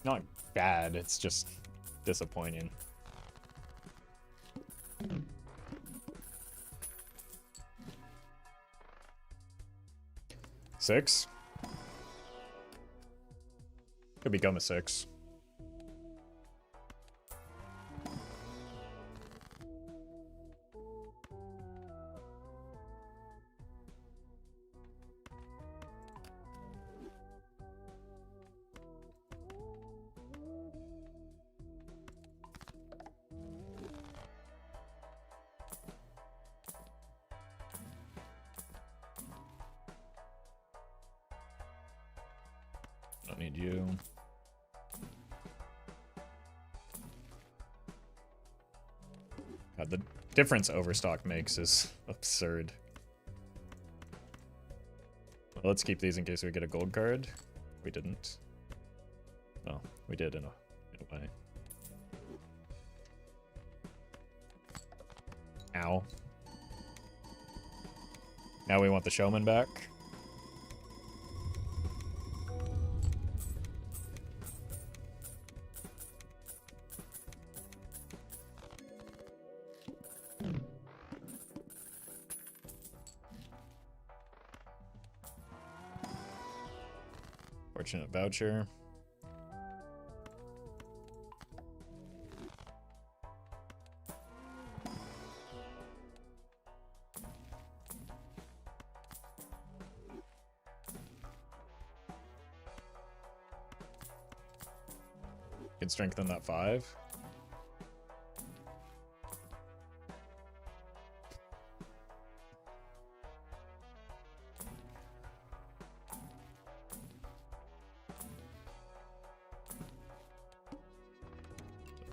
not bad, it's just disappointing. Six? Could become a 6. Don't need you. God, the difference Overstock makes is absurd. Well, let's keep these in case we get a gold card. We didn't. Well, we did in a way. Ow. Now we want the showman back. Fortunate voucher. Can strengthen that 5.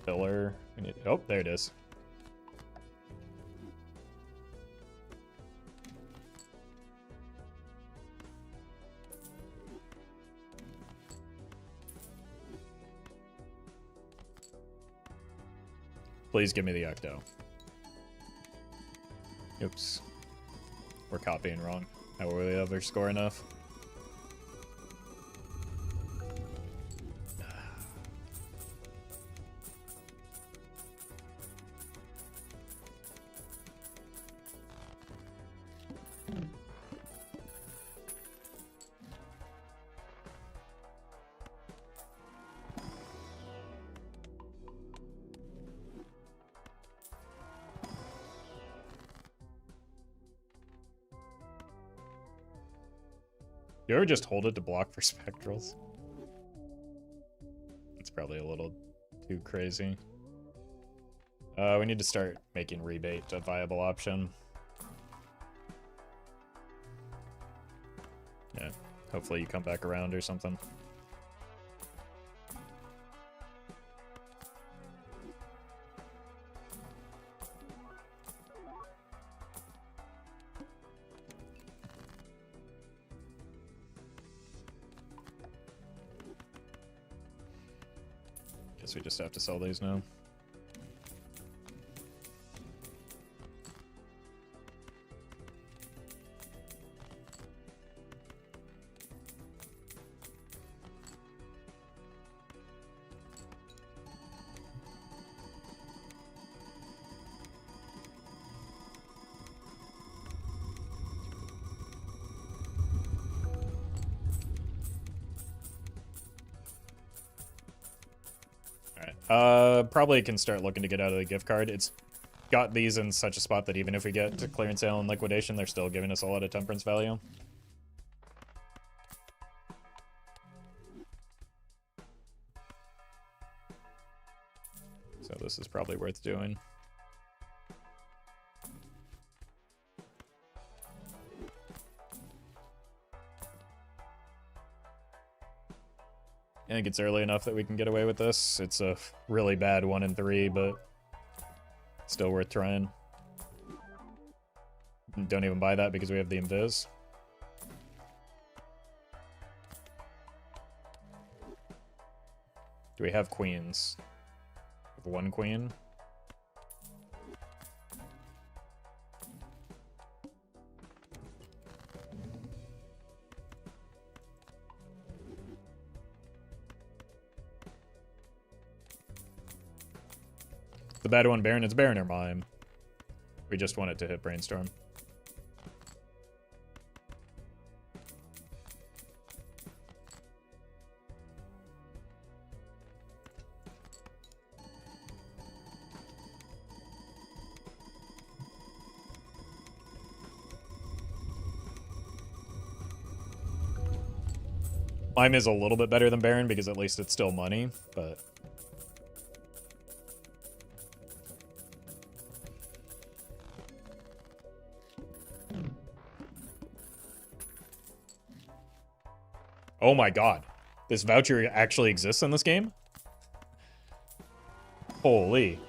Pillar. We need, oh, there it is. Please give me the Ecto. Oops. We're copying wrong. How will we ever score enough? You ever just hold it to block for spectrals? It's probably a little too crazy. We need to start making rebate a viable option. Yeah, hopefully you come back around or something. Guess we just have to sell these now. Probably can start looking to get out of the gift card. It's got these in such a spot that even if we get to clearance sale and liquidation, they're still giving us a lot of temperance value. So this is probably worth doing. I think it's early enough that we can get away with this. It's a really bad 1 in 3, but still worth trying. Don't even buy that because we have the invis. Do we have queens? We have 1 queen. The bad one, Baron. It's Baron or Mime. We just want it to hit Brainstorm. Mime is a little bit better than Baron because at least it's still money, but... Oh my god. This voucher actually exists in this game? Holy.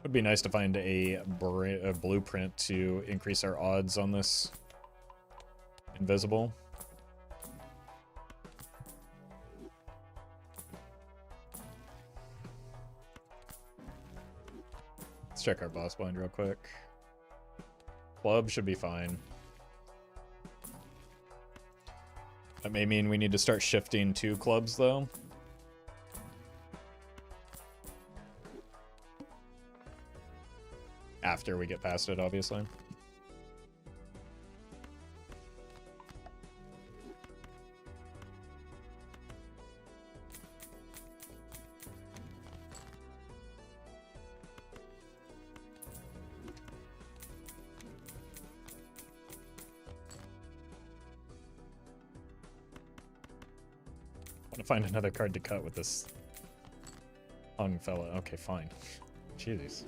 Would be nice to find a blueprint to increase our odds on this invisible. Let's check our boss blind real quick. Club should be fine. That may mean we need to start shifting to clubs, though. After we get past it, obviously. Want to find another card to cut with this hung fella. Okay, fine. Jeez.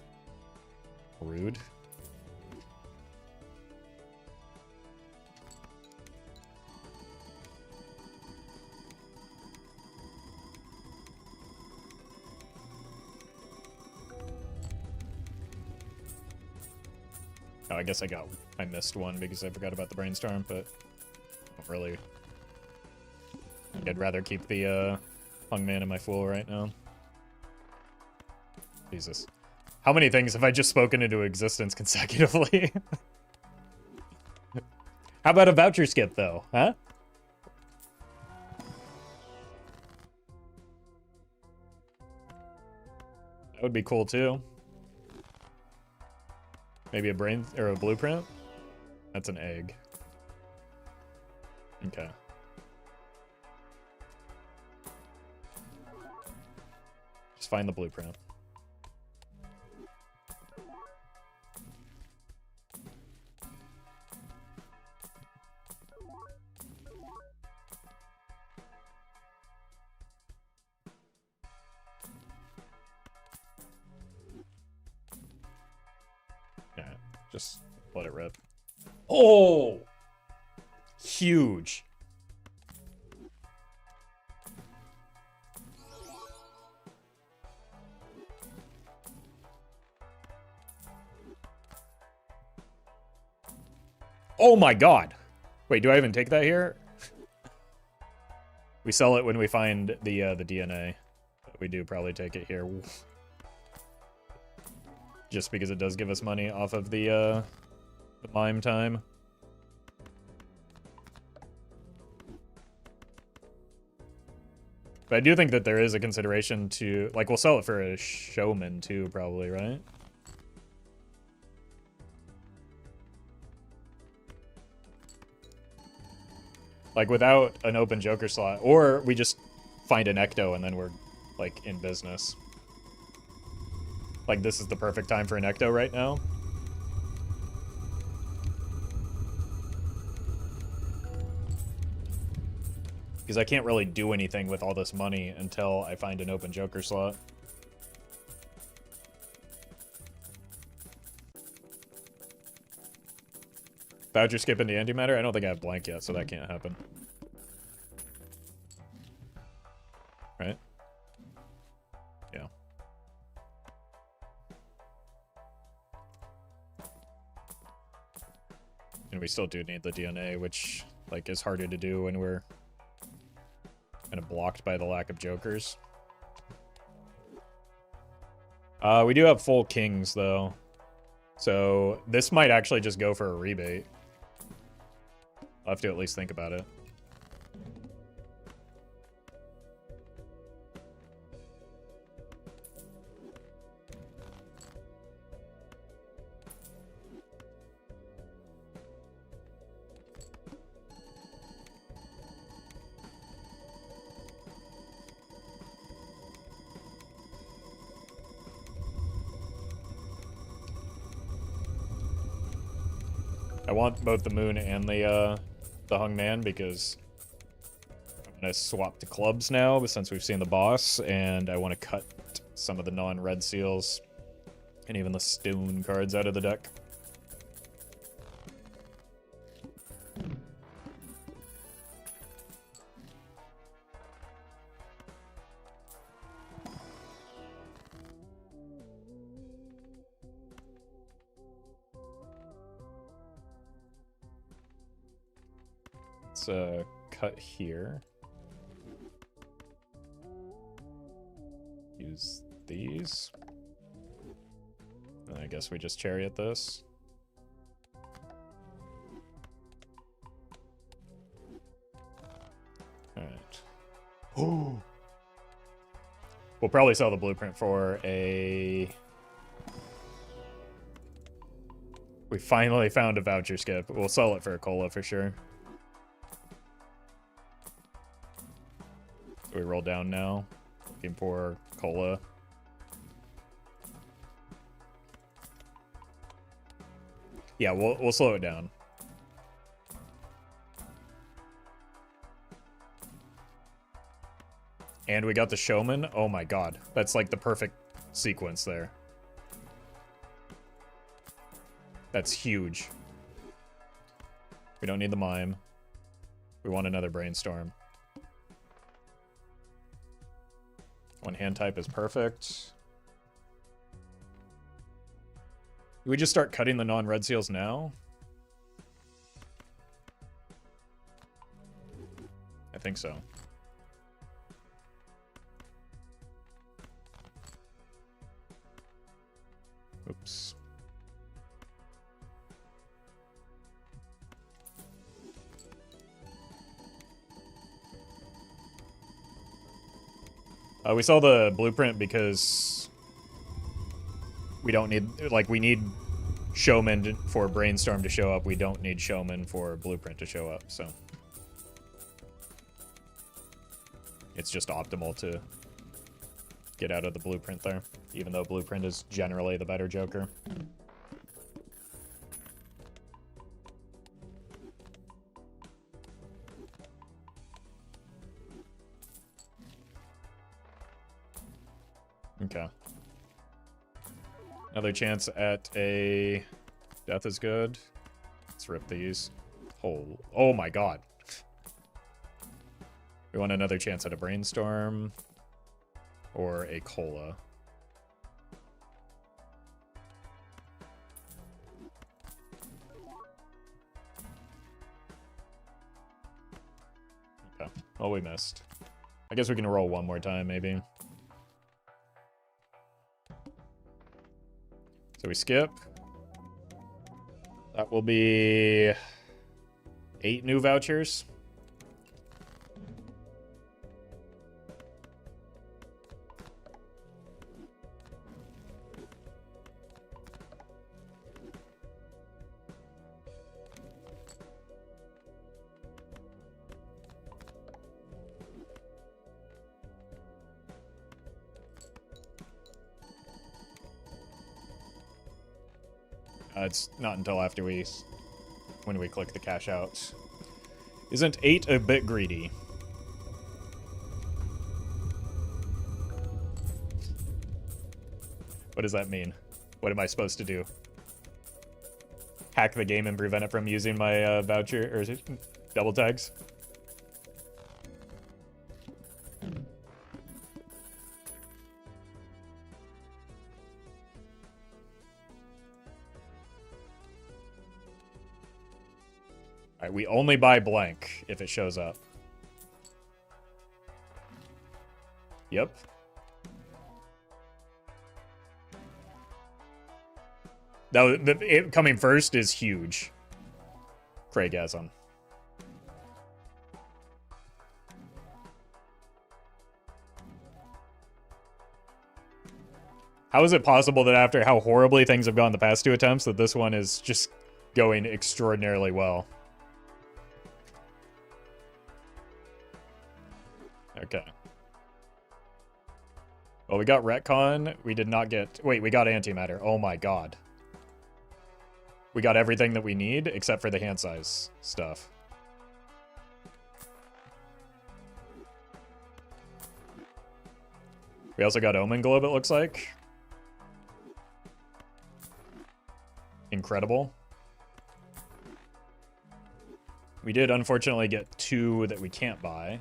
Rude. Oh, I guess I missed one because I forgot about the brainstorm, but not really. I'd rather keep the hung man in my fool right now. Jesus. How many things have I just spoken into existence consecutively? How about a voucher skip, though? Huh? That would be cool, too. Maybe a brain or a blueprint? That's an egg. Okay. Just find the blueprint. Just let it rip. Oh! Huge. Oh my god. Wait, do I even take that here? We sell it when we find the DNA. But we do probably take it here. Just because it does give us money off of the mime time. But I do think that there is a consideration to... Like, we'll sell it for a showman, too, probably, right? Like, without an open Joker slot. Or we just find an Ecto and then we're, like, in business. Like, this is the perfect time for an Ecto right now. Because I can't really do anything with all this money until I find an open Joker slot. Voucher skip into antimatter? I don't think I have blank yet, so that can't happen. Right? Yeah. And we still do need the DNA, which, like, is harder to do when we're kind of blocked by the lack of Jokers. We do have full kings, though. So this might actually just go for a rebate. I'll have to at least think about it. I want both the moon and the hung man because I'm gonna swap to clubs now since we've seen the boss, and I want to cut some of the non-red seals and even the stone cards out of the deck. Let's cut here. Use these. And I guess we just chariot this. Alright. Oh! We'll probably sell the blueprint for a... We finally found a voucher skip. We'll sell it for a cola for sure. We roll down now. Looking for cola. Yeah, we'll slow it down. And we got the showman. Oh my god. That's like the perfect sequence there. That's huge. We don't need the mime. We want another brainstorm. One hand type is perfect. Do we just start cutting the non-red seals now? I think so. Oops. We saw the blueprint because we don't need, like, we need showman for brainstorm to show up. We don't need showman for blueprint to show up, so. It's just optimal to get out of the blueprint there, even though blueprint is generally the better joker. Okay. Another chance at a death is good. Let's rip these. Oh my god. We want another chance at a brainstorm or a cola. Okay. Oh, we missed. I guess we can roll one more time, maybe. So we skip. That will be 8 new vouchers. It's not until after when we click the cash out. Isn't 8 a bit greedy? What does that mean? What am I supposed to do? Hack the game and prevent it from using my voucher or double tags? Alright, we only buy blank if it shows up. Yep. It coming first is huge. Craigasm. How is it possible that after how horribly things have gone the past 2 attempts that this one is just going extraordinarily well? Okay. Well, we got retcon. We did not get... Wait, we got antimatter. Oh my god. We got everything that we need except for the hand size stuff. We also got Omen Globe, it looks like. Incredible. We did unfortunately get 2 that we can't buy.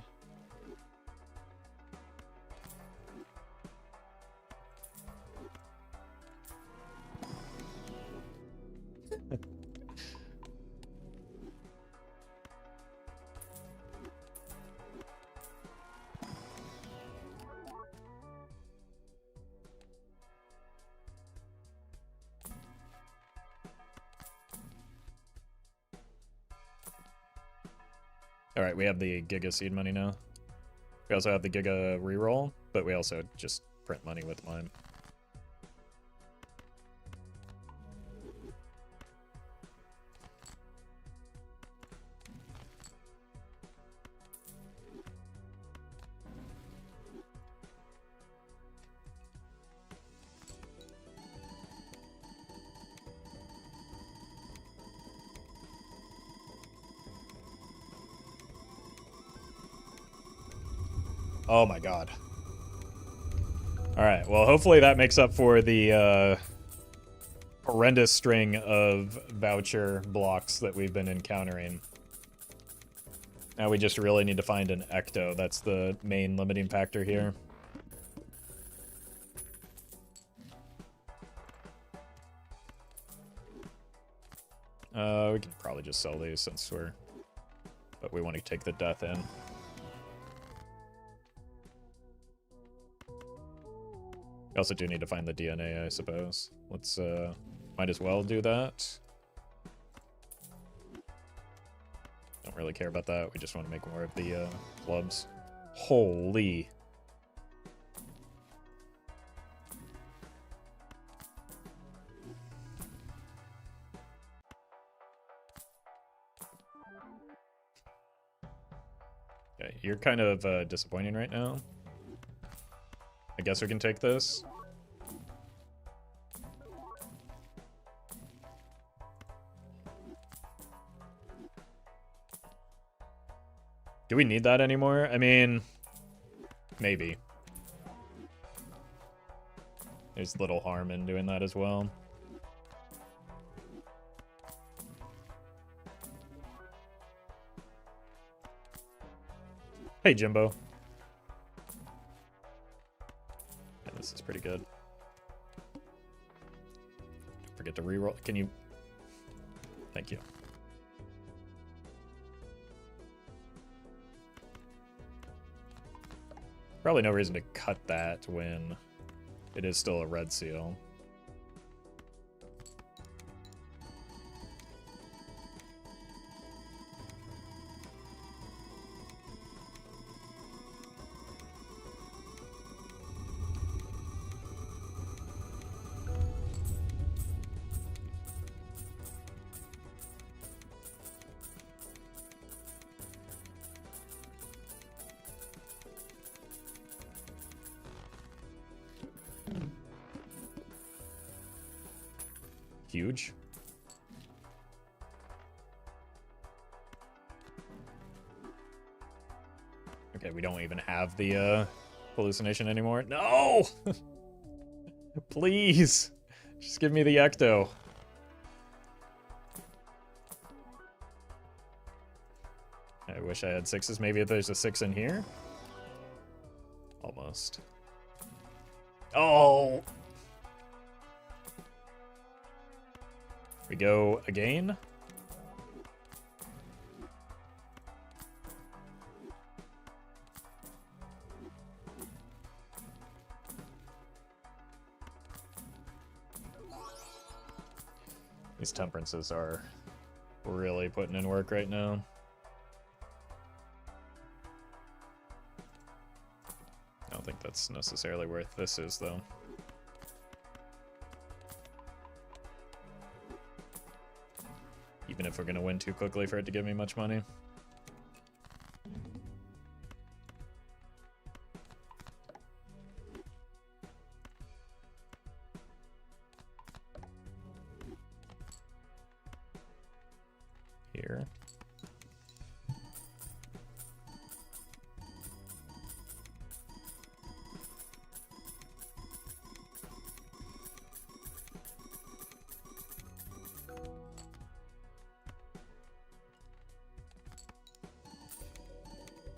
Alright, we have the Giga seed money now. We also have the Giga reroll, but we also just print money with mine. Oh my god. Alright, well hopefully that makes up for the horrendous string of voucher blocks that we've been encountering. Now we just really need to find an ecto. That's the main limiting factor here. We can probably just sell these since we're... But we want to take the death in. We also do need to find the DNA, I suppose. Let's, might as well do that. Don't really care about that. We just want to make more of the, clubs. Holy. Okay, you're kind of, disappointing right now. I guess we can take this. Do we need that anymore? I mean, maybe. There's little harm in doing that as well. Hey, Jimbo. Yeah, this is pretty good. Don't forget to reroll. Can you... Thank you. Probably no reason to cut that when it is still a red seal. Huge. Okay, we don't even have the hallucination anymore. No! Please! Just give me the ecto. I wish I had 6s. Maybe if there's a 6 in here? Almost. Oh! We go again. These temperances are really putting in work right now. I don't think that's necessarily where this is, though. Even if we're going to win too quickly for it to give me much money. Here.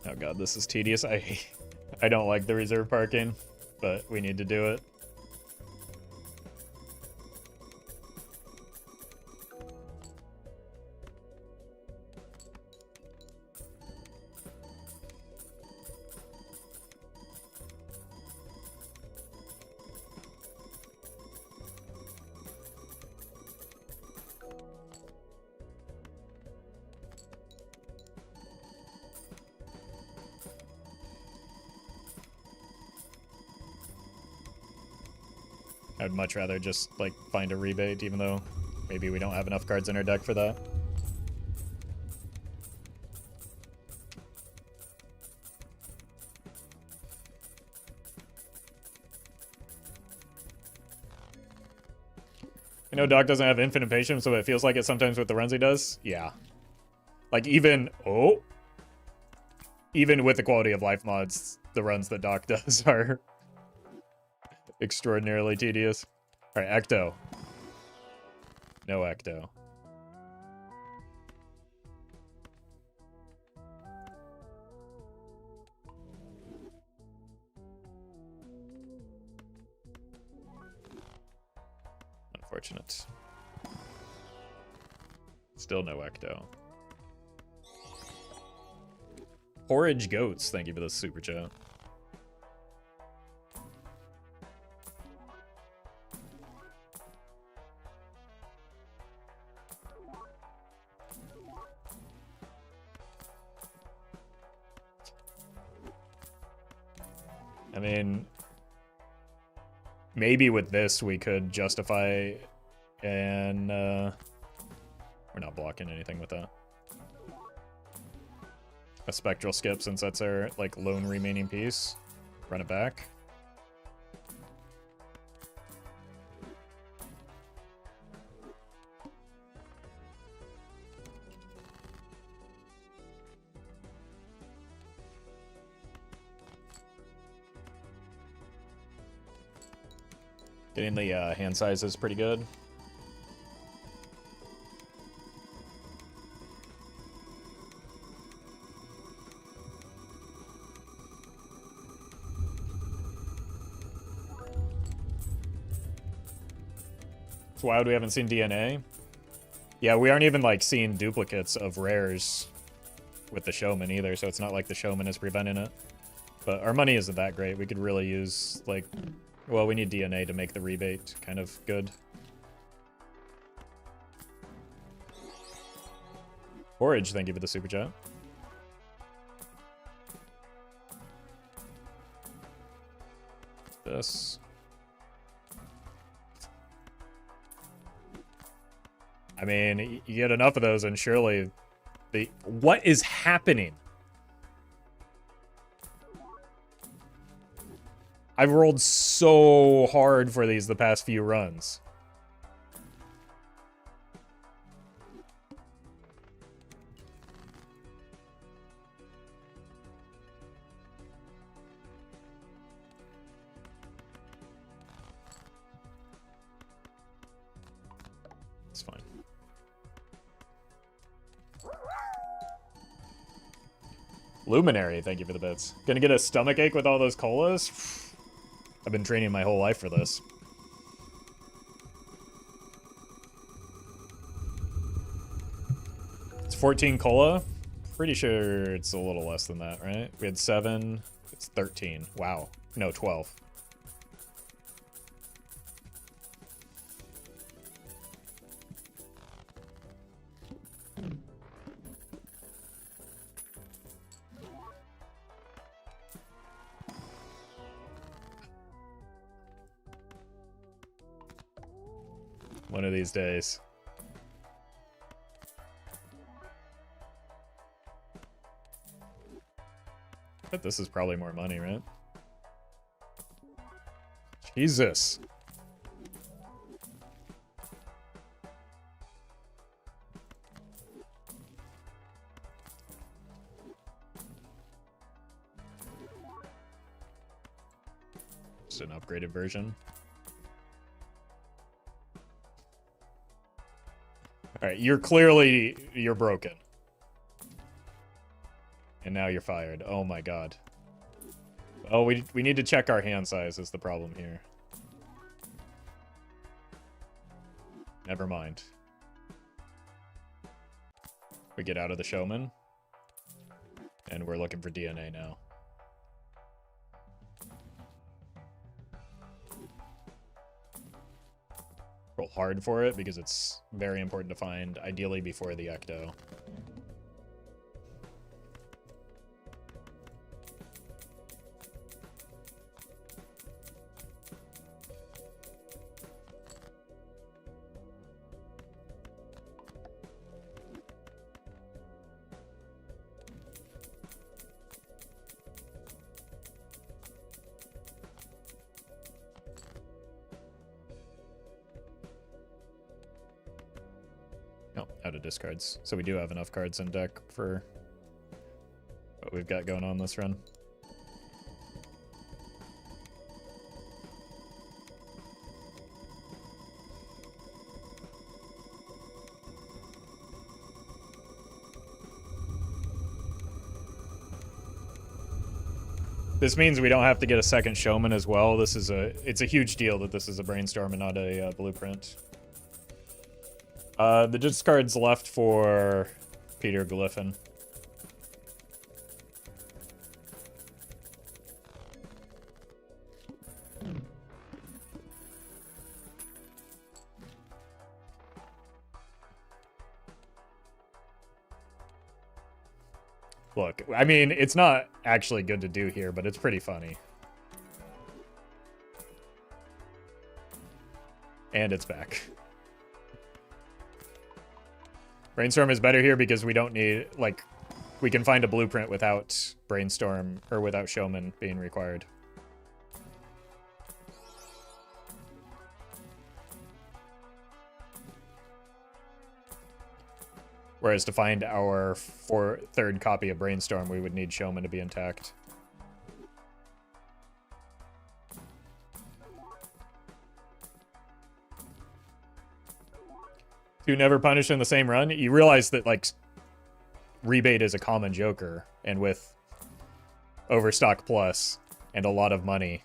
Oh god, this is tedious. I don't like the reserve parking, but we need to do it. I'd much rather just, like, find a rebate, even though maybe we don't have enough cards in our deck for that. You know, Doc doesn't have infinite patience, so it feels like it sometimes with the runs he does. Yeah. Like, even... Oh! Even with the quality of life mods, the runs that Doc does are extraordinarily tedious. Alright, Ecto. No Ecto. Unfortunate. Still no Ecto. Porridge Goats, thank you for the super chat. I mean, maybe with this we could justify, and we're not blocking anything with that. A spectral skip, since that's our like lone remaining piece. Run it back. Getting the hand size is pretty good. It's wild we haven't seen DNA. Yeah, we aren't even like seeing duplicates of rares with the showman either, so it's not like the showman is preventing it. But our money isn't that great. We could really use like... Well, we need DNA to make the rebate kind of good. Forage, thank you for the super chat. This. I mean, you get enough of those and surely the... What is happening? I've rolled so hard for these the past few runs. It's fine. Luminary, thank you for the bits. Gonna get a stomachache with all those colas? I've been training my whole life for this. It's 14 cola. Pretty sure it's a little less than that, right? We had 7. It's 13. Wow. No, 12. One of these days. But this is probably more money, right? Jesus. Just an upgraded version. Alright, you're broken. And now you're fired. Oh my god. Oh, we need to check our hand size is the problem here. Never mind. We get out of the showman. And we're looking for DNA now. Roll hard for it because it's very important to find, ideally before the ecto. Out of discards. So we do have enough cards in deck for what we've got going on this run. This means we don't have to get a second showman as well. It's a huge deal that this is a brainstorm and not a blueprint. The discards left for Peter Glyphon. Look, I mean, it's not actually good to do here, but it's pretty funny. And it's back. Brainstorm is better here because we don't need, like, we can find a blueprint without Brainstorm, or without Showman being required. Whereas to find our third copy of Brainstorm, we would need Showman to be intact. To never punish in the same run, you realize that, like, Rebate is a common joker, and with Overstock Plus and a lot of money,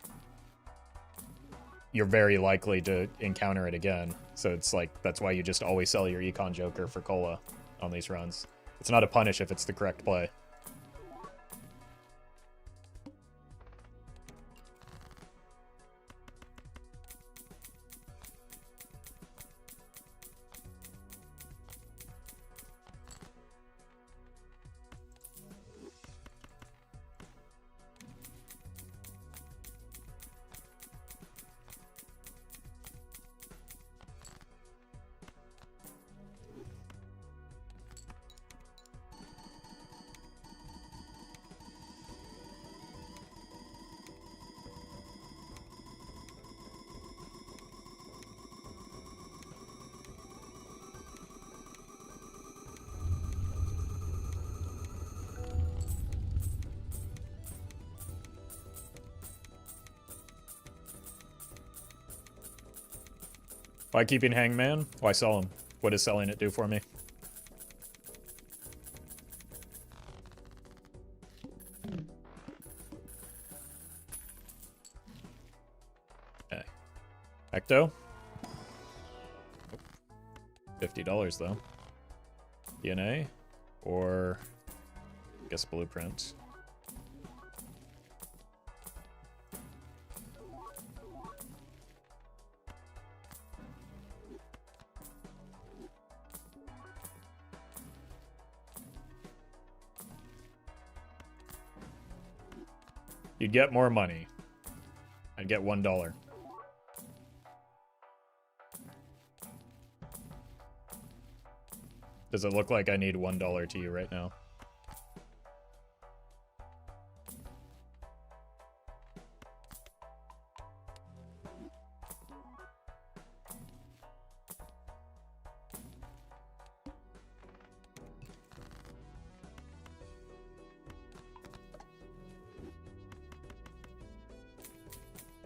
you're very likely to encounter it again. So it's like, that's why you just always sell your Econ Joker for Cola on these runs. It's not a punish if it's the correct play. Why keeping Hangman? Why sell him? What does selling it do for me? Okay. Ecto? $50 though. DNA? Or I guess blueprint. You'd get more money. I'd get $1. Does it look like I need $1 to you right now?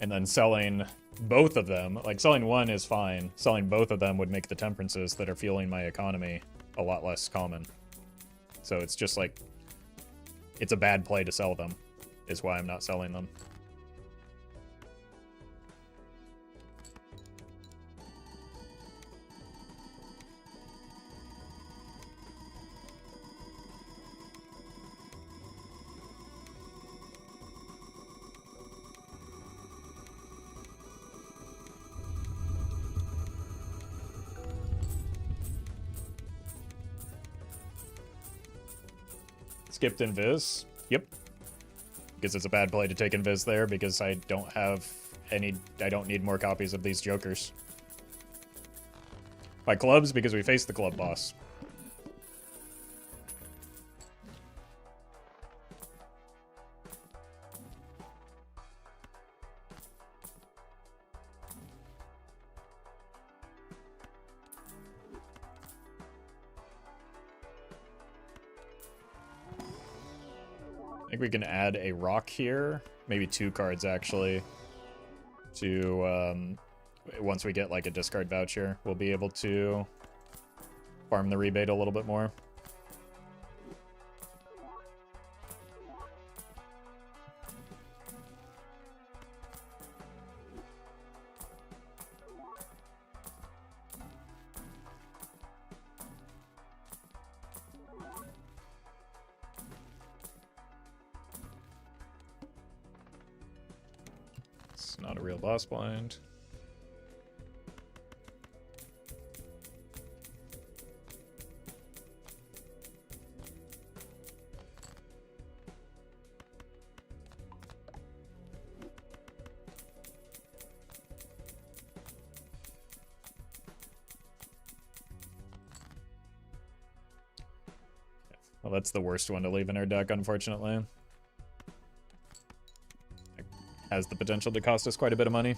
And then selling both of them, like selling one is fine. Selling both of them would make the temperances that are fueling my economy a lot less common. So it's just like, it's a bad play to sell them, is why I'm not selling them. Skipped invis. Yep. Because it's a bad play to take invis there because I don't have any... I don't need more copies of these jokers. By clubs, because we faced the club boss. I think we can add a rock here, maybe 2 cards actually, to, once we get like a discard voucher, we'll be able to farm the rebate a little bit more. Not a real boss blind. Well, that's the worst one to leave in our deck, unfortunately. Has the potential to cost us quite a bit of money.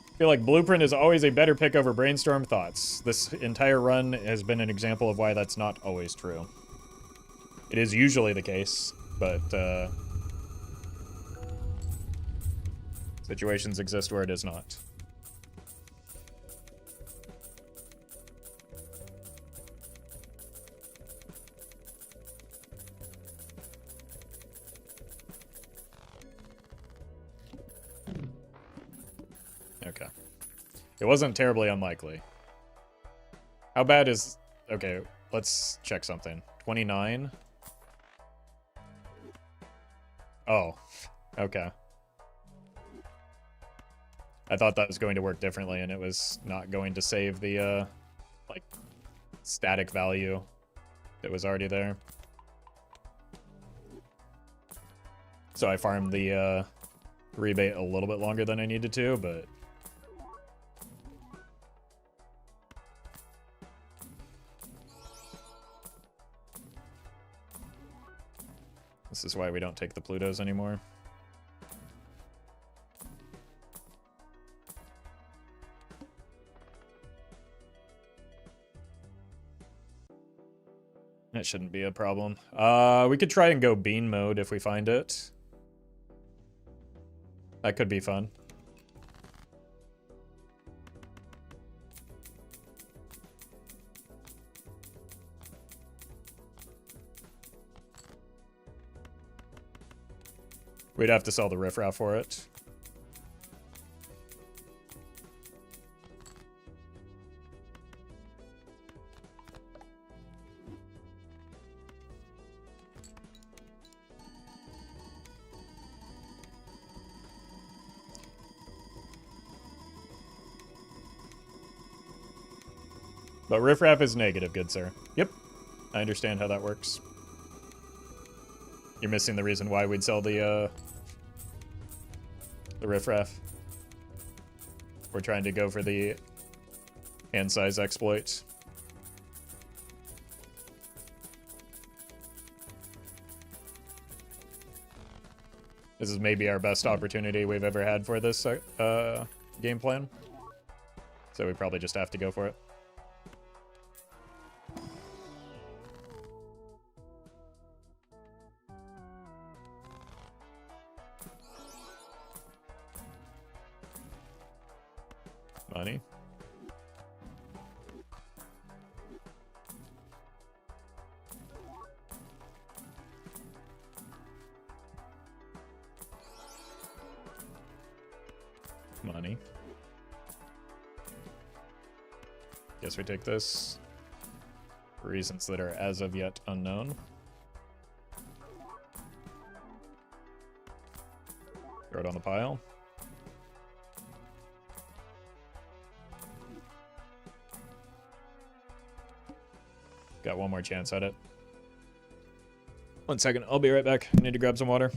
I feel like Blueprint is always a better pick over Brainstorm Thoughts. This entire run has been an example of why that's not always true. It is usually the case, but situations exist where it is not. Okay. It wasn't terribly unlikely. How bad is... Okay, let's check something. 29? Oh, okay. I thought that was going to work differently, and it was not going to save the, like, static value that was already there. So I farmed the, rebate a little bit longer than I needed to, but... This is why we don't take the Plutos anymore. That shouldn't be a problem. We could try and go bean mode if we find it. That could be fun. We'd have to sell the riffraff for it. But riffraff is negative, good sir. Yep, I understand how that works. You're missing the reason why we'd sell the riffraff. We're trying to go for the Hand size exploit. This is maybe our best opportunity we've ever had for this game plan. So we probably just have to go for it. Money. Money. Guess we take this for reasons that are as of yet unknown. Throw it on the pile. Got one more chance at it. 1 second, I'll be right back. I need to grab some water.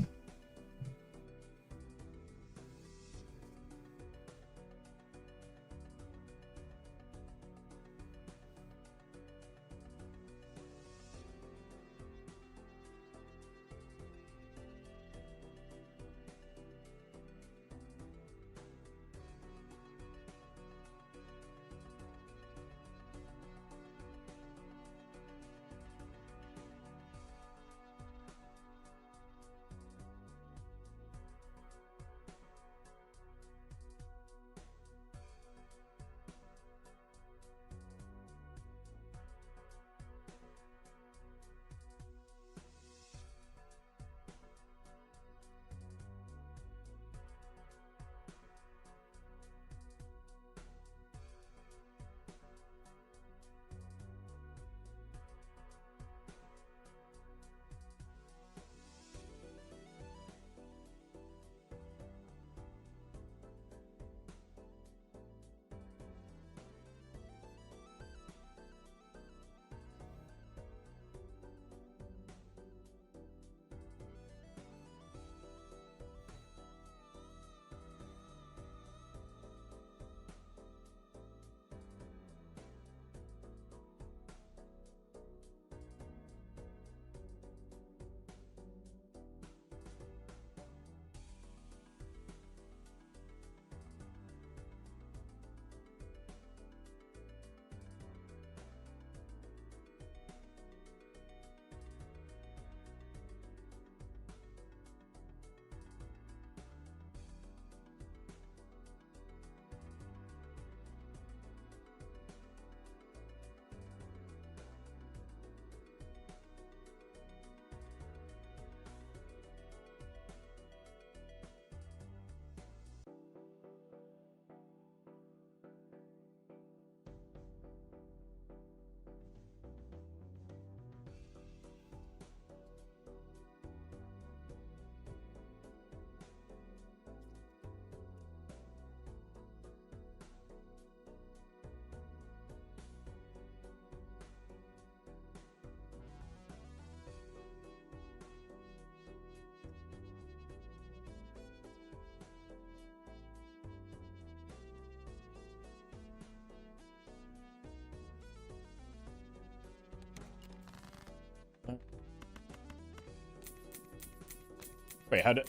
Wait, how did...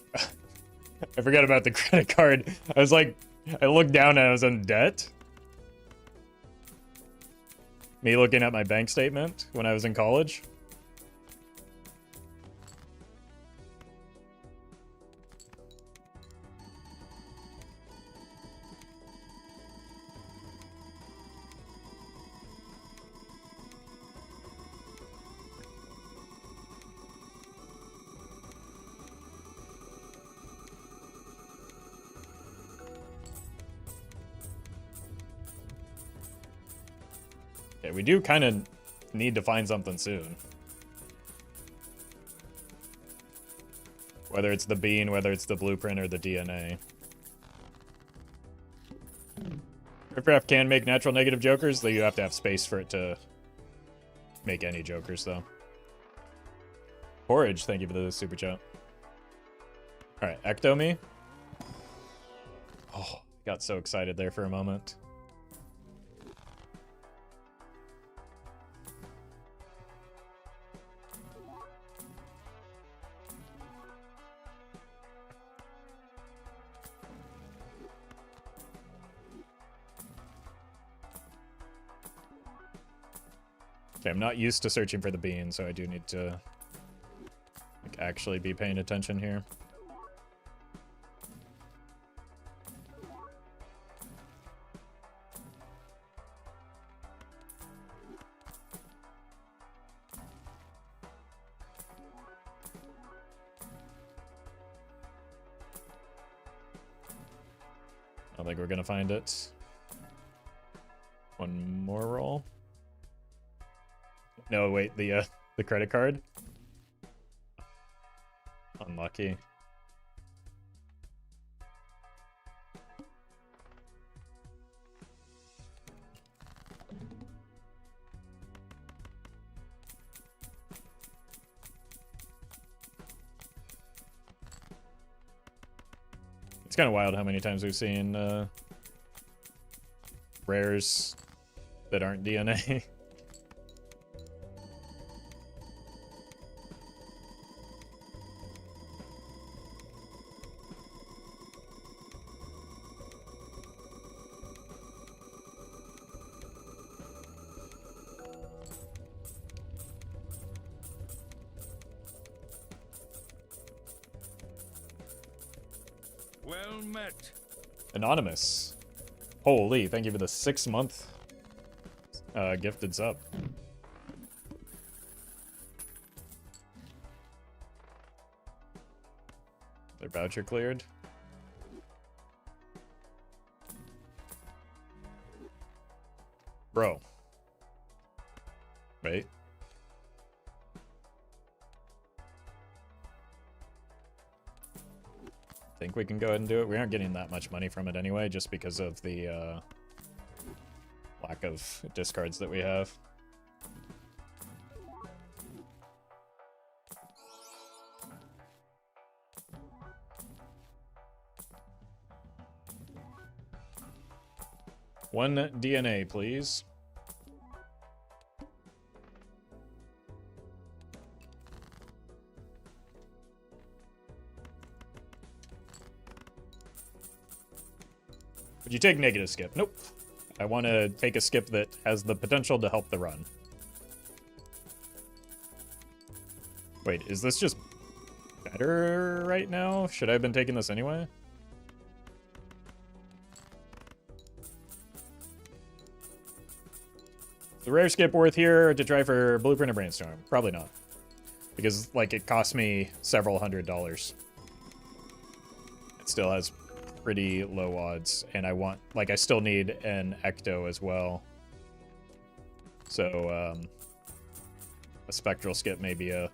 I forgot about the credit card. I was like... I looked down and I was in debt. Me looking at my bank statement when I was in college. Okay, we do kind of need to find something soon. Whether it's the bean, whether it's the blueprint, or the DNA. Riffraff can make natural negative jokers, though you have to have space for it to make any jokers, though. Porridge, thank you for the super chat. Alright, Ecto me. Oh, got so excited there for a moment. Okay, I'm not used to searching for the bean, so I do need to like, actually be paying attention here. I don't think we're gonna find it. One more roll. No, wait, the credit card. Unlucky. It's kind of wild how many times we've seen rares that aren't DNA.
Well met.
Anonymous. Holy, thank you for the 6-month gifted sub. Their voucher cleared. Bro. Wait. Think we can go ahead and do it. We aren't getting that much money from it anyway, just because of the lack of discards that we have. One DNA, please. Would you take negative skip? Nope. I want to take a skip that has the potential to help the run. Wait, is this just better right now? Should I have been taking this anyway? The rare skip worth here to try for Blueprint or Brainstorm? Probably not. Because, like, it cost me several $100s. It still has pretty low odds, and I want, like, I still need an Ecto as well. So, a Spectral skip may be a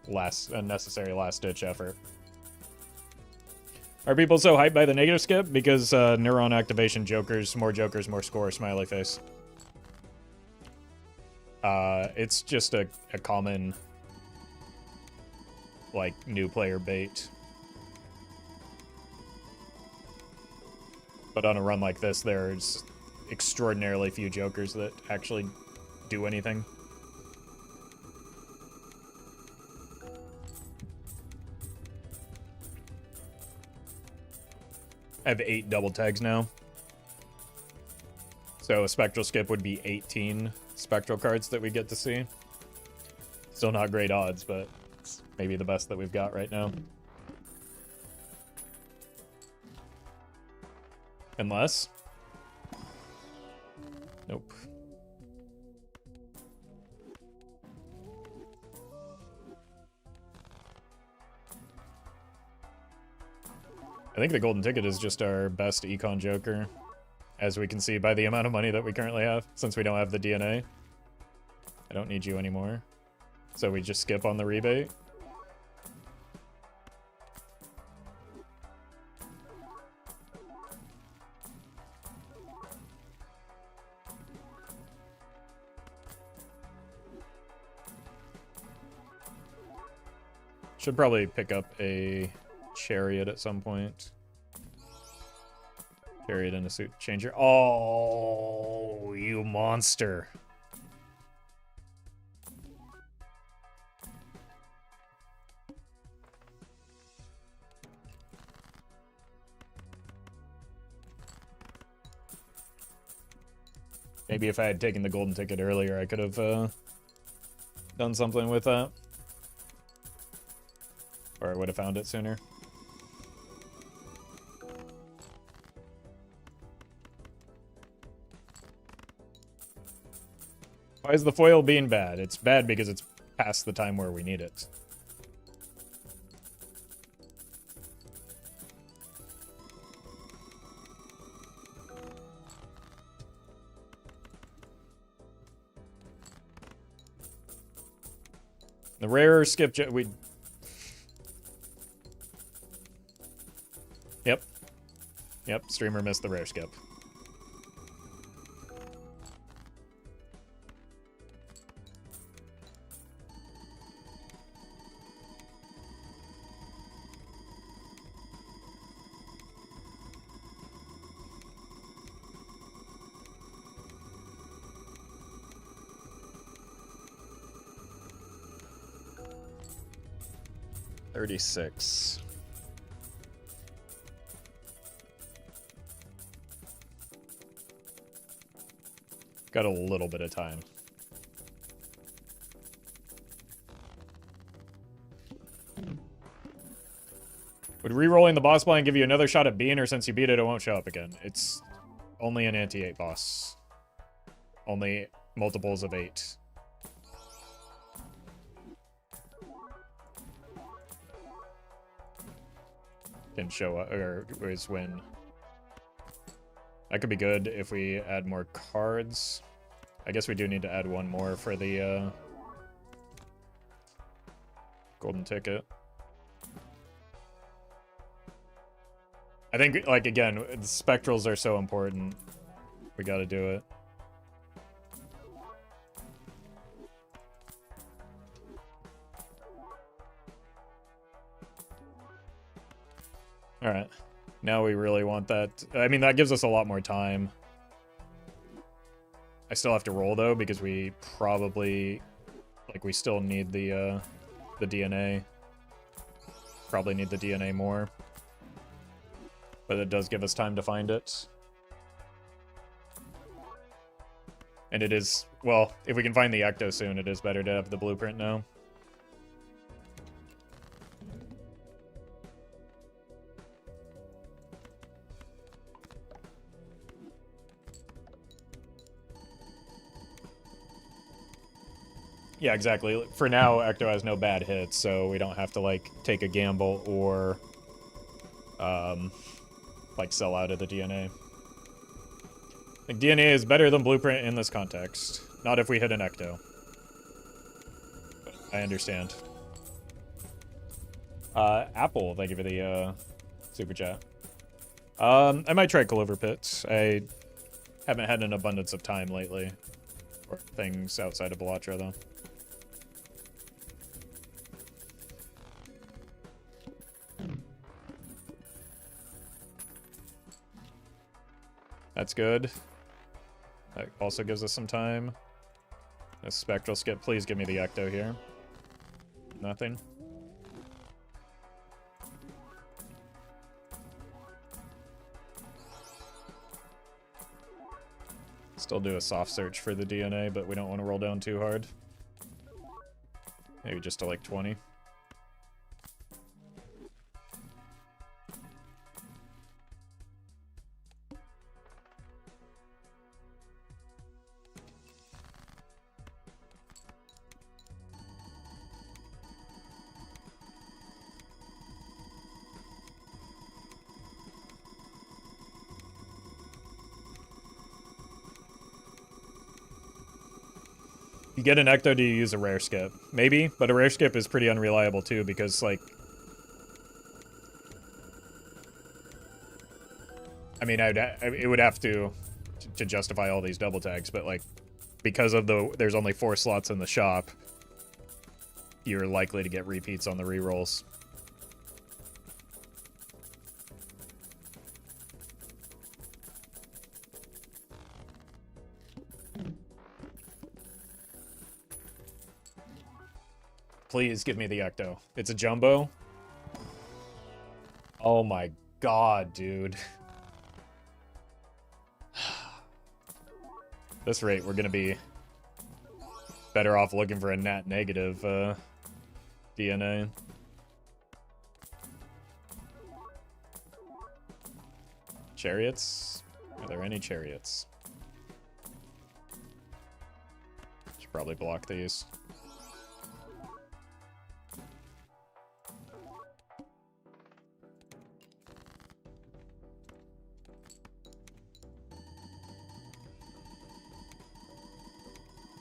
necessary last-ditch effort. Are people so hyped by the negative skip? Because neuron activation, jokers, more score, smiley face. It's just a common, like, new player bait. But on a run like this, there's extraordinarily few jokers that actually do anything. I have 8 double tags now. So a spectral skip would be 18 spectral cards that we get to see. Still not great odds, but it's maybe the best that we've got right now. Unless... Nope. I think the golden ticket is just our best econ joker, as we can see by the amount of money that we currently have, since we don't have the DNA. I don't need you anymore. So we just skip on the rebate. Should probably pick up a chariot at some point. Chariot and a suit changer. Oh, you monster. Maybe if I had taken the golden ticket earlier, I could have done something with that. Or I would have found it sooner. Why is the foil being bad? It's bad because it's past the time where we need it. The rarer skip we... Yep. Yep, streamer missed the rare skip. $36. Got a little bit of time. Would re-rolling the boss blind give you another shot at being, or since you beat it, it won't show up again? It's only an anti-8 boss. Only multiples of 8. Can show up, or is when. That could be good if we add more cards. I guess we do need to add one more for the golden ticket. I think, like, again, the spectrals are so important. We gotta do it. Alright. Now we really want that. I mean, that gives us a lot more time. I still have to roll, though, because we probably... Like, we still need the DNA. Probably need the DNA more. But it does give us time to find it. And it is... Well, if we can find the Ecto soon, it is better to have the blueprint now. Yeah, exactly. For now, Ecto has no bad hits, so we don't have to, like, take a gamble or, like, sell out of the DNA. Like, DNA is better than Blueprint in this context. Not if we hit an Ecto. But I understand. Apple, thank you for the, super chat. I might try Clover Pits. I haven't had an abundance of time lately. Or things outside of Balatro, though. That's good. That also gives us some time. A spectral skip. Please give me the Ecto here. Nothing. Still do a soft search for the DNA, but we don't want to roll down too hard. Maybe just to like 20. You get an Ecto, do you use a rare skip? Maybe, but a rare skip is pretty unreliable too, because, like... I mean, it would have to justify all these double tags, but, like, because of there's only 4 slots in the shop, you're likely to get repeats on the rerolls. Please give me the Ecto. It's a jumbo. Oh my god, dude. This rate, we're gonna be Better off looking for a nat negative DNA. Chariots? Are there any chariots? Should probably block these.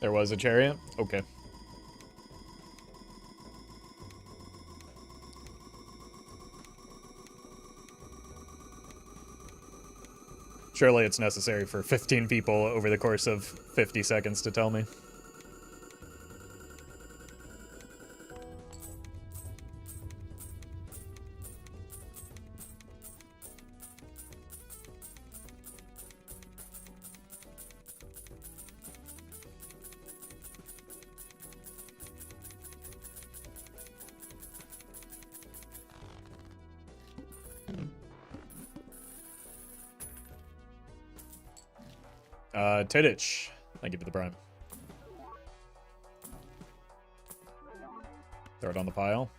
There was a chariot? Okay. Surely it's necessary for 15 people over the course of 50 seconds to tell me. Tidich. Thank you for the prime. Throw it on the pile.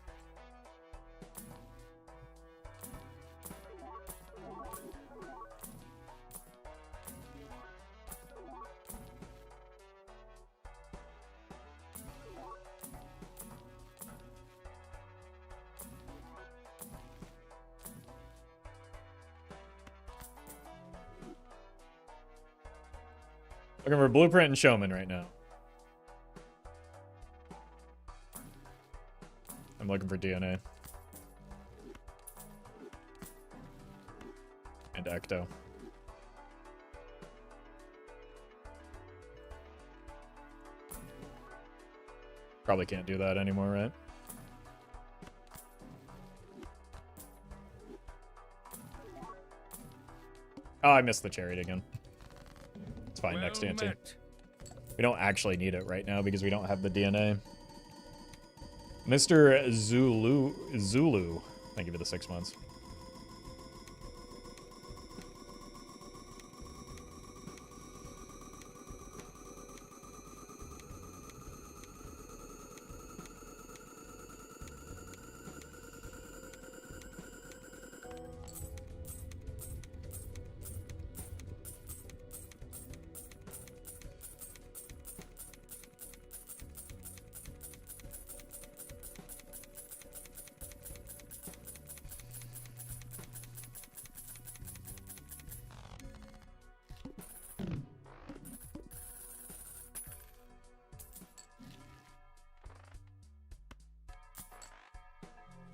Looking for Blueprint and Showman right now. I'm looking for DNA. And Ecto. Probably can't do that anymore, right? Oh, I missed the chariot again. It's fine, next ante. We don't actually need it right now because we don't have the DNA. Mr. Zulu. Thank you for the 6 months.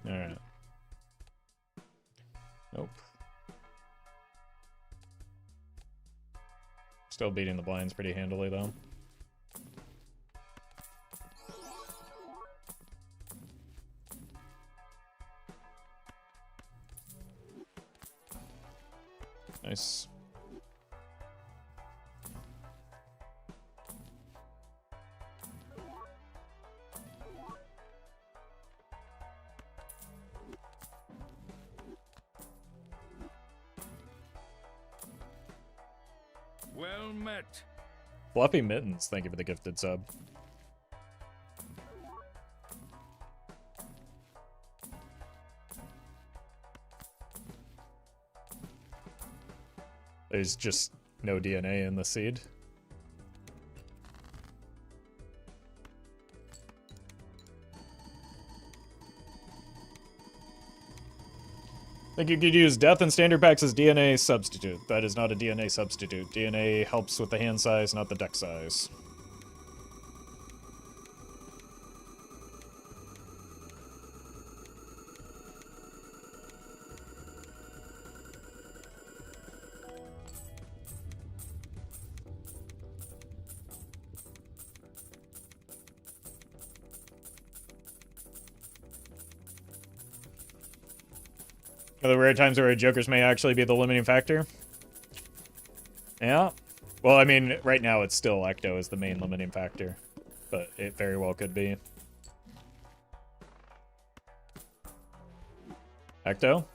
Alright. Nope. Still beating the blinds pretty handily, though. Nice.
Well met.
Fluffy Mittens, thank you for the gifted sub. There's just no DNA in the seed. I think you could use Death and Standard Packs as DNA substitute. That is not a DNA substitute. DNA helps with the hand size, not the deck size. Are there rare times where jokers may actually be the limiting factor? Yeah. Well, I mean, right now it's still Ecto is the main limiting factor, but it very well could be. Ecto?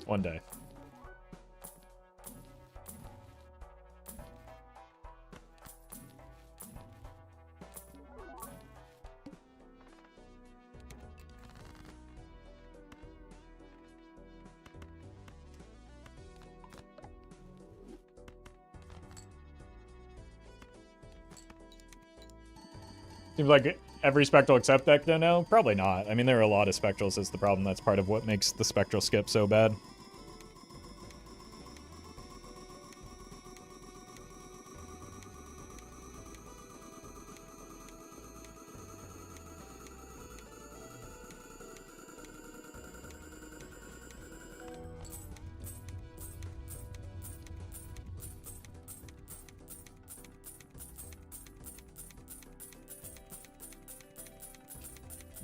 One day. Seems like every spectral except Ecto now? Probably not. I mean, there are a lot of spectrals is the problem. That's part of what makes the spectral skip so bad.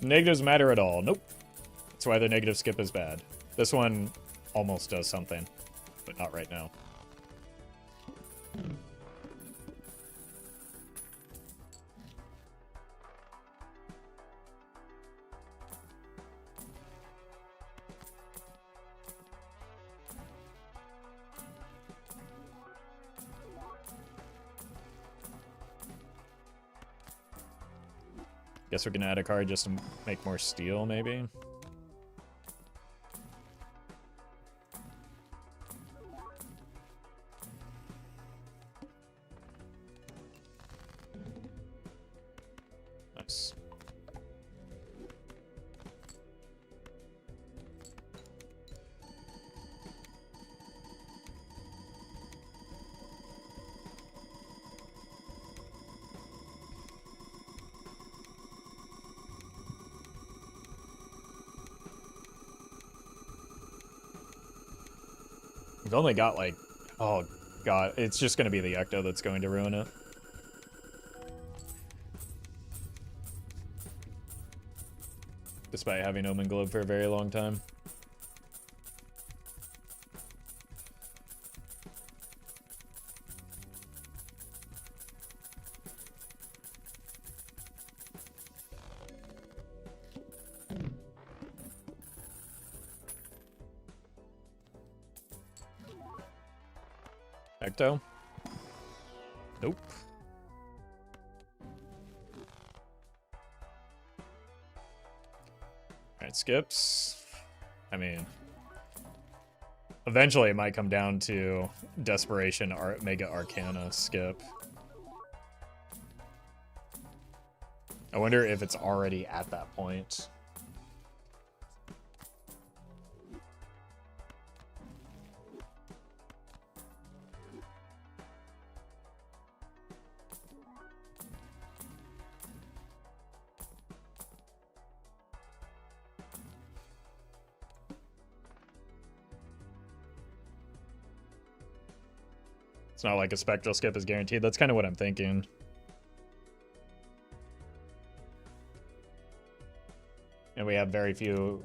Negatives matter at all. Nope. That's why the negative skip is bad. This one almost does something, but not right now. Guess we can add a card just to make more steel, maybe? Nice. We've only got like, oh god, it's just gonna be the Ecto that's going to ruin it. Despite having Omen Globe for a very long time. Ecto? Nope. Alright, skips. I mean, eventually it might come down to Desperation Mega Arcana skip. I wonder if it's already at that point. It's not like a spectral skip is guaranteed. That's kind of what I'm thinking. And we have very few...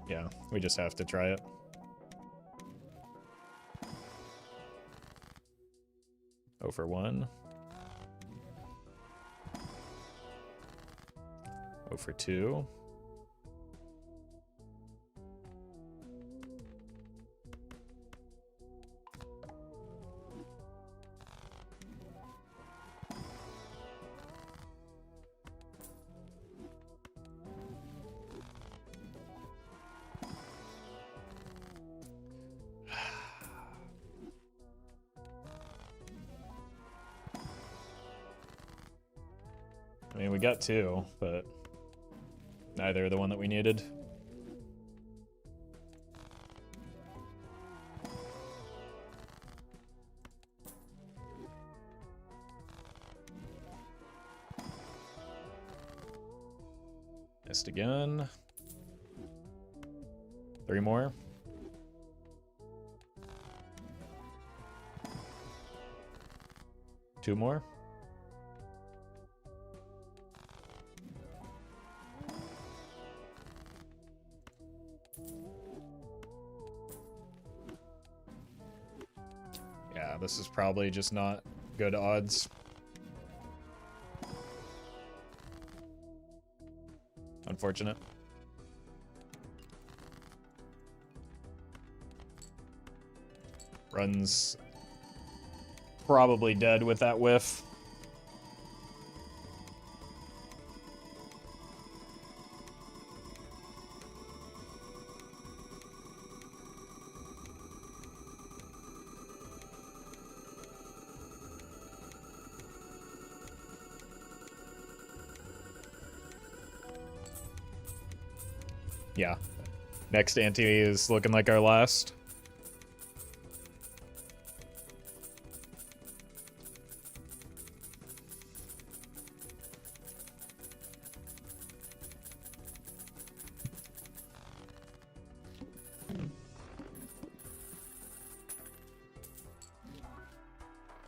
Yeah, we just have to try it. Oh for 1. Oh for 2. I mean, we got 2, but neither are the one that we needed. Missed again. 3 more. Two more. Yeah, this is probably just not good odds. Unfortunate. Run's probably dead with that whiff. Yeah. Next ante is looking like our last.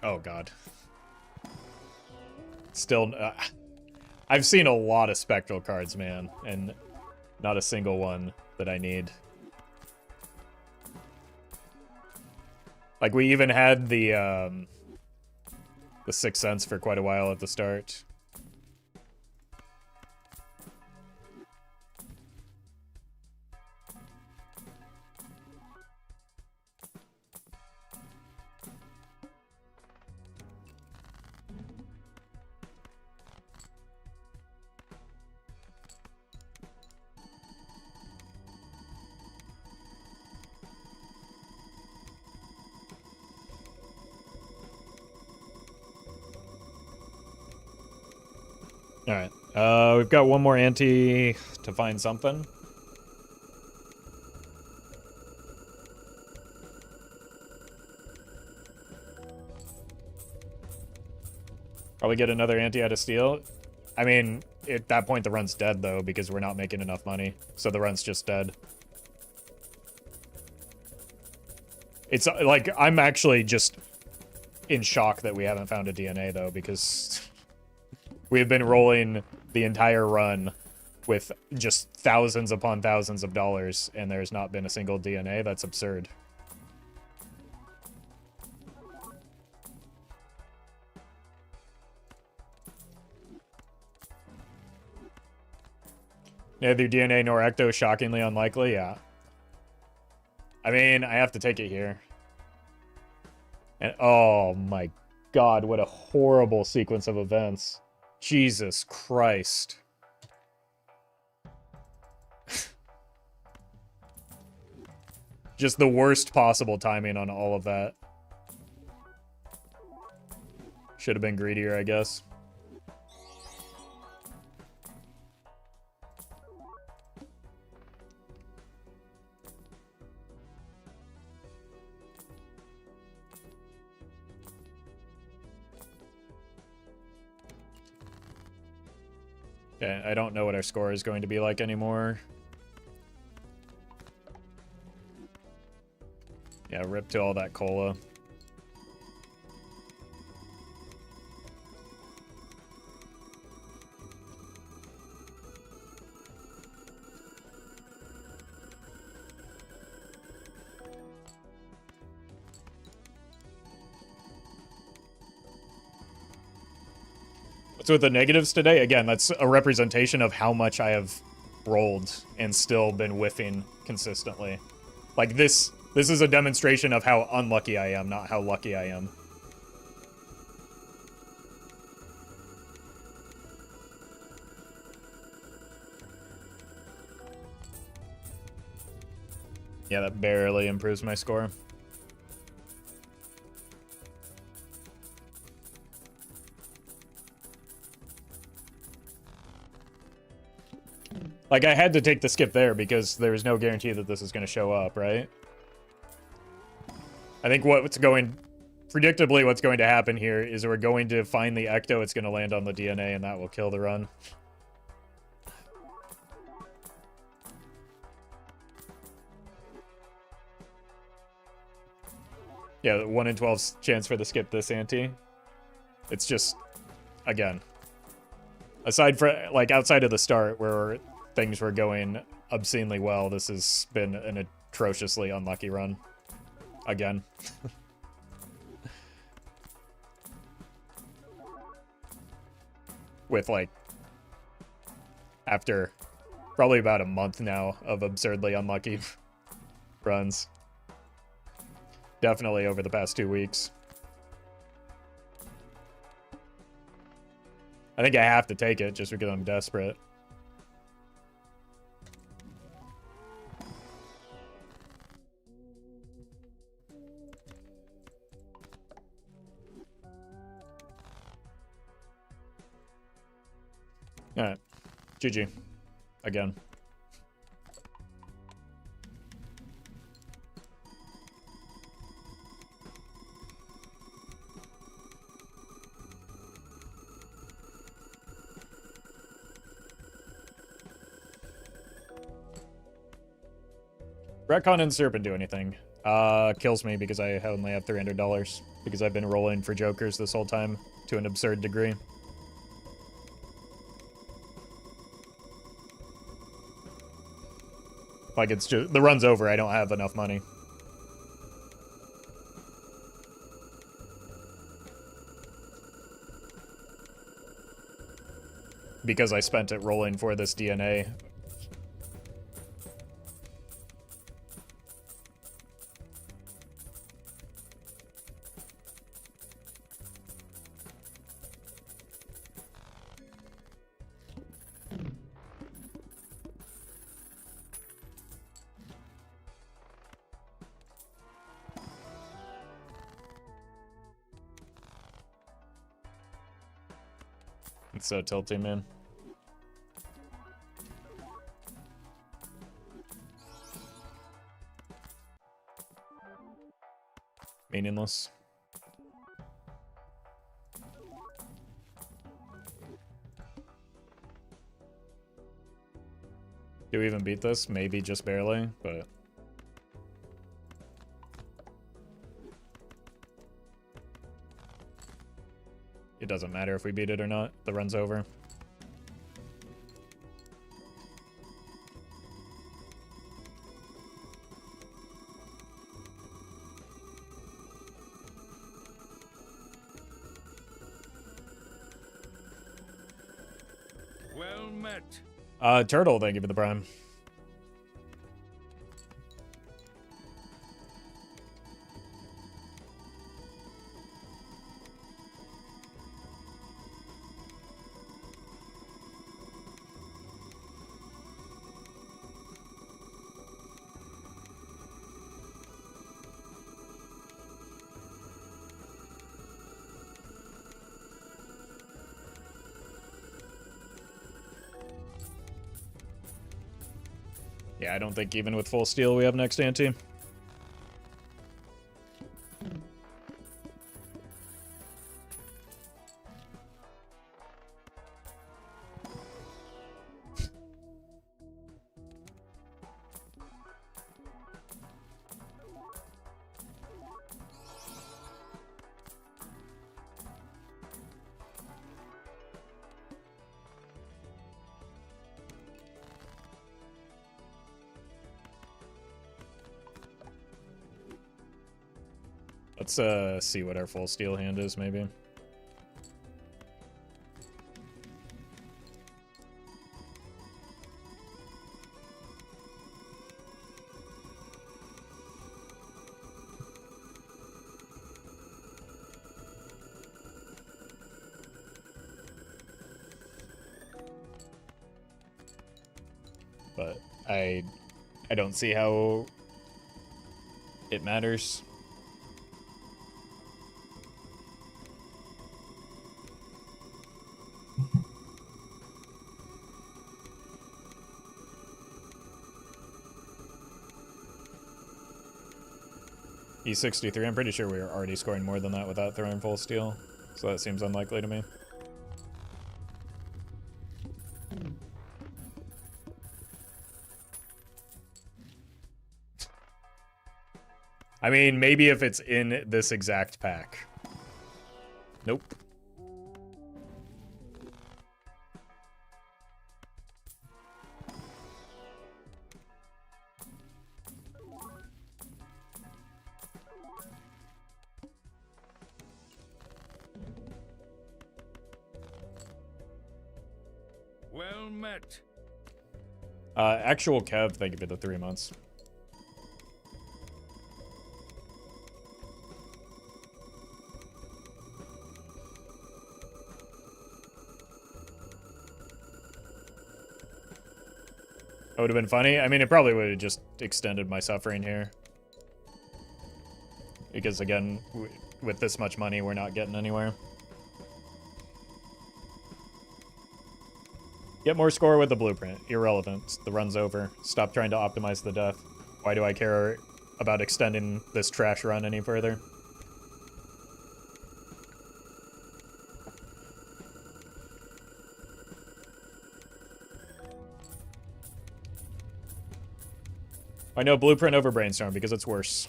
Oh, God. Still, I've seen a lot of spectral cards, man, and not a single one that I need. Like, we even had the Sixth Sense for quite a while at the start. Alright. We've got one more ante to find something. Probably get another ante out of steel. I mean, at that point the run's dead, though, because we're not making enough money. So the run's just dead. It's like, I'm actually just in shock that we haven't found a DNA, though, because we've been rolling the entire run with just thousands upon thousands of dollars, and there's not been a single DNA. That's absurd. Neither DNA nor Ecto, shockingly unlikely, yeah. I mean, I have to take it here. And oh my God, what a horrible sequence of events. Jesus Christ. Just the worst possible timing on all of that. Should have been greedier, I guess. Okay, I don't know what our score is going to be like anymore. Yeah, rip to all that cola. So with the negatives today, again, that's a representation of how much I have rolled and still been whiffing consistently. Like, this is a demonstration of how unlucky I am, not how lucky I am. Yeah, that barely improves my score. Like, I had to take the skip there because there was no guarantee that this is going to show up, right? I think predictably what's going to happen here is we're going to find the Ecto, it's going to land on the DNA, and that will kill the run. Yeah, 1 in 12's chance for the skip this ante. It's just, again, aside from, like, outside of the start where things were going obscenely well, this has been an atrociously unlucky run. Again. With, like, after probably about a month now of absurdly unlucky runs. Definitely over the past 2 weeks. I think I have to take it just because I'm desperate. Alright. GG. Again. Retcon and Serpent do anything. Kills me because I only have $300. Because I've been rolling for jokers this whole time to an absurd degree. Like, it's just... The run's over, I don't have enough money. Because I spent it rolling for this DNA. It's so tilty, man. Meaningless. Do we even beat this? Maybe just barely, but... It doesn't matter if we beat it or not. The run's over.
Well met.
Turtle, thank you for the prime. Yeah, I don't think even with full steel we have next ante. Let's see what our full steel hand is, maybe. But I don't see how it matters. E63, I'm pretty sure we were already scoring more than that without throwing full steel, so that seems unlikely to me. I mean, maybe if it's in this exact pack. Nope.
Well met.
Actual Kev, thank you for the 3 months. It would have been funny. I mean, it probably would have just extended my suffering here. Because, again, with this much money, we're not getting anywhere. Get more score with the blueprint. Irrelevant. The run's over. Stop trying to optimize the death. Why do I care about extending this trash run any further? I know blueprint over brainstorm because it's worse.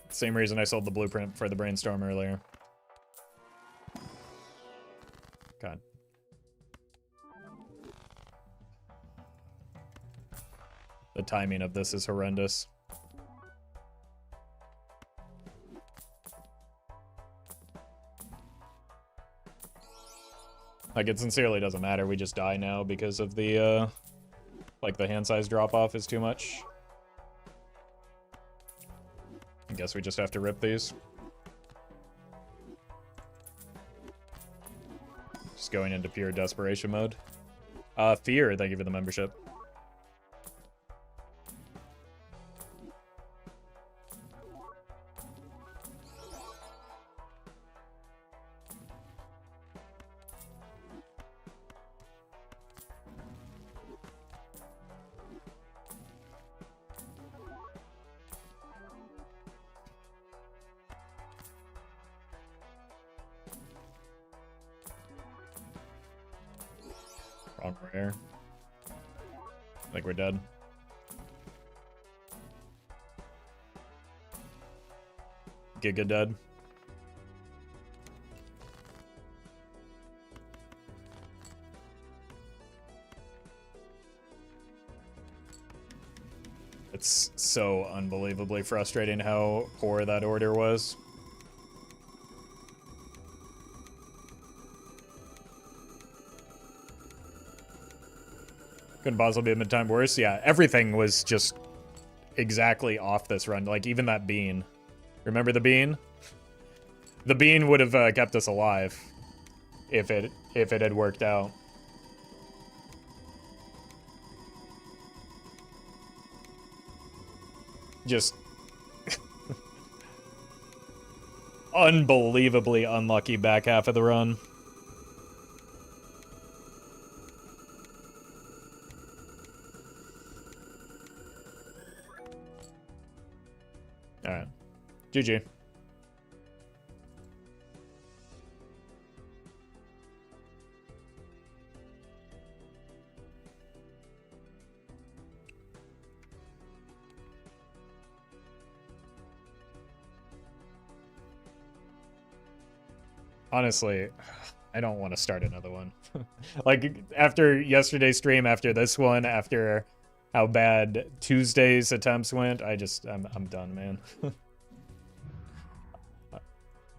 Same reason I sold the blueprint for the brainstorm earlier. God. The timing of this is horrendous. Like, it sincerely doesn't matter. We just die now because of the, like, the hand size drop-off is too much. I guess we just have to rip these. Just going into pure desperation mode. Fear, thank you for the membership. Wrong rare. I think we're dead. Giga dead. It's so unbelievably frustrating how poor that order was. Couldn't possibly have been time worse. Yeah, everything was just exactly off this run. Like, even that bean. Remember the bean? The bean would have kept us alive if it had worked out. Just unbelievably unlucky back half of the run. Alright. GG. Honestly, I don't want to start another one. Like, after yesterday's stream, after this one, after how bad Tuesday's attempts went, I'm done, man.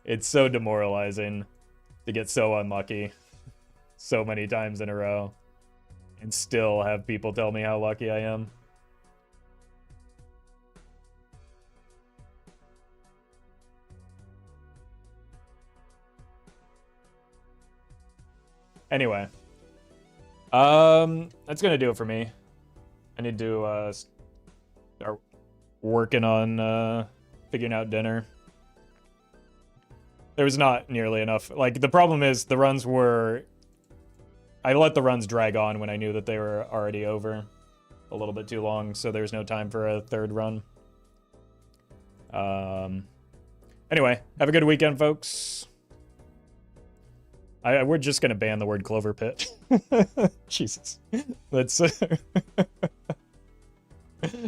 It's so demoralizing to get so unlucky so many times in a row and still have people tell me how lucky I am. Anyway, that's gonna do it for me. I need to start working on figuring out dinner. There was not nearly enough. Like, the problem is the runs were... I let the runs drag on when I knew that they were already over a little bit too long, so there's no time for a third run. Anyway, have a good weekend, folks. We're just gonna ban the word Clover Pit. Jesus. That's...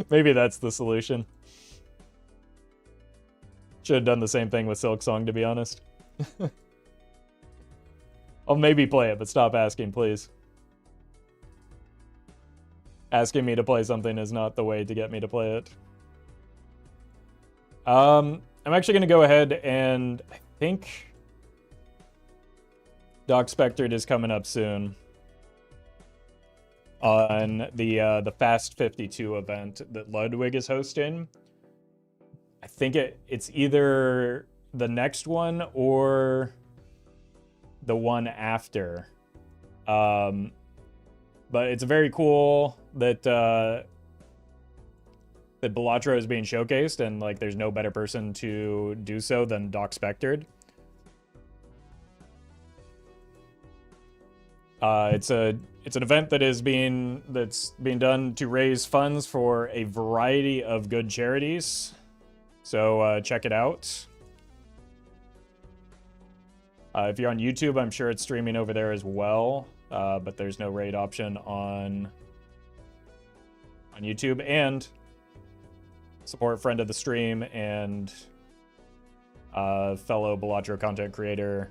Maybe that's the solution. Should have done the same thing with Silk Song, to be honest. I'll maybe play it, but stop asking, please. Asking me to play something is not the way to get me to play it. I'm actually going to go ahead and I think Doc Spectred is coming up soon on the Fast 52 event that Ludwig is hosting. I think it's either the next one or the one after. But it's very cool that that Balatro is being showcased, and like there's no better person to do so than Doc Spectred. It's an event that's being done to raise funds for a variety of good charities. So check it out. If you're on YouTube, I'm sure it's streaming over there as well, but there's no raid option on YouTube. And support friend of the stream and fellow Balatro content creator,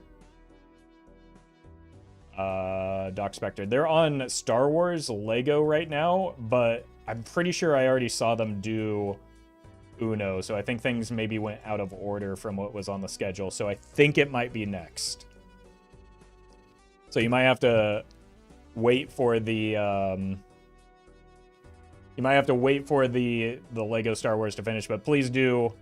Doc Spectre. They're on Star Wars Lego right now, but I'm pretty sure I already saw them do Uno, so I think things maybe went out of order from what was on the schedule, so I think it might be next. So you might have to wait for the Lego Star Wars to finish, but please do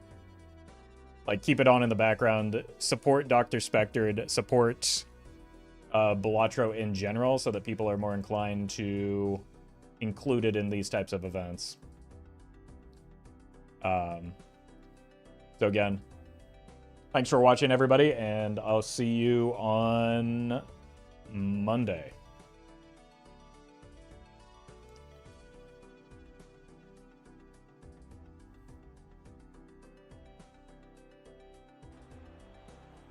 like keep it on in the background. Support Dr. Spectred, support Balatro in general, so that people are more inclined to include it in these types of events. So again, thanks for watching, everybody, and I'll see you on Monday.